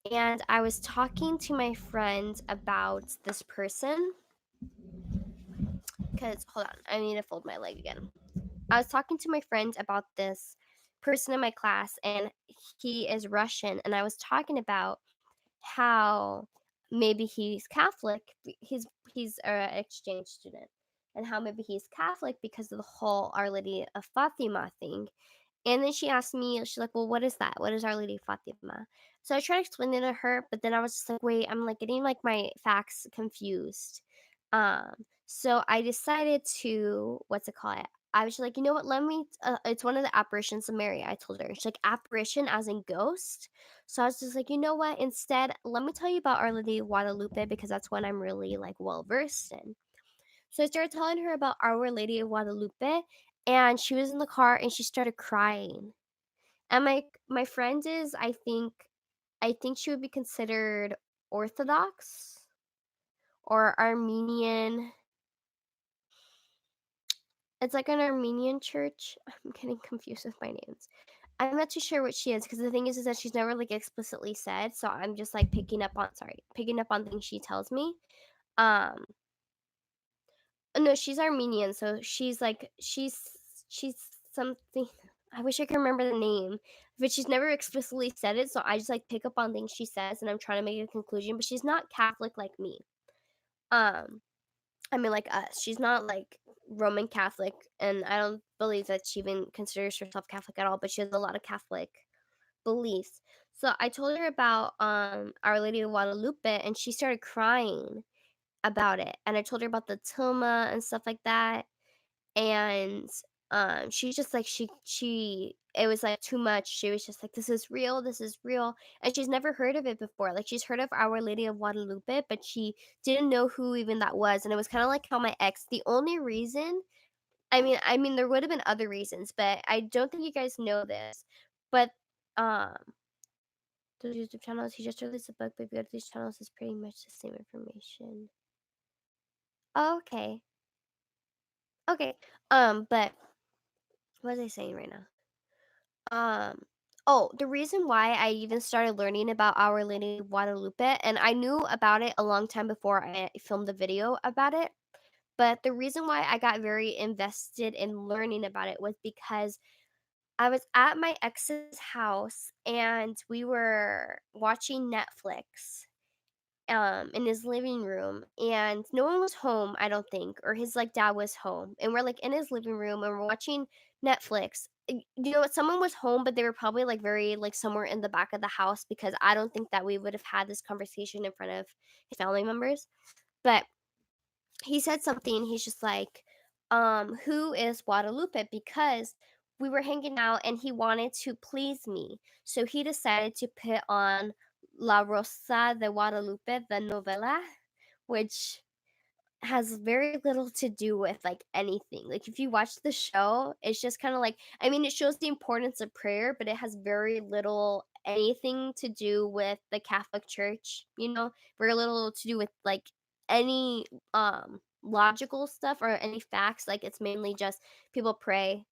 and I was talking to my friend about this person. Because, hold on, I need to fold my leg again. I was talking to my friend about this person in my class, and he is Russian. And I was talking about how maybe he's Catholic. He's an exchange student, and how maybe he's Catholic because of the whole Our Lady of Fatima thing. And then she asked me, she's like, "Well, what is that? What is Our Lady of Fatima?" So I tried to explain it to her, but then I was just like, "Wait, I'm like getting like my facts confused." So I decided to what's it called? I was like, you know what? Let me. It's one of the apparitions of Mary. I told her. She's like apparition as in ghost. So I was just like, you know what? Instead, let me tell you about Our Lady of Guadalupe because that's one I'm really like well versed in. So I started telling her about Our Lady of Guadalupe, and she was in the car and she started crying. And my friend is, I think she would be considered Orthodox or Armenian. It's like an Armenian church. I'm getting confused with my names. I'm not too sure what she is because the thing is that she's never like explicitly said. So I'm just like picking up on things she tells me. Um, no, she's Armenian, so she's something. I wish I could remember the name, but she's never explicitly said it. So I just like pick up on things she says, and I'm trying to make a conclusion. But she's not Catholic like me. Um, like us. She's not like Roman Catholic, and I don't believe that she even considers herself Catholic at all. But she has a lot of Catholic beliefs. So I told her about Our Lady of Guadalupe, and she started crying about it. And I told her about the tilma and stuff like that. And she's just like she it was like too much. She was just like, this is real. And she's never heard of it before. Like she's heard of Our Lady of Guadalupe, but she didn't know who even that was. And it was kind of like how my ex, the only reason, I mean there would have been other reasons, but I don't think you guys know this. But um those YouTube channels, he just released a book, but if you go to these channels, it's pretty much the same information. Oh, okay. Okay. But what was I saying right now? Um, oh, the reason why I even started learning about Our Lady of Guadalupe, and I knew about it a long time before I filmed the video about it, but the reason why I got very invested in learning about it was because I was at my ex's house and we were watching Netflix in his living room, and no one was home, I don't think, or his like dad was home, and we're like in his living room and we're watching Netflix. You know what, someone was home, but they were probably like very like somewhere in the back of the house, because I don't think that we would have had this conversation in front of his family members. But he said something, he's just like, who is Guadalupe? Because we were hanging out and he wanted to please me. So he decided to put on La Rosa de Guadalupe, the novela, which has very little to do with, like, anything. Like, if you watch the show, it's just kinda like, I mean, it shows the importance of prayer, but it has very little anything to do with the Catholic Church, you know? Very little to do with, like, any, logical stuff or any facts. Like, it's mainly just people pray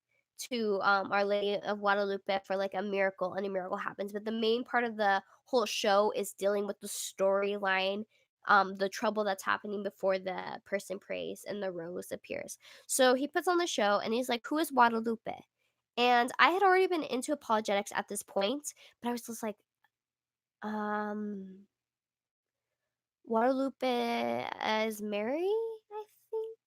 to, Our Lady of Guadalupe for, like, a miracle, and a miracle happens. But the main part of the whole show is dealing with the storyline, the trouble that's happening before the person prays and the rose appears. So he puts on the show and he's like, "Who is Guadalupe?" And I had already been into apologetics at this point, but I was just like, um, Guadalupe as Mary, I think.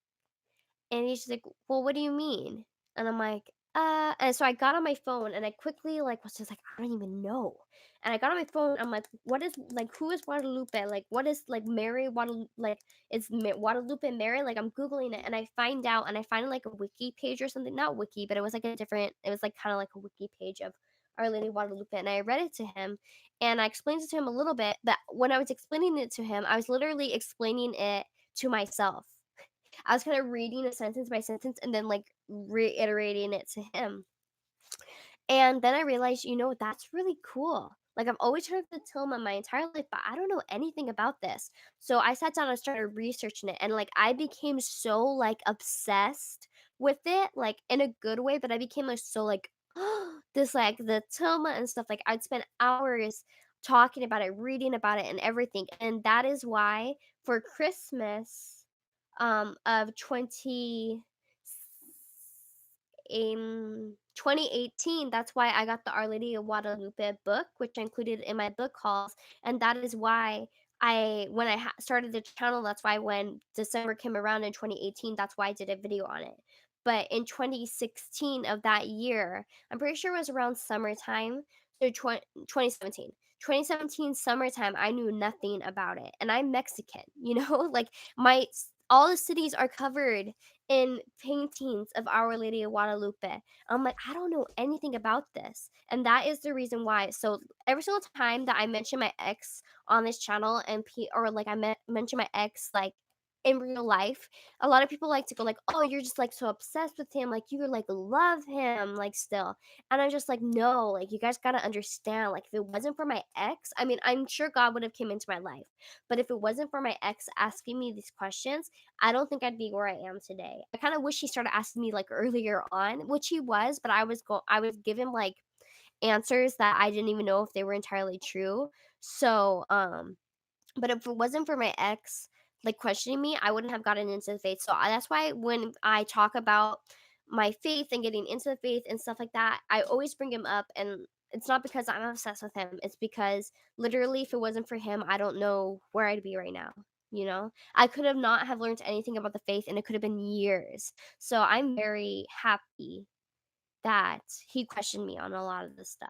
And he's just like, "Well, what do you mean?" And I'm like, and so I got on my phone and I quickly like was just like, I don't even know. And I got on my phone, I'm like, what is like who is Guadalupe? Like what is like Mary Guadalupe, like Guadalupe Mary? Like I'm Googling it and I find out, and I find like a wiki page or something. Not wiki, but it was like a different, it was like kind of like a wiki page of Our Lady Guadalupe. And I read it to him and I explained it to him a little bit. But when I was explaining it to him, I was literally explaining it to myself. I was kind of reading it sentence by sentence and then like reiterating it to him. And then I realized, that's really cool. Like I've always heard of the Tilma my entire life, but I don't know anything about this. So I sat down and started researching it, and like I became so like obsessed with it, like in a good way, but I became like so like this like the Tilma and stuff. Like I'd spend hours talking about it, reading about it and everything. And that is why for Christmas of 2018, that's why I got the Our Lady of Guadalupe book, which I included in my book hauls, and that is why when I started the channel, that's why when December came around in 2018, that's why I did a video on it. But in 2016 of that year, I'm pretty sure it was around summertime, so 2017. 2017 summertime, I knew nothing about it, and I'm Mexican, like all the cities are covered in paintings of Our Lady of Guadalupe. I'm like, I don't know anything about this. And that is the reason why. So every single time that I mention my ex on this channel or like mention my ex like in real life, a lot of people like to go like, "Oh, you're just like so obsessed with him, like you like love him like still." And I'm just like, "No, like you guys got to understand, like if it wasn't for my ex, I mean, I'm sure God would have came into my life. But if it wasn't for my ex asking me these questions, I don't think I'd be where I am today." I kind of wish he started asking me like earlier on, which he was, but I was given like answers that I didn't even know if they were entirely true. So, but if it wasn't for my ex like questioning me, I wouldn't have gotten into the faith. So that's why when I talk about my faith and getting into the faith and stuff like that, I always bring him up, and it's not because I'm obsessed with him. It's because literally if it wasn't for him, I don't know where I'd be right now. I could have not have learned anything about the faith, and it could have been years. So I'm very happy that he questioned me on a lot of this stuff.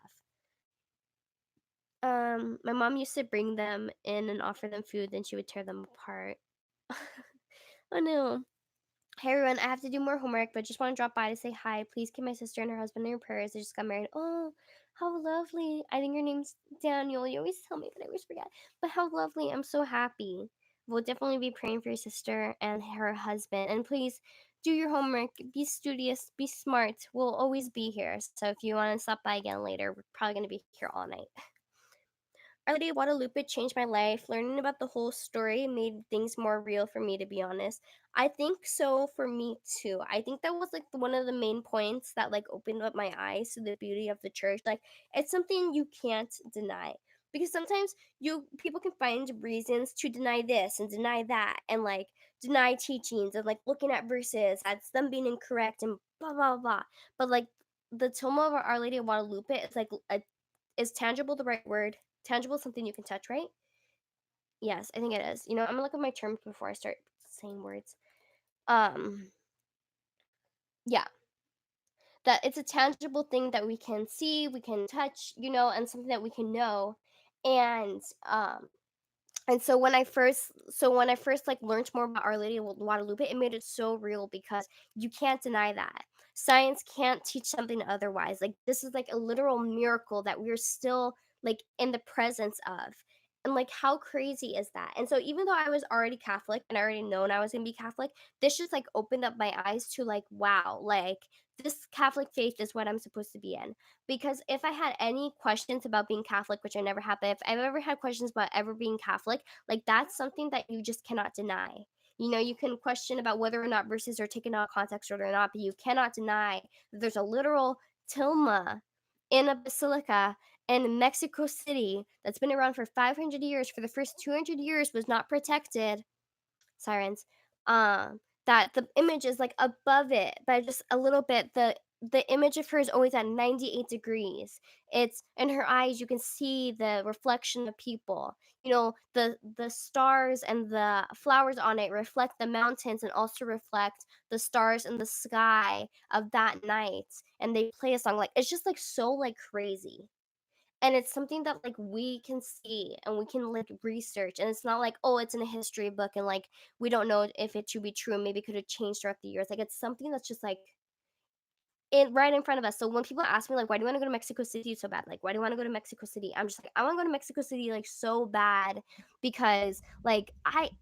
My mom used to bring them in and offer them food, then she would tear them apart. Oh no. Hey everyone, I have to do more homework, but just want to drop by to say hi. Please keep my sister and her husband in your prayers. They just got married. Oh, how lovely. I think your name's Daniel. You always tell me, but I always forget. But how lovely. I'm so happy. We'll definitely be praying for your sister and her husband. And please do your homework. Be studious. Be smart. We'll always be here. So if you want to stop by again later, we're probably going to be here all night. Our Lady of Guadalupe changed my life. Learning about the whole story made things more real for me, to be honest. I think so for me too. I think that was like one of the main points that like opened up my eyes to the beauty of the church. Like it's something you can't deny. Because sometimes you people can find reasons to deny this and deny that and like deny teachings and like looking at verses as them being incorrect and blah blah blah. But like the tomb of Our Lady of Guadalupe is like a is tangible the right word? Tangible is something you can touch, right? Yes, I think it is. I'm gonna look at my terms before I start saying words. Um, yeah, that it's a tangible thing that we can see, we can touch, and something that we can know. And when I first like learned more about Our Lady of Guadalupe, it made it so real because you can't deny that. Science can't teach something otherwise. Like this is like a literal miracle that we're still like in the presence of. And like how crazy is that? And so even though I was already Catholic and I already known I was gonna be Catholic, this just like opened up my eyes to like, wow, like this Catholic faith is what I'm supposed to be in. Because if I had any questions about being Catholic, which I never have, but if I've ever had questions about ever being Catholic, like that's something that you just cannot deny. You can question about whether or not verses are taken out of context or not, but you cannot deny that there's a literal tilma in a basilica in Mexico City that's been around for 500 years. For the first 200 years, was not protected, sirens, that the image is like above it by just a little bit. The image of her is always at 98 degrees. It's in her eyes, you can see the reflection of people. The stars and the flowers on it reflect the mountains and also reflect the stars in the sky of that night. And they play a song, like it's just like so like crazy, and it's something that like we can see and we can like research, and it's not like, oh, it's in a history book and like we don't know if it should be true and maybe it could have changed throughout the years. Like it's something that's just like right in front of us. So when people ask me like, why do you want to go to Mexico City so bad? Like, why do you want to go to Mexico City? I'm just like, I want to go to Mexico City like so bad because like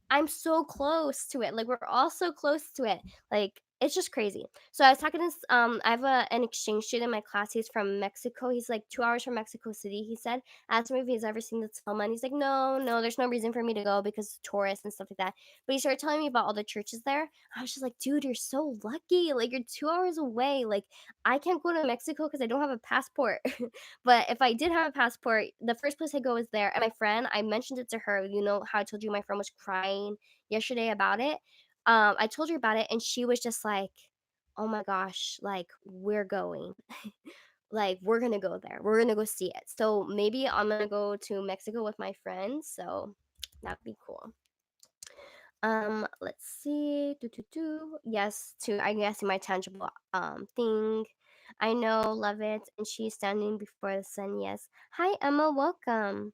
I'm so close to it. Like we're all so close to it. Like it's just crazy. So I was talking to I have an exchange student in my class. He's from Mexico. He's like 2 hours from Mexico City. He said, I asked him if he's ever seen the Thelma, and he's like, no, no, there's no reason for me to go because tourists and stuff like that. But he started telling me about all the churches there. I was just like, dude, you're so lucky. Like you're 2 hours away. Like I can't go to Mexico because I don't have a passport. But if I did have a passport, the first place I go is there. And my friend, I mentioned it to her. You know how I told you my friend was crying yesterday about it? I told her about it, and she was just like, oh my gosh, like, we're going. Like, we're gonna go there. We're gonna go see it. So maybe I'm gonna go to Mexico with my friends. So that'd be cool. Let's see. Yes, to I guess my tangible thing. I know, love it. And she's standing before the sun. Yes. Hi, Emma. Welcome.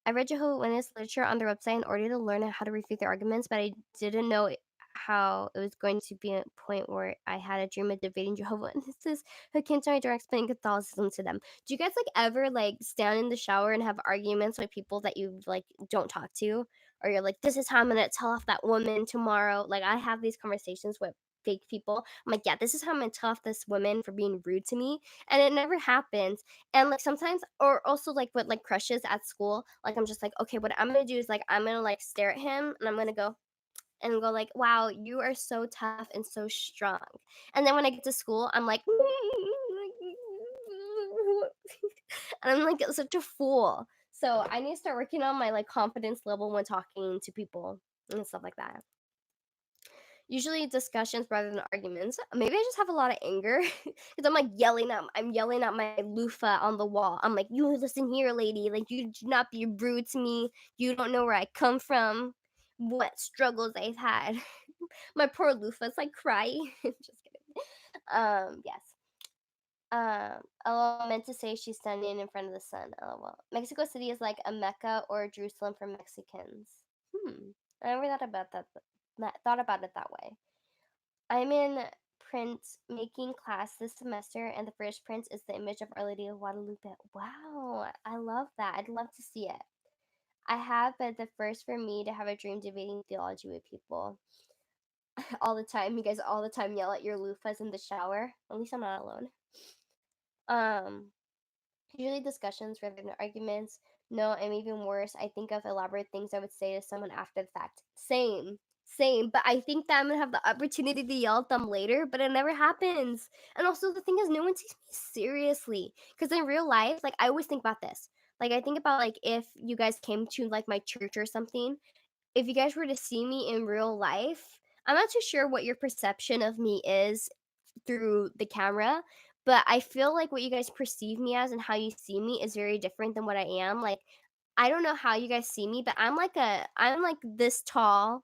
I read Jehovah's Witness literature on their website in order to learn how to refute their arguments, but I didn't know how it was going to be a point where I had a dream of debating Jehovah's Witnesses who came to my door explaining Catholicism to them. Do you guys like ever like stand in the shower and have arguments with people that you like don't talk to? Or you're like, this is how I'm gonna tell off that woman tomorrow. Like I have these conversations with fake people. I'm like, yeah, this is how I'm gonna tell off this woman for being rude to me. And it never happens. And like sometimes, or also like with like crushes at school, like I'm just like, okay, what I'm gonna do is like I'm gonna like stare at him and I'm gonna go like, wow, you are so tough and so strong. And then when I get to school, I'm like, and I'm like such a fool. So I need to start working on my like confidence level when talking to people and stuff like that. Usually discussions rather than arguments. Maybe I just have a lot of anger because I'm yelling at my loofah on the wall. I'm like, you listen here, lady. Like you do not be rude to me. You don't know where I come from. What struggles I've had. My poor loofah's like crying. Just kidding. Yes. LOL meant to say she's standing in front of the sun. LOL. Mexico City is like a Mecca or Jerusalem for Mexicans. I never thought about it that way. I'm in printmaking class this semester, and the first print is the image of Our Lady of Guadalupe. Wow, I love that. I'd love to see it. I have, but the first for me to have a dream debating theology with people all the time. You guys all the time yell at your loofahs in the shower. At least I'm not alone. Um, Usually discussions rather than arguments. No, and even worse, I think of elaborate things I would say to someone after the fact. Same. But I think that I'm gonna have the opportunity to yell at them later, but it never happens. And also, the thing is, no one takes me seriously. Because in real life, like, I always think about this. Like, I think about, like, if you guys came to, like, my church or something, if you guys were to see me in real life, I'm not too sure what your perception of me is through the camera, but I feel like what you guys perceive me as and how you see me is very different than what I am. Like, I don't know how you guys see me, but I'm like this tall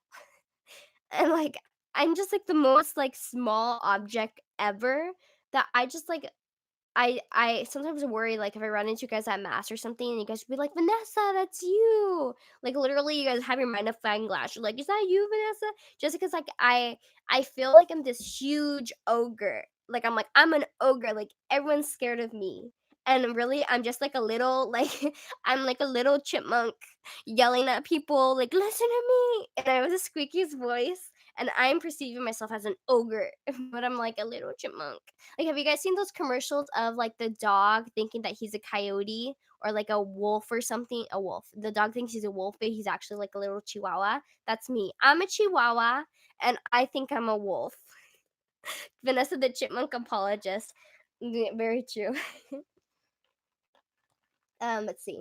and like I'm just like the most like small object ever that I just like I sometimes worry, like, if I run into you guys at mass or something, and you guys would be like, "Vanessa, that's you!" Like, literally, you guys have your magnifying glass. You're like, "Is that you, Vanessa?" Just because, like, I feel like I'm this huge ogre. Like, I'm an ogre. Like, everyone's scared of me. And really, I'm just like a little, like, I'm like a little chipmunk yelling at people, like, "Listen to me!" And I have the squeakiest voice, and I'm perceiving myself as an ogre, but I'm like a little chipmunk. Like, have you guys seen those commercials of like the dog thinking that he's a coyote or like a wolf or something? A wolf. The dog thinks he's a wolf, but he's actually like a little chihuahua. That's me. I'm a chihuahua and I think I'm a wolf. Vanessa the chipmunk apologist. Very true. Let's see.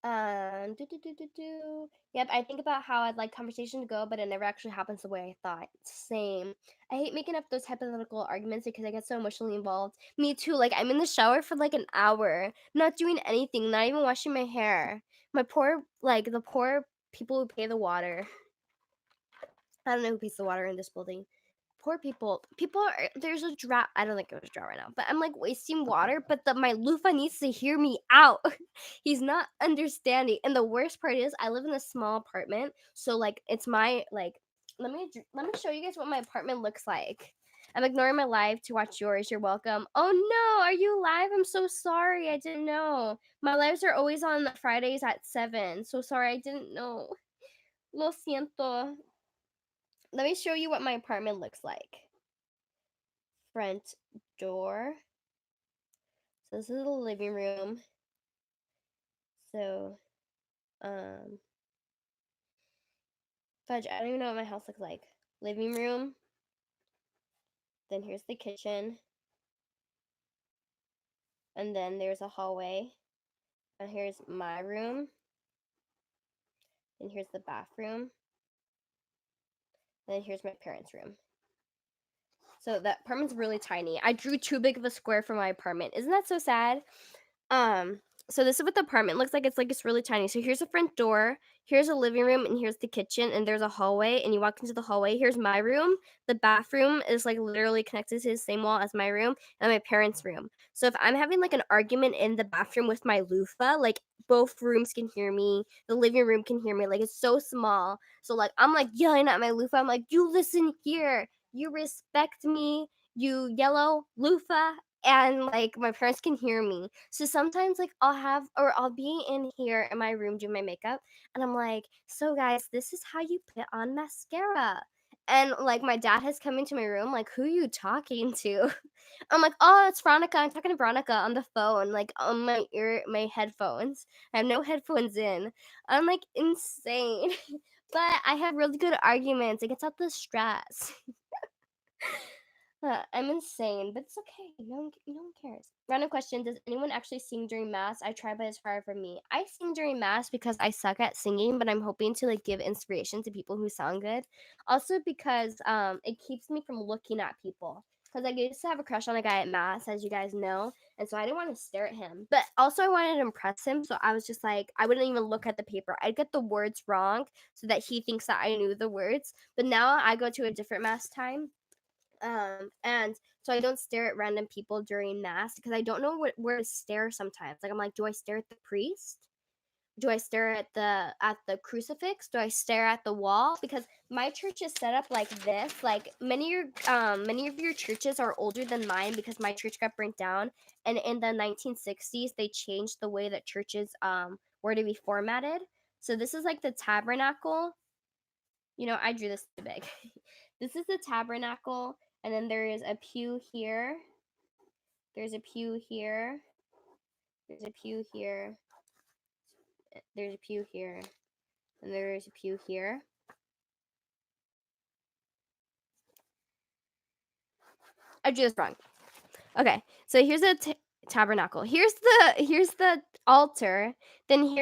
Yep, I think about how I'd like conversation to go, but it never actually happens the way I thought. Same. I hate making up those hypothetical arguments because I get so emotionally involved. Me too. Like, I'm in the shower for like an hour, not doing anything, not even washing my hair. The poor people who pay the water. I don't know who pays the water in this building. Poor people. There's a drought. I don't think it was a drought right now, but I'm like wasting water. But my loofah needs to hear me out. He's not understanding. And the worst part is, I live in a small apartment, so like it's my like. Let me show you guys what my apartment looks like. I'm ignoring my live to watch yours. You're welcome. Oh no, are you live? I'm so sorry. I didn't know. My lives are always on Fridays at 7. So sorry, I didn't know. Lo siento. Let me show you what my apartment looks like. Front door. So this is the living room. So, fudge, I don't even know what my house looks like. Living room. Then here's the kitchen. And then there's a hallway. And here's my room. And here's the bathroom. And then here's my parents' room. So that apartment's really tiny. I drew too big of a square for my apartment. Isn't that so sad? So this is what the apartment looks like. It's really tiny. So here's the front door, here's a living room, and here's the kitchen, and there's a hallway, and you walk into the hallway. Here's my room. The bathroom is like literally connected to the same wall as my room and my parents' room. So if I'm having like an argument in the bathroom with my loofah, like both rooms can hear me. The living room can hear me. Like it's so small. So like I'm like yelling at my loofah. I'm like, you listen here. You respect me. You yellow loofah and like my parents can hear me. So sometimes like I'll be in here in my room doing my makeup and I'm like, "So guys, this is how you put on mascara." And like my dad has come into my room like, "Who are you talking to?" I'm like, "Oh, it's Veronica. I'm talking to Veronica on the phone, like on my headphones. I have no headphones in." I'm like insane. But I have really good arguments. It gets out the stress. I'm insane, but it's okay. No one cares. Random question: does anyone actually sing during mass? I try, but it's hard for me. I sing during mass because I suck at singing, but I'm hoping to like give inspiration to people who sound good. Also because it keeps me from looking at people. Because I used to have a crush on a guy at mass, as you guys know, and so I didn't want to stare at him. But also I wanted to impress him, so I was just like I wouldn't even look at the paper. I'd get the words wrong so that he thinks that I knew the words. But now I go to a different mass time And so I don't stare at random people during mass because I don't know where to stare sometimes. Like I'm like, do I stare at the priest? Do I stare at the crucifix? Do I stare at the wall? Because my church is set up like this. Like many of your churches are older than mine because my church got burnt down, and in the 1960s they changed the way that churches were to be formatted. So this is like the tabernacle. I drew this too big. This is the tabernacle, and then there is a pew here. There's a pew here. There's a pew here. There's a pew here. And there is a pew here. I drew this wrong. Okay, so here's a tabernacle. Here's the altar. Then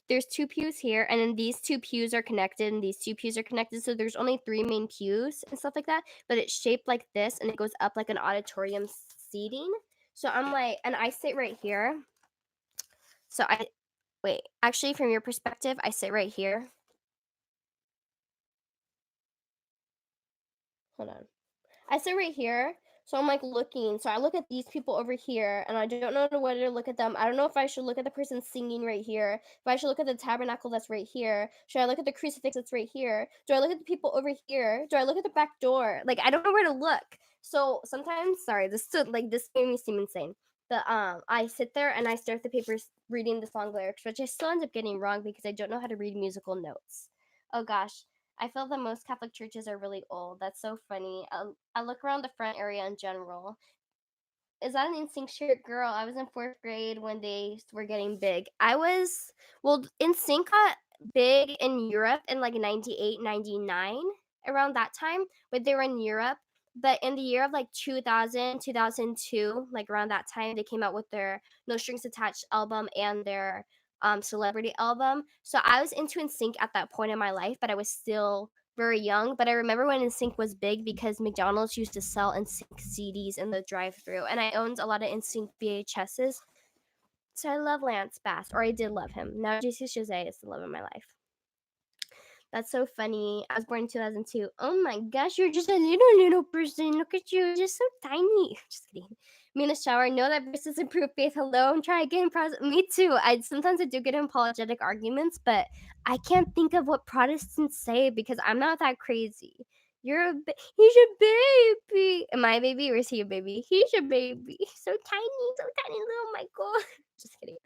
there's two pews here, and then these two pews are connected, and these two pews are connected. So there's only three main pews and stuff like that. But it's shaped like this, and it goes up like an auditorium seating. So I'm like, and I sit right here. So wait, actually, from your perspective, I sit right here. Hold on. I sit right here. So I'm like looking. So I look at these people over here and I don't know whether to look at them. I don't know if I should look at the person singing right here. If I should look at the tabernacle that's right here. Should I look at the crucifix that's right here? Do I look at the people over here? Do I look at the back door? Like I don't know where to look. So sometimes, sorry, this made me seem insane. But I sit there and I stare at the papers reading the song lyrics, which I still end up getting wrong because I don't know how to read musical notes. Oh gosh. I feel that most Catholic churches are really old. That's so funny. I look around the front area in general. Is that an instinct shirt, girl? I was in fourth grade when they were getting big. Instinct got big in Europe in like 98, 99, around that time, but they were in Europe. But in the year of like 2000, 2002, like around that time, they came out with their No Strings Attached album and their celebrity album. So I was into NSYNC at that point in my life, but I was still very young. But I remember when NSYNC was big because McDonald's used to sell NSYNC CDs in the drive-thru, and I owned a lot of NSYNC VHSs. So I love Lance Bass, or I did love him. Now JC Chazé is the love of my life. That's so funny. I was born in 2002. Oh my gosh, you're just a little person. Look at you, you're just so tiny. Just kidding. Me in the shower. Know that versus improve faith. Hello, I'm trying again. Me too. I do get in apologetic arguments, but I can't think of what Protestants say because I'm not that crazy. He's a baby. Am I a baby or is he a baby? He's a baby. So tiny little Michael. Just kidding.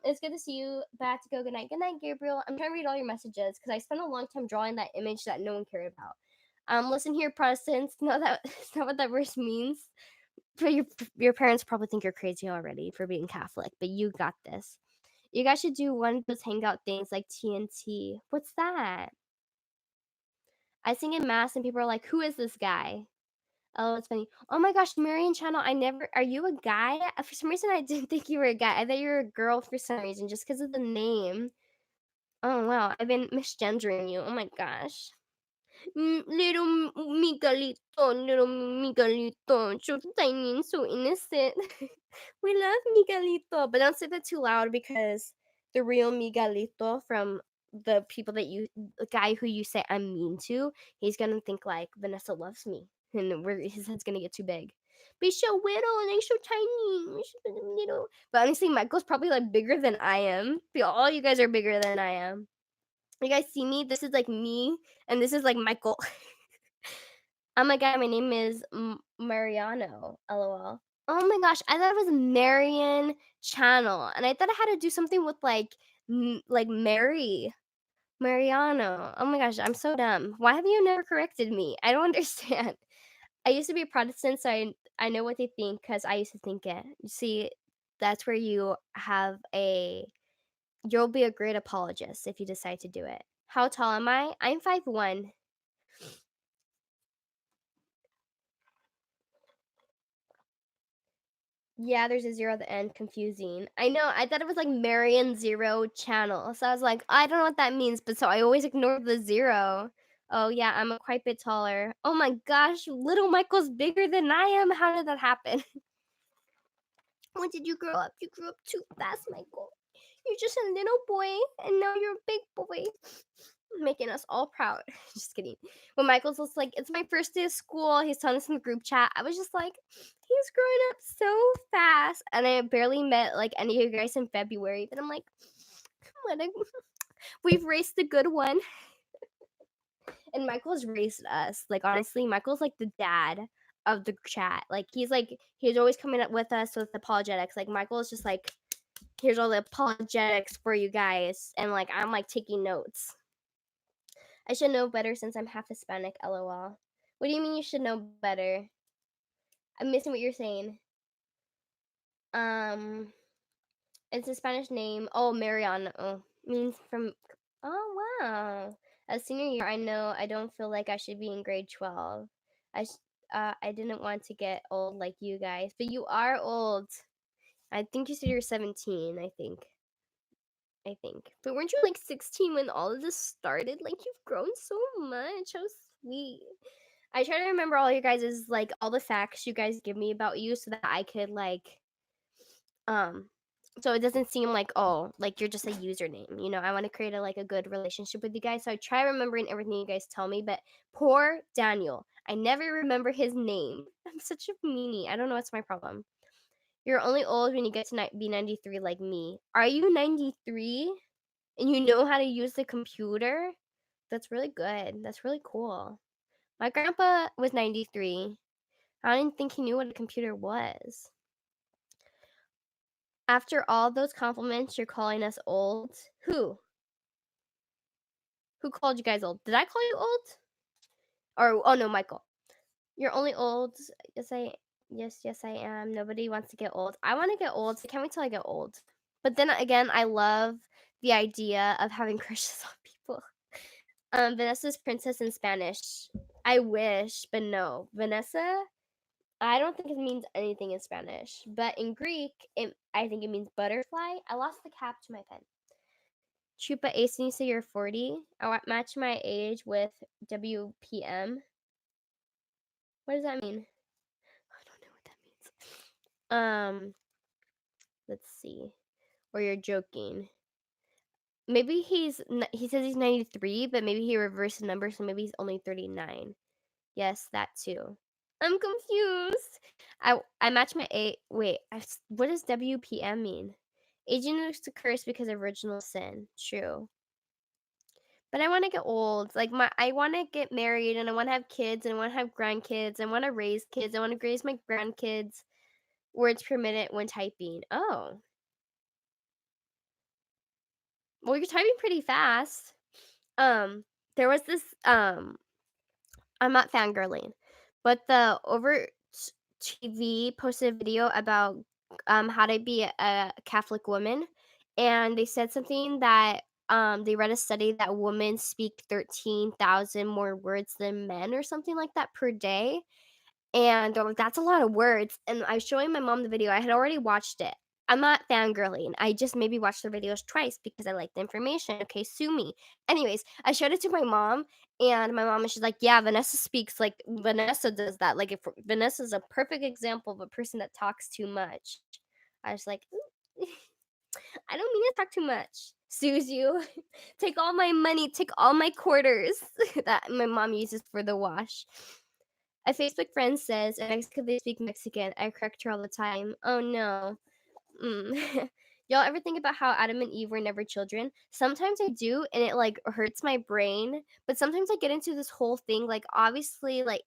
It's good to see you. Back to go. Good night, Gabriel. I'm trying to read all your messages because I spent a long time drawing that image that no one cared about. Listen here, Protestants. No, that's not what that verse means. But your parents probably think you're crazy already for being Catholic, but you got this. You guys should do one of those hangout things like TNT. What's that? I sing in mass and people are like, "Who is this guy?" Oh, it's funny. Oh my gosh, Marion Channel, are you a guy? For some reason, I didn't think you were a guy. I thought you were a girl for some reason, just because of the name. Oh, wow. I've been misgendering you. Oh my gosh. Little Miguelito, so tiny and so innocent. We love Miguelito, but don't say that too loud because the real Miguelito from the guy who you say I'm mean to, he's gonna think like Vanessa loves me, and his head's gonna get too big. But he's so little and he's so tiny, he's so little. But honestly, Michael's probably like bigger than I am. All you guys are bigger than I am. You guys see me? This is like me, and this is like Michael. Oh my god, my name is Mariano. LOL. Oh my gosh, I thought it was Marion Channel, and I thought I had to do something with like Mary. Mariano. Oh my gosh, I'm so dumb. Why have you never corrected me? I don't understand. I used to be a Protestant, so I know what they think because I used to think it. You see, that's where you'll be a great apologist if you decide to do it. How tall am I? I'm 5'1". Yeah, there's a zero at the end. Confusing. I know. I thought it was like Marion Zero Channel. So I was like, I don't know what that means, but so I always ignore the zero. Oh yeah, I'm a quite bit taller. Oh my gosh, little Michael's bigger than I am. How did that happen? When did you grow up? You grew up too fast, Michael. You're just a little boy, and now you're a big boy. making us all proud. Just kidding. When Michael's just like, it's my first day of school, he's telling us in the group chat. I was just like, he's growing up so fast. And I barely met like any of you guys in February. But I'm like, come on, we've raced a good one. And Michael's raised us. Like honestly, Michael's like the dad of the chat. He's always coming up with us with apologetics. Like Michael's just like, here's all the apologetics for you guys, and like I'm like taking notes. I should know better since I'm half Hispanic. LOL. What do you mean you should know better? I'm missing what you're saying. Um, it's a Spanish name. Oh, Mariano. Oh, means from. Oh wow. As senior year, I know I don't feel like I should be in grade 12. I didn't want to get old like you guys, but you are old. I think you said you're 17. I think. But weren't you like 16 when all of this started? Like you've grown so much. How sweet. I try to remember all your guys' like all the facts you guys give me about you so that I could like um so it doesn't seem like oh like you're just a username. I want to create a good relationship with you guys. So I try remembering everything you guys tell me, but poor Daniel. I never remember his name. I'm such a meanie. I don't know what's my problem. You're only old when you get to be 93 like me. Are you 93? And you know how to use the computer? That's really good. That's really cool. My grandpa was 93. I didn't think he knew what a computer was. After all those compliments, you're calling us old? Who? Who called you guys old? Did I call you old? Oh no, Michael. You're only old. Yes, I am. Nobody wants to get old. I want to get old, so can't wait till I get old. But then again, I love the idea of having crushes on people. Vanessa's princess in Spanish. I wish, but no. Vanessa, I don't think it means anything in Spanish, but in Greek, I think it means butterfly. I lost the cap to my pen. Chupa Ace, and you say you're 40? I match my age with WPM. What does that mean? I don't know what that means. Let's see. Or you're joking. Maybe he says he's 93, but maybe he reversed the number, so maybe he's only 39. Yes, that too. I'm confused. I match my age. Wait, what does WPM mean? Aging is a curse because of original sin. True. But I want to get old. I want to get married, and I want to have kids, and I want to have grandkids. I want to raise kids. I want to raise my grandkids. Words per minute when typing. Oh, well, you're typing pretty fast. There was this. I'm not fangirling, but the Over TV posted a video about how to be a Catholic woman, and they said something that they read a study that women speak 13,000 more words than men or something like that per day. And they're like, that's a lot of words. And I was showing my mom the video. I had already watched it. I'm not fangirling. I just maybe watched the videos twice because I like the information. Okay, sue me. Anyways, I showed it to my mom, and my mom, and she's like, yeah, Vanessa speaks like Vanessa does that. Like, if Vanessa's a perfect example of a person that talks too much. I was like, I don't mean to talk too much. Sues you. Take all my money, take all my quarters that my mom uses for the wash. A Facebook friend says, in Mexico they speak Mexican. I correct her all the time. Oh no. Y'all ever think about how Adam and Eve were never children? Sometimes I do, and it like hurts my brain. But sometimes I get into this whole thing, like obviously, do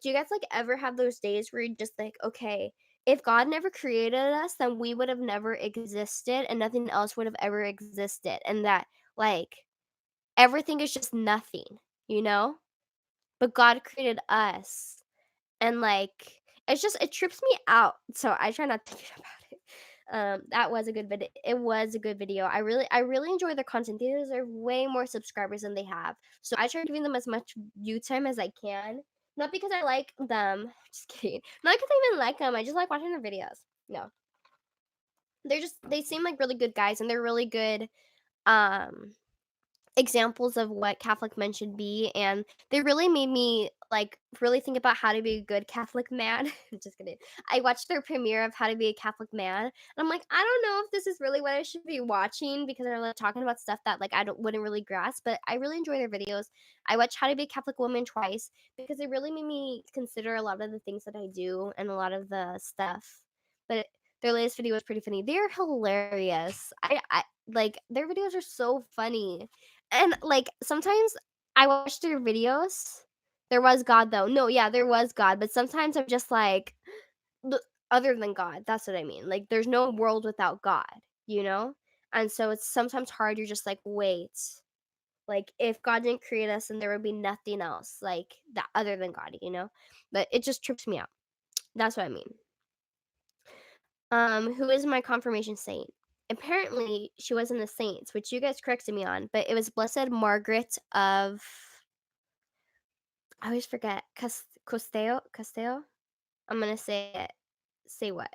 you guys like ever have those days where you're just like, okay, if God never created us, then we would have never existed, and nothing else would have ever existed, and that like everything is just nothing, you know? But God created us, and like it trips me out, so I try not to think about it. That was a good video. It was a good video. I really enjoy their content. They deserve way more subscribers than they have, so I try giving them as much view time as I can. Not because I like them. Just kidding. Not because I even like them. I just like watching their videos. No, they seem like really good guys, and they're really good examples of what Catholic men should be, and they really made me like, really think about how to be a good Catholic man. Just kidding. I watched their premiere of How to Be a Catholic Man, and I'm like, "I don't know if this is really what I should be watching," because they're, like, talking about stuff that, like, I don't wouldn't really grasp, but I really enjoy their videos. I watched How to Be a Catholic Woman twice because it really made me consider a lot of the things that I do and a lot of the stuff. But their latest video was pretty funny. They're hilarious. I like, their videos are so funny, and, like, sometimes I watch their videos. There was God, though. No, yeah, there was God, but sometimes I'm just like, "The other than God," that's what I mean. Like, there's no world without God, you know? And so it's sometimes hard, you're just like, "Wait, like, if God didn't create us, then there would be nothing else, like, that other than God," you know? But it just trips me out. That's what I mean. Who is my confirmation saint? Apparently, she wasn't a saint, which you guys corrected me on, but it was Blessed Margaret of, I always forget, Casteo? I'm gonna say it. Say what?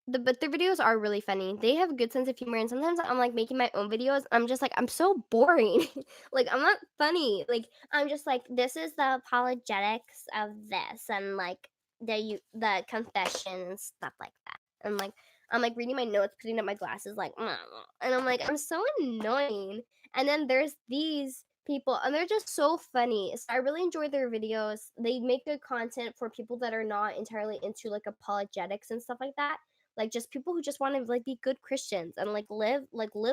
But their videos are really funny. They have a good sense of humor, and sometimes I'm, like, making my own videos, I'm just like, "I'm so boring." Like, I'm not funny. Like, I'm just like, "This is the apologetics of this," and, like, the confession and stuff like that. And, like, I'm, like, reading my notes, putting up my glasses, like, and I'm like, "I'm so annoying." And then there's these people, and they're just so funny. So I really enjoy their videos. They make good content for people that are not entirely into, like, apologetics and stuff like that, like, just people who just want to, like, be good Christians and, live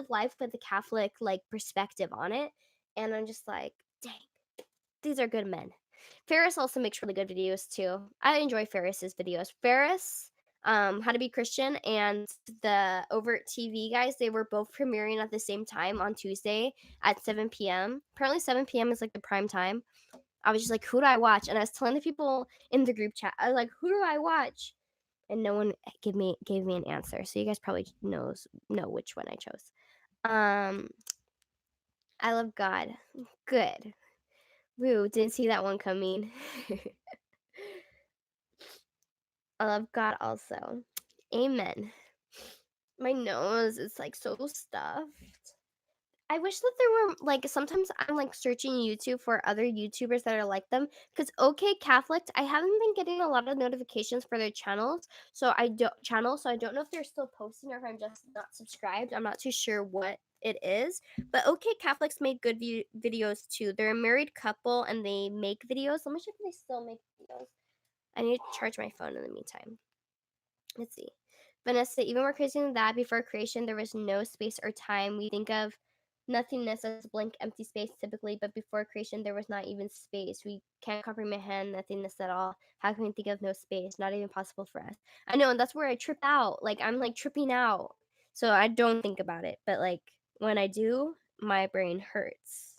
life with a Catholic, like, perspective on it. And I'm just like, dang, these are good men. Ferris also makes really good videos too. I enjoy Ferris's videos. Ferris, How to Be Christian, and the Overt TV guys, they were both premiering at the same time on Tuesday at 7 p.m. Apparently 7 p.m. is, like, the prime time. I was just like, who do I watch? And I was telling the people in the group chat, I was like, who do I watch? And no one gave me an answer. So you guys probably know which one I chose. Um, I love God. Good. Woo, didn't see that one coming. I love God also. Amen. My nose is, like, so stuffed. I wish that there were, like, sometimes I'm, like, searching YouTube for other YouTubers that are like them. Cause OK Catholic, I haven't been getting a lot of notifications for their channels, so I don't know if they're still posting or if I'm just not subscribed. I'm not too sure what it is, but OK Catholics made good videos too. They're a married couple, and they make videos. Let me check if they still make videos. I need to charge my phone in the meantime. Let's see. Vanessa, even more crazy than that, before creation, there was no space or time. We think of nothingness as blank, empty space typically, but before creation, there was not even space. We can't comprehend nothingness at all. How can we think of no space? Not even possible for us. I know, and that's where I trip out. Like, I'm, like, tripping out. So I don't think about it. But, like, when I do, my brain hurts.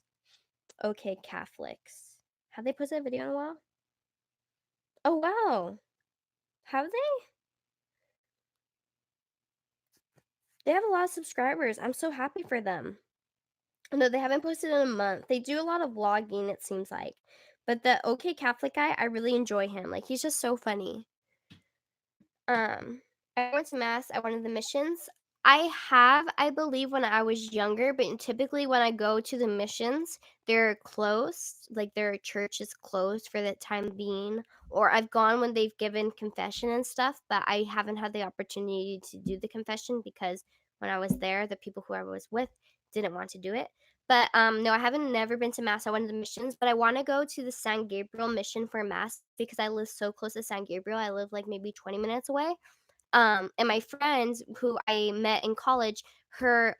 Okay, Catholics. Have they posted a video in a while? Oh, wow. Have they? They have a lot of subscribers. I'm so happy for them. No, they haven't posted in a month. They do a lot of vlogging, it seems like. But the OK Catholic guy, I really enjoy him. Like, he's just so funny. Um, I went to mass at one of the missions. I have, I believe, when I was younger, but typically when I go to the missions, they're closed. Like, their church is closed for the time being. Or I've gone when they've given confession and stuff, but I haven't had the opportunity to do the confession because when I was there, the people who I was with didn't want to do it. But no, I haven't never been to mass at one of the missions, but I want to go to the San Gabriel mission for mass because I live so close to San Gabriel. I live like maybe 20 minutes away. And my friend who I met in college,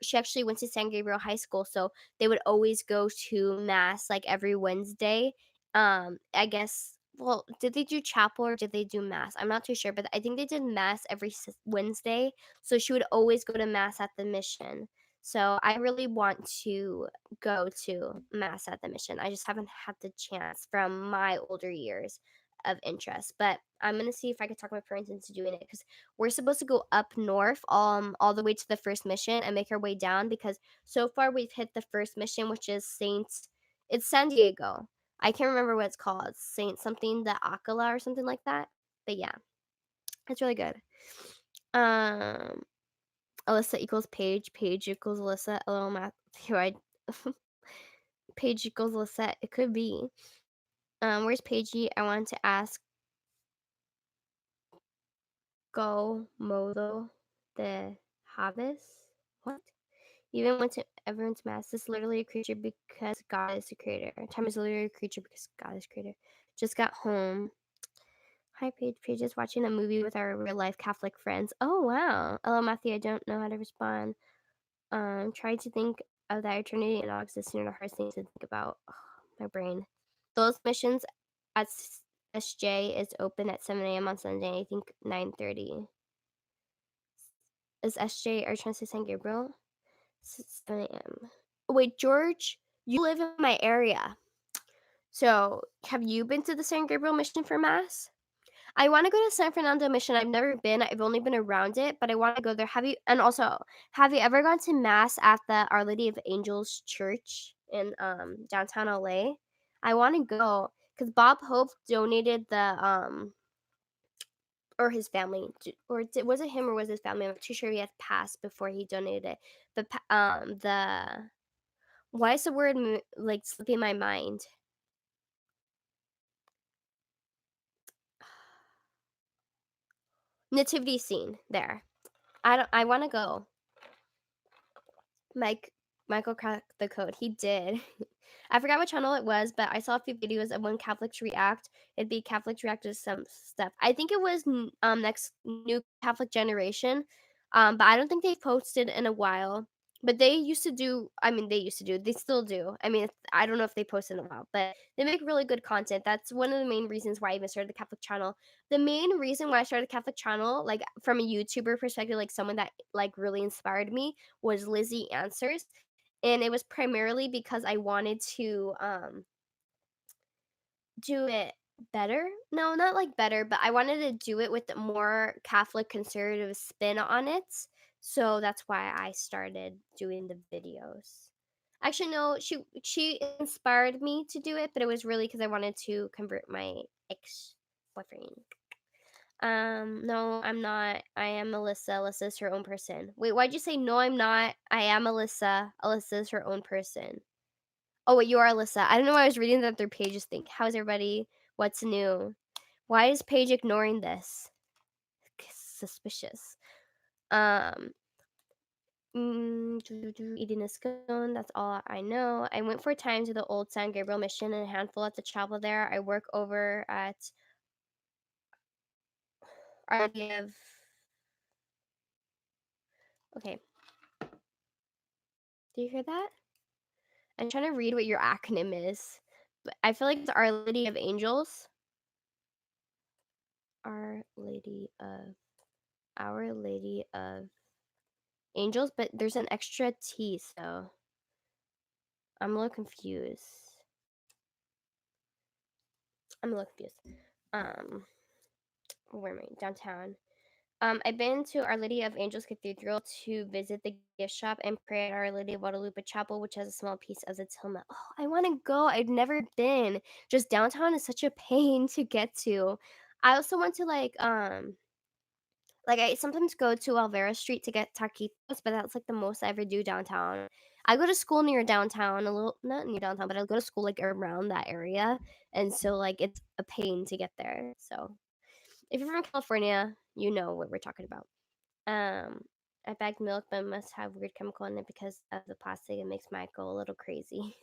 she actually went to San Gabriel High School, so they would always go to mass like every Wednesday. I guess, well, did they do chapel or did they do mass? I'm not too sure, but I think they did mass every Wednesday. So she would always go to mass at the mission. So I really want to go to mass at the mission. I just haven't had the chance from my older years of interest, but I'm gonna see if I can talk my parents into doing it because we're supposed to go up north, all the way to the first mission and make our way down because so far we've hit the first mission, which is it's San Diego. I can't remember what it's called. Saint something the Acala or something like that. But yeah, it's really good. Um, Alyssa equals Paige. Paige equals Alyssa. A little math. Here I. Paige equals Alyssa. It could be. Where's Paigey? I wanted to ask Go Modo the Habis. What? Even went to everyone's mass. This is literally a creature because God is the creator. Time is literally a creature because God is creator. Just got home. Hi, Paige. Paige is watching a movie with our real life Catholic friends. Oh wow. Hello, Matthew. I don't know how to respond. Trying to think of that eternity and all existing are the hardest things to think about. Oh, my brain. Those missions at SJ is open at 7 a.m. on Sunday. I think 9:30. Is SJ or trying to say San Gabriel? 7 a.m. Wait, George, you live in my area. So, have you been to the San Gabriel mission for mass? I want to go to San Fernando Mission. I've never been. I've only been around it, but I want to go there. Have you? And also, have you ever gone to mass at the Our Lady of Angels Church in downtown LA? I want to go because Bob Hope donated the or his family was it him or was his family? I'm not too sure. He had passed before he donated it. The why is the word like slipping my mind? Nativity scene there. I want to go. Mike Michael cracked the code. He did. I forgot what channel it was, but I saw a few videos of when Catholics react. It'd be Catholics react to some stuff. I think it was next new Catholic generation, but I don't think they've posted in a while. But they used to do. I mean, they used to do. They still do. I mean, I don't know if they post in a while, but they make really good content. That's one of the main reasons why I even started the Catholic channel. The main reason why I started the Catholic channel, like from a YouTuber perspective, like someone that like really inspired me, was Lizzie Answers, and it was primarily because I wanted to do it better. No, not like better, but I wanted to do it with a more Catholic conservative spin on it. So that's why I started doing the videos. Actually, no, she inspired me to do it, but it was really because I wanted to convert my ex boyfriend. No, I'm not. I am Melissa. Alyssa's her own person. Wait, why'd you say no? I'm not. I am Alyssa. Alyssa's her own person. Oh, wait, you are Alyssa. I don't know why I was reading that their pages think. How's everybody? What's new? Why is Paige ignoring this? Suspicious. Um, eating a scone. That's all I know. I went 4 times to the old San Gabriel mission and a handful at the chapel there. I work over at RDF. Okay. Do you hear that? I'm trying to read what your acronym is. But I feel like it's Our Lady of Angels. Our Lady of Our Lady of Angels, but there's an extra T, so I'm a little confused. I'm a little confused. Where am I? Downtown. I've been to Our Lady of Angels Cathedral to visit the gift shop and pray at Our Lady of Guadalupe Chapel, which has a small piece of the Tilma. Oh, I want to go. I've never been. Just downtown is such a pain to get to. I also want to like I sometimes go to Alvera Street to get taquitos, but that's like the most I ever do downtown. I go to school near downtown, a little not near downtown, but I go to school like around that area, and so like it's a pain to get there. So if you're from California, you know what we're talking about. Um, I bagged milk, but it must have weird chemical in it because of the plastic. It makes Michael a little crazy.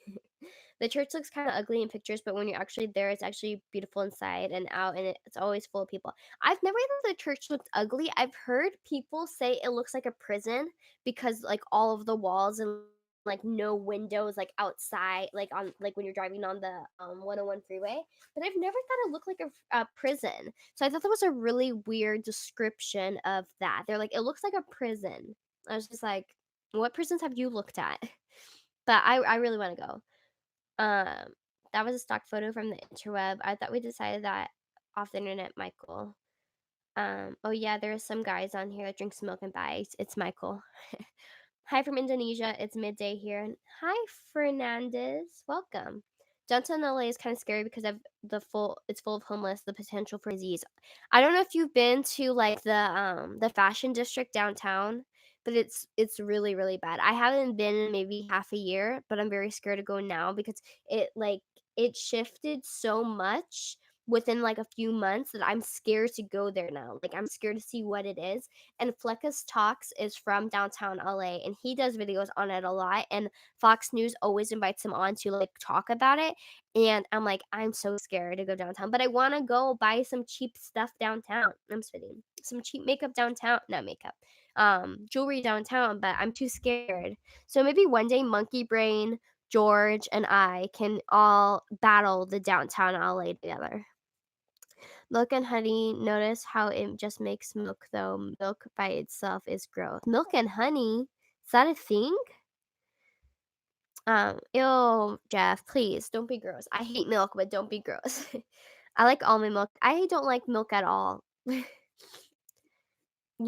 The church looks kind of ugly in pictures, but when you're actually there, it's actually beautiful inside and out, and it's always full of people. I've never thought the church looked ugly. I've heard people say it looks like a prison because like all of the walls and like no windows like outside like on like when you're driving on the 101 freeway, but I've never thought it looked like a prison, so I thought that was a really weird description of that. They're like, it looks like a prison. I was just like, what prisons have you looked at? But I really want to go. um, that was a stock photo from the interweb. I thought we decided that off the internet, Michael. Oh yeah, there are some guys on here that drinks milk and buy. It's Michael. Hi from Indonesia. It's midday here. And hi, Fernandez. Welcome. Downtown LA is kind of scary because of it's full of homeless, the potential for disease. I don't know if you've been to like the fashion district downtown, but it's really really bad. I haven't been in maybe half a year, but I'm very scared to go now because it like it shifted so much within like a few months that I'm scared to go there now. Like I'm scared to see what it is. And Fleckus Talks is from downtown LA and he does videos on it a lot. And Fox News always invites him on to like talk about it. And I'm like, I'm so scared to go downtown, but I want to go buy some cheap stuff downtown. I'm spitting some cheap makeup downtown, not makeup, jewelry downtown, but I'm too scared. So maybe one day Monkey Brain, George, and I can all battle the downtown LA together. Milk and honey, notice how it just makes milk though. Milk by itself is gross. Milk and honey? Is that a thing? Ew, Jeff, please don't be gross. I hate milk, but don't be gross. I like almond milk. I don't like milk at all. You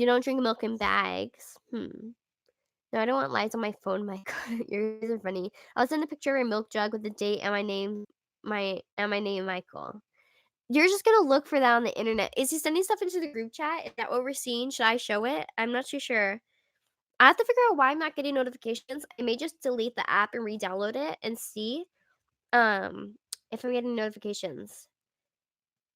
don't drink milk in bags. No, I don't want lies on my phone, Mike. Yours are funny. I'll send a picture of a milk jug with the date and my name Michael. You're just gonna look for that on the internet. Is he sending stuff into the group chat? Is that what we're seeing? Should I show it? I'm not too sure. I have to figure out why I'm not getting notifications. I may just delete the app and re-download it and see um if I'm getting notifications.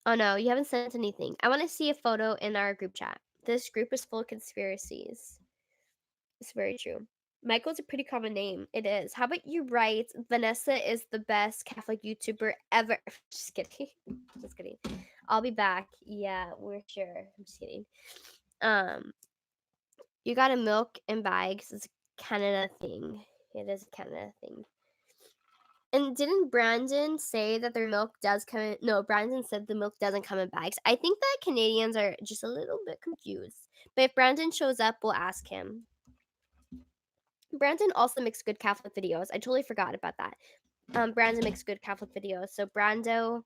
Oh no, you haven't sent anything. I want to see a photo in our group chat. This group is full of conspiracies. It's very true. Michael's a pretty common name. It is. How about you write Vanessa is the best Catholic YouTuber ever? Just kidding. Just kidding. I'll be back. Yeah, we're sure. I'm just kidding. Um, you got a milk in bags. It's a Canada thing. It is a Canada thing. And didn't Brandon say that their milk does come in? No, Brandon said the milk doesn't come in bags. I think that Canadians are just a little bit confused. But if Brandon shows up, we'll ask him. Brandon also makes good Catholic videos. I totally forgot about that. Brandon makes good Catholic videos. So Brando,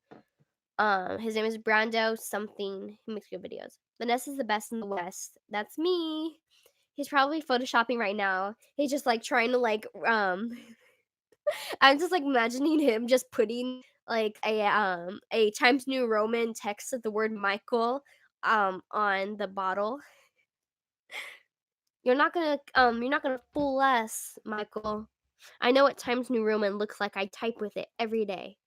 his name is Brando something. He makes good videos. Vanessa's the best in the West. That's me. He's probably photoshopping right now. He's just like trying to like I'm just like imagining him just putting like a Times New Roman text of the word Michael on the bottle. You're not gonna fool us, Michael. I know what Times New Roman looks like. I type with it every day.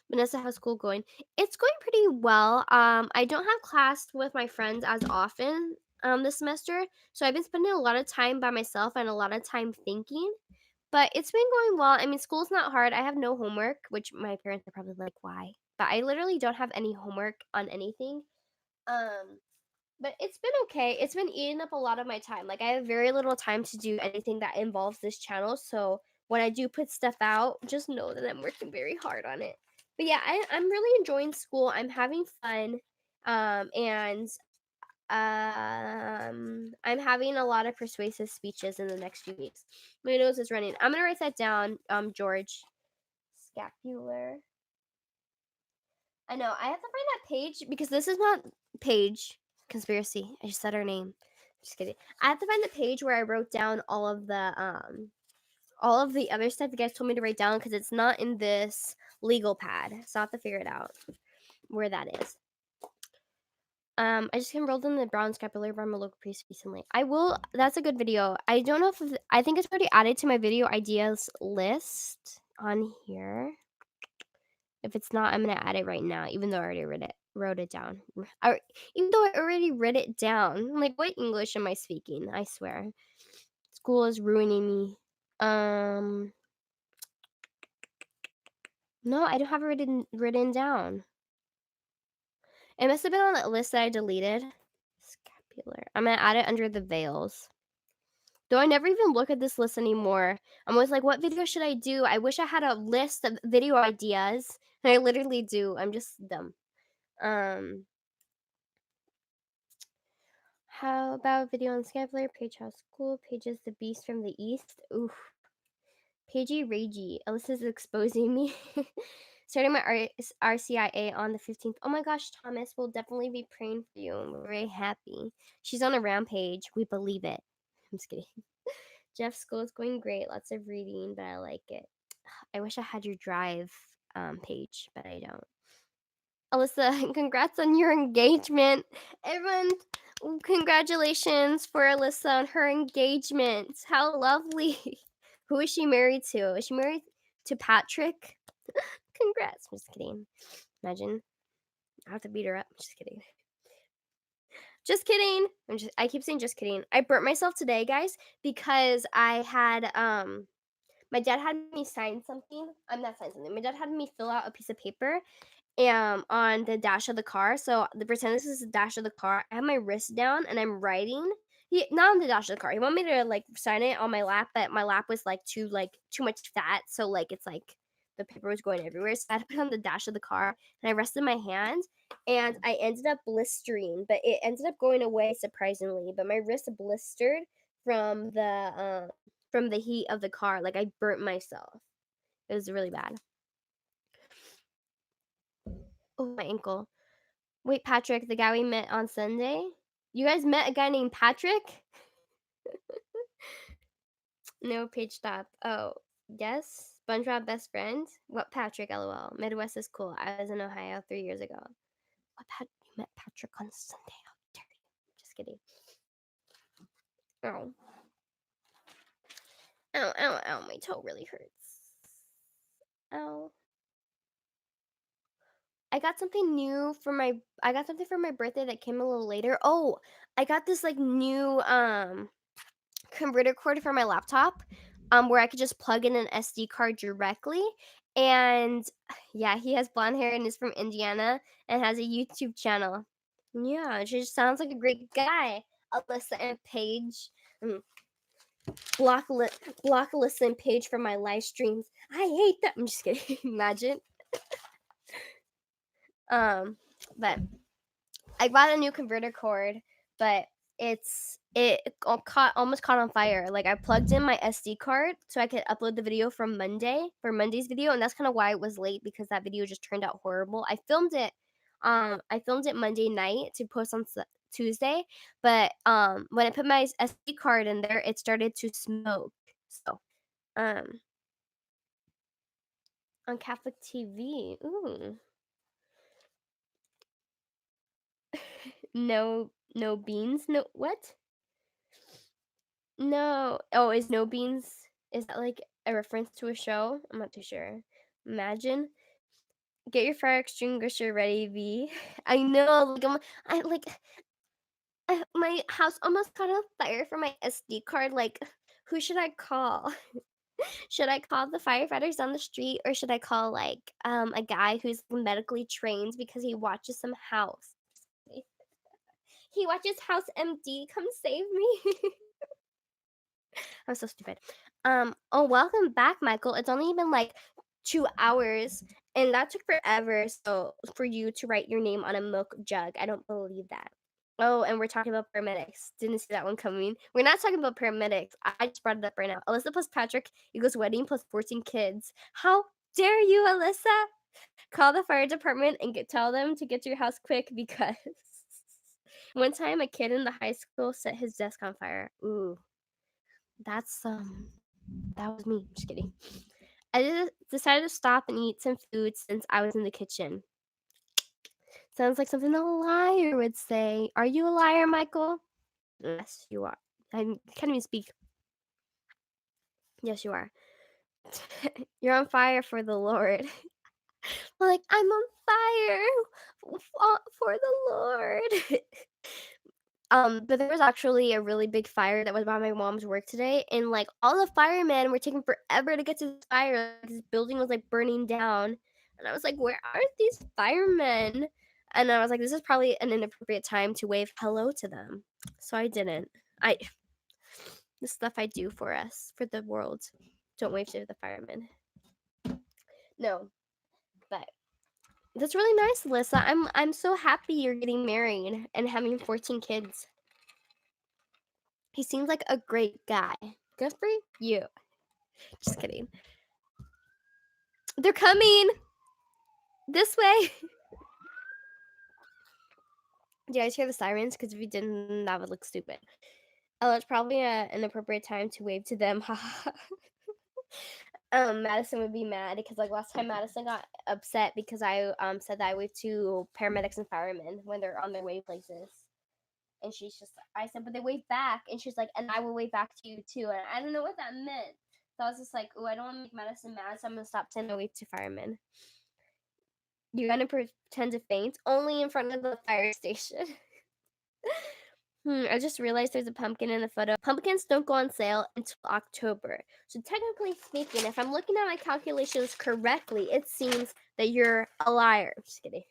Vanessa, how's school going? It's going pretty well. I don't have class with my friends as often this semester, so I've been spending a lot of time by myself and a lot of time thinking. But it's been going well. I mean, school's not hard. I have no homework, which my parents are probably like, why? But I literally don't have any homework on anything. Um, but it's been okay. It's been eating up a lot of my time. Like I have very little time to do anything that involves this channel. So when I do put stuff out, just know that I'm working very hard on it. But yeah, I'm really enjoying school. I'm having fun. And I'm having a lot of persuasive speeches in the next few weeks. My nose is running. I'm gonna write that down, George. Scapular. I know. I have to find that page because this is not page conspiracy. I just said her name. Just kidding. I have to find the page where I wrote down all of the other stuff you guys told me to write down because it's not in this legal pad. So I have to figure it out where that is. I just enrolled in the Brown Scapular by my local priest recently. I will. That's a good video. I don't know if I think it's already added to my video ideas list on here. If it's not, I'm gonna add it right now, even though I already wrote it down. Even though I already wrote it down. Like, what English am I speaking? I swear, school is ruining me. No, I don't have it written down. It must have been on that list that I deleted. Scapular. I'm gonna add it under the veils. Though I never even look at this list anymore. I'm always like, what video should I do? I wish I had a list of video ideas. And I literally do. I'm just dumb. How about video on Scapular? Page House School. Pages The Beast from the East. Oof. Pagey Ragey. Alyssa's exposing me. Starting my RCIA on the 15th. Oh my gosh, Thomas, we'll definitely be praying for you. And we're very happy. She's on a rampage. We believe it. I'm just kidding. Jeff's school is going great. Lots of reading, but I like it. I wish I had your drive page, but I don't. Alyssa, congrats on your engagement. Everyone, congratulations for Alyssa on her engagement. How lovely. Who is she married to? Is she married to Patrick? Congrats. I'm just kidding. Imagine I have to beat her up. Just kidding. Just kidding. I keep saying just kidding. I burnt myself today, guys, because I had my dad had me sign something. I'm not sign something. My dad had me fill out a piece of paper on the dash of the car. So the pretend this is the dash of the car. I have my wrist down and I'm writing. He not on the dash of the car. He wanted me to like sign it on my lap, but my lap was too much fat. So it's like the paper was going everywhere. So I had to put it on the dash of the car and I rested my hand and I ended up blistering, but it ended up going away surprisingly. But my wrist blistered from the heat of the car. Like I burnt myself. It was really bad. Oh, my ankle. Wait, Patrick, the guy we met on Sunday? You guys met a guy named Patrick? No, page stop. Oh, yes? SpongeBob best friend? What Patrick, lol. Midwest is cool. I was in Ohio 3 years ago. You met Patrick on Sunday. How dare you? Just kidding. Oh. Ow, ow, ow. My toe really hurts. Ow. I got something for my birthday that came a little later. Oh, I got this like new converter cord for my laptop, where I could just plug in an SD card directly. And yeah, he has blonde hair and is from Indiana and has a YouTube channel. Yeah, she just sounds like a great guy. Alyssa and Paige. Mm, block Alyssa and Paige from my live streams. I hate that. I'm just kidding. Imagine. Um, but I got a new converter cord, but almost caught on fire. Like I plugged in my SD card so I could upload the video from Monday's video, and that's kind of why it was late because that video just turned out horrible. I filmed it Monday night to post on Tuesday, but when I put my SD card in there, it started to smoke. So um on Catholic TV, ooh, no beans, no what? No. Oh, is No Beans is that like a reference to a show? I'm not too sure. Imagine. Get your fire extinguisher ready, V. I know, like my house almost caught on fire for my SD card. Like, who should I call? Should I call the firefighters on the street or should I call like a guy who's medically trained because he watches some house? He watches House MD. Come save me. I'm so stupid. Oh, welcome back, Michael. It's only been like 2 hours, and that took forever. So for you to write your name on a milk jug, I don't believe that. Oh, and we're talking about paramedics. Didn't see that one coming. We're not talking about paramedics. I just brought it up right now. Alyssa plus Patrick equals wedding plus 14 kids. How dare you, Alyssa? Call the fire department and tell them to get to your house quick because one time a kid in the high school set his desk on fire. Ooh, that's that was me. Just kidding. I decided to stop and eat some food since I was in the kitchen. Sounds like something a liar would say. Are you a liar, Michael? Yes, you are. I can't even speak. Yes, you are. You're on fire for the Lord. Like, I'm on fire for the Lord. But there was actually a really big fire that was by my mom's work today, and like all the firemen were taking forever to get to this fire. Like, this building was like burning down, and I was like, "Where are these firemen?" And I was like, "This is probably an inappropriate time to wave hello to them." So I didn't. I the stuff I do for us, for the world. Don't wave to the firemen. No, but that's really nice, Alyssa. I'm so happy you're getting married and having 14 kids. He seems like a great guy. Good for you. Just kidding. They're coming this way. Do you guys hear the sirens? Because if you didn't, that would look stupid. Oh, it's probably an appropriate time to wave to them. Madison would be mad because like last time Madison got upset because I said that I wave to paramedics and firemen when they're on their way places. And I said, but they wave back. And she's like, and I will wave back to you too. And I don't know what that meant. So I was just like, oh, I don't want to make Madison mad, so I'm gonna stop saying away to firemen. You're gonna pretend to faint only in front of the fire station. I just realized there's a pumpkin in the photo. Pumpkins don't go on sale until October. So technically speaking, if I'm looking at my calculations correctly, it seems that you're a liar. I'm just kidding.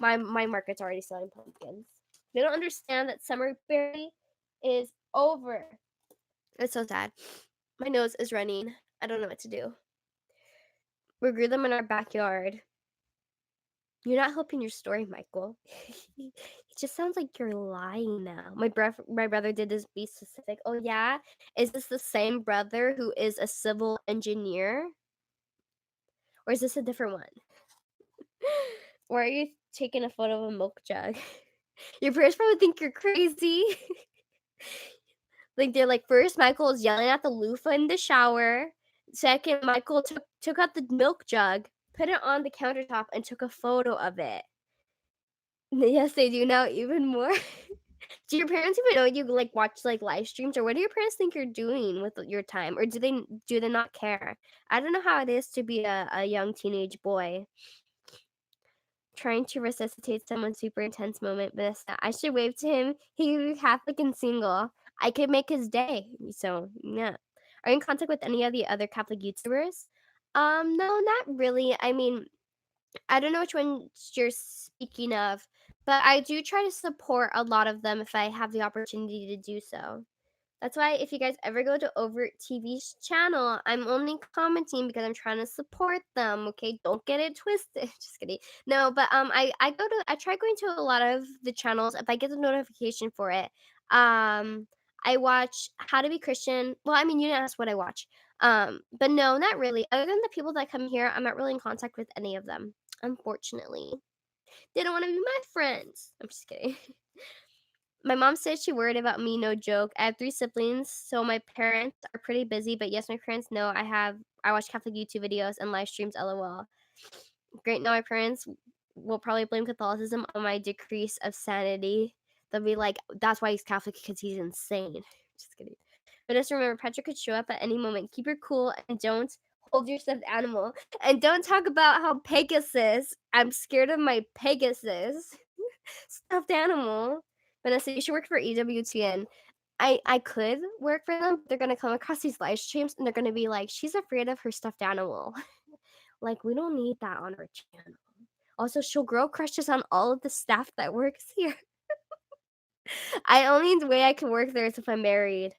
My market's already selling pumpkins. They don't understand that summer berry is over. It's so sad. My nose is running. I don't know what to do. We grew them in our backyard. You're not helping your story, Michael. It just sounds like you're lying now. My brother did this. Be specific. Oh yeah, is this the same brother who is a civil engineer, or is this a different one? Why are you taking a photo of a milk jug? Your parents probably think you're crazy. Like they're like, first Michael is yelling at the loofah in the shower. Second, Michael took out the milk jug, put it on the countertop, and took a photo of it. Yes, they do now even more. Do your parents even know you like watch like live streams, or what do your parents think you're doing with your time, or do they not care? I don't know how it is to be a young teenage boy trying to resuscitate someone's super intense moment. Vanessa, I should wave to him. He's Catholic and single. I could make his day. So yeah. Are you in contact with any of the other Catholic YouTubers? No, not really. I mean, I don't know which one you're speaking of, but I do try to support a lot of them if I have the opportunity to do so. That's why if you guys ever go to Overt TV's channel, I'm only commenting because I'm trying to support them. Okay, don't get it twisted. Just kidding. No, but I try going to a lot of the channels if I get the notification for it. I watch How to Be Christian. Well, I mean, you didn't ask what I watch. But no, not really. Other than the people that come here, I'm not really in contact with any of them, unfortunately. They don't want to be my friends. I'm just kidding. My mom said she worried about me, no joke. I have 3 siblings, so my parents are pretty busy, but yes, my parents know I watch Catholic YouTube videos and live streams, LOL. Great, now my parents will probably blame Catholicism on my decrease of sanity. They'll be like, that's why he's Catholic, because he's insane. Just kidding. But just remember, Patrick could show up at any moment. Keep your cool and don't hold your stuffed animal. And don't talk about how Pegasus, I'm scared of my Pegasus stuffed animal. Vanessa, you should work for EWTN. I could work for them. They're gonna come across these live streams and they're gonna be like, she's afraid of her stuffed animal. Like, we don't need that on our channel. Also, she'll grow crushes on all of the staff that works here. Only way I can work there is if I'm married.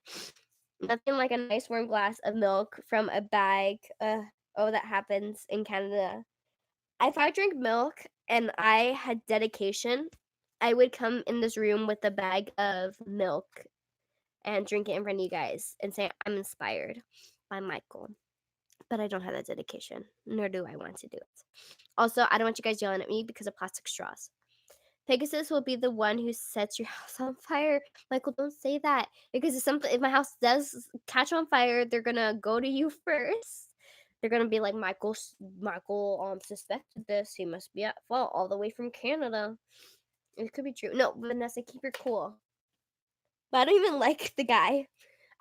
Nothing like a nice warm glass of milk from a bag. Oh, that happens in Canada. If I drink milk and I had dedication, I would come in this room with a bag of milk and drink it in front of you guys and say, I'm inspired by Michael. But I don't have that dedication, nor do I want to do it. Also, I don't want you guys yelling at me because of plastic straws. Pegasus will be the one who sets your house on fire. Michael, don't say that. Because if my house does catch on fire, they're gonna go to you first. They're gonna be like, Michael suspected this. He must be at fault all the way from Canada. It could be true. No, Vanessa, keep your cool. But I don't even like the guy.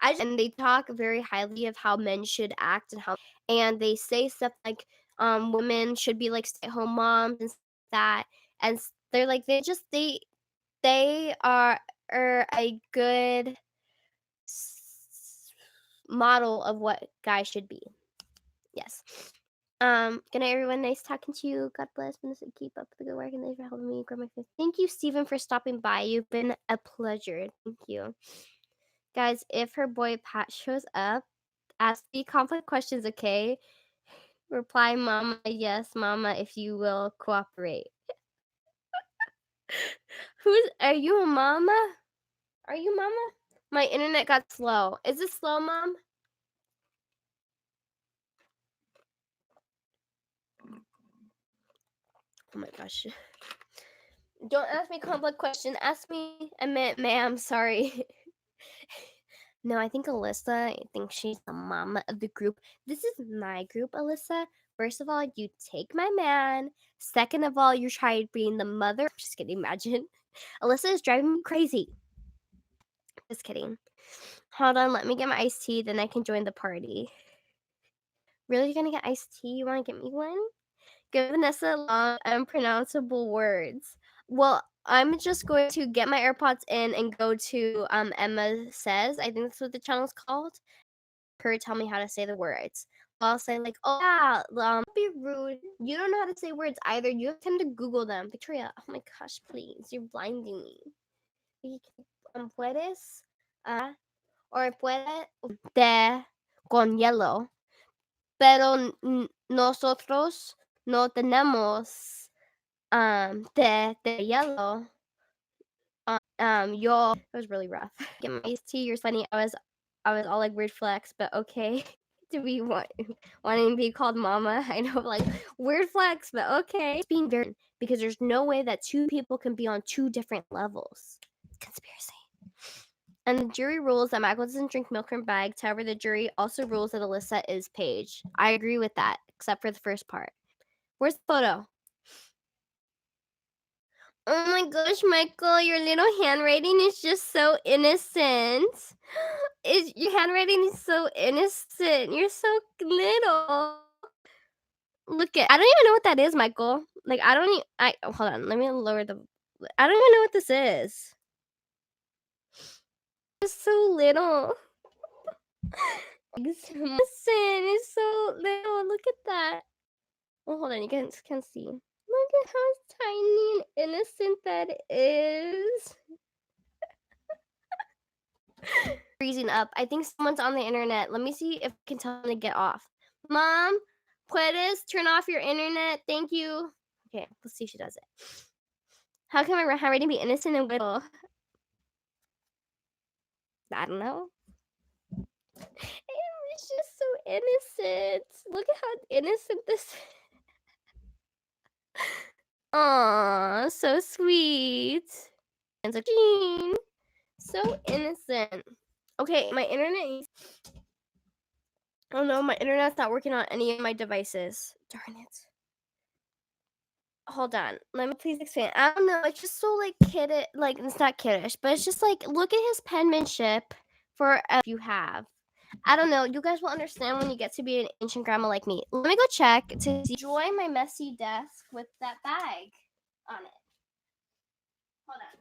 And they talk very highly of how men should act and they say stuff like women should be like stay-at-home moms and that, and they're like they are a good model of what guys should be. Yes. Good night, everyone. Nice talking to you. God bless. Vanessa, keep up the good work, and thanks for helping me grow my faith. Thank you, Stephen, for stopping by. You've been a pleasure. Thank you. Guys, if her boy Pat shows up, ask me conflict questions, okay? Reply, Mama, yes, Mama, if you will cooperate. Are you a mama? Are you Mama? My internet got slow. Is it slow, Mom? Oh my gosh. Don't ask me complex question. Ask me. I meant, ma'am, sorry. No, I think Alyssa, I think she's the mama of the group. This is my group, Alyssa. First of all, you take my man. Second of all, you try being the mother. Just kidding, imagine. Alyssa is driving me crazy. Just kidding. Hold on, let me get my iced tea, then I can join the party. Really, you're gonna get iced tea? You wanna get me one? Give Vanessa long, unpronounceable words. Well, I'm just going to get my AirPods in and go to Emma Says. I think that's what the channel's called. Her tell me how to say the words. I'll say like, oh yeah, be rude. You don't know how to say words either. You have time to Google them. Victoria, oh my gosh, please, you're blinding me. Puedes, or puede té con hielo, pero nosotros no tenemos té de hielo. Yo, it was really rough. Get my iced tea. You're funny. I was all like weird flex, but okay. To be wanting to be called mama. I know, like weird flex, but okay. It's being very because there's no way that two people can be on two different levels. Conspiracy. And the jury rules that Michael doesn't drink milk from bags. However, the jury also rules that Alyssa is Paige. I agree with that, except for the first part. Where's the photo? Oh my gosh, Michael, your little handwriting is just so innocent. Your handwriting is so innocent. You're so little. Look at I don't even know what that is, Michael. Like I don't even hold on, let me lower the I don't even know what this is. It's so little. Listen, it's so little. Look at that. Oh, hold on, you can see. Look at how tiny and innocent that is. Freezing up. I think someone's on the internet. Let me see if I can tell them to get off. Mom, puedes turn off your internet? Thank you. Okay, let's see if she does it. How can my handwriting be innocent and little? I don't know. It's just so innocent. Look at how innocent this is. Aw, so sweet. And so Jean. So innocent. Okay, my internet. Oh no, my internet's not working on any of my devices. Darn it. Hold on. Let me please explain. I don't know. It's just so like kiddish. Like it's not kiddish, but it's just like look at his penmanship for you have. I don't know. You guys will understand when you get to be an ancient grandma like me. Let me go check to enjoy my messy desk with that bag on it. Hold on.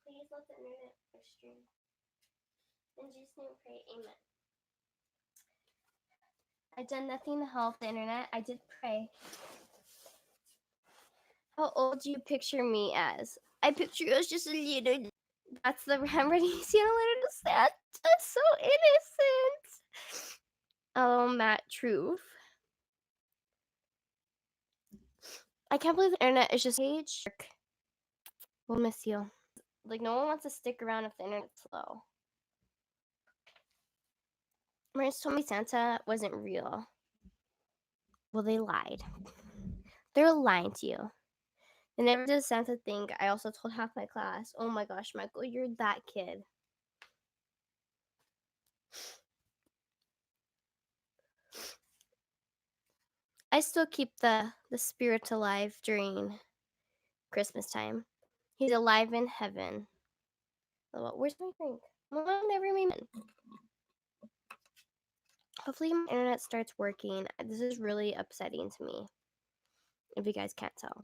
Please let the internet stream. In Jesus' name, pray. Amen. I've done nothing to help the internet. I did pray. How old do you picture me as? I picture you as just a little. That's the handwriting you see on a letter to Santa. That's so innocent. Oh, Matt Truth. I can't believe the internet is just page. We'll miss you. Like no one wants to stick around if the internet's slow. My parents told me Santa wasn't real. Well, they lied. They're lying to you. They never did a Santa thing. I also told half my class. Oh my gosh, Michael, you're that kid. I still keep the spirit alive during Christmas time. He's alive in heaven. Oh, where's my drink? Well, never mind. Hopefully my internet starts working. This is really upsetting to me. If you guys can't tell.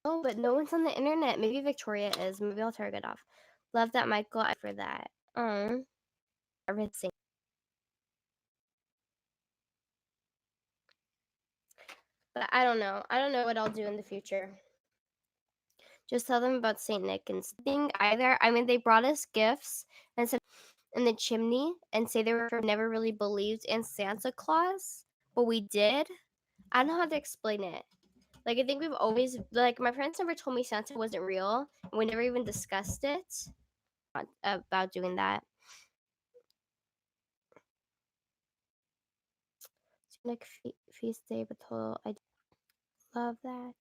Oh, but no one's on the internet. Maybe Victoria is. Maybe I'll turn it off. Love that, Michael. For that. Everything. But I don't know. I don't know what I'll do in the future. Just tell them about Saint Nick and thing either. I mean, they brought us gifts and said in the chimney and say they were never really believed in Santa Claus, but we did. I don't know how to explain it. Like I think we've always like my friends never told me Santa wasn't real, and we never even discussed it about doing that. Like feast day, but total. Love that.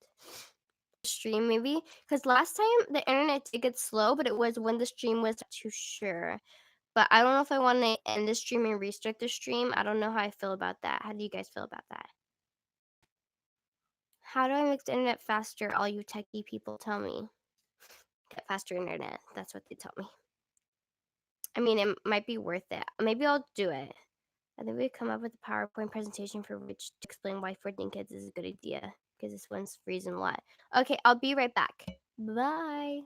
Stream maybe because last time the internet did get slow, but it was when the stream was too sure. But I don't know if I want to end the stream and restart the stream. I don't know how I feel about that. How do you guys feel about that? How do I make the internet faster? All you techie people tell me. Get faster internet. That's what they tell me. I mean, it might be worth it. Maybe I'll do it. I think we come up with a PowerPoint presentation for Rich to explain why 14 kids is a good idea. Because this one's reason why. Okay, I'll be right back. Bye.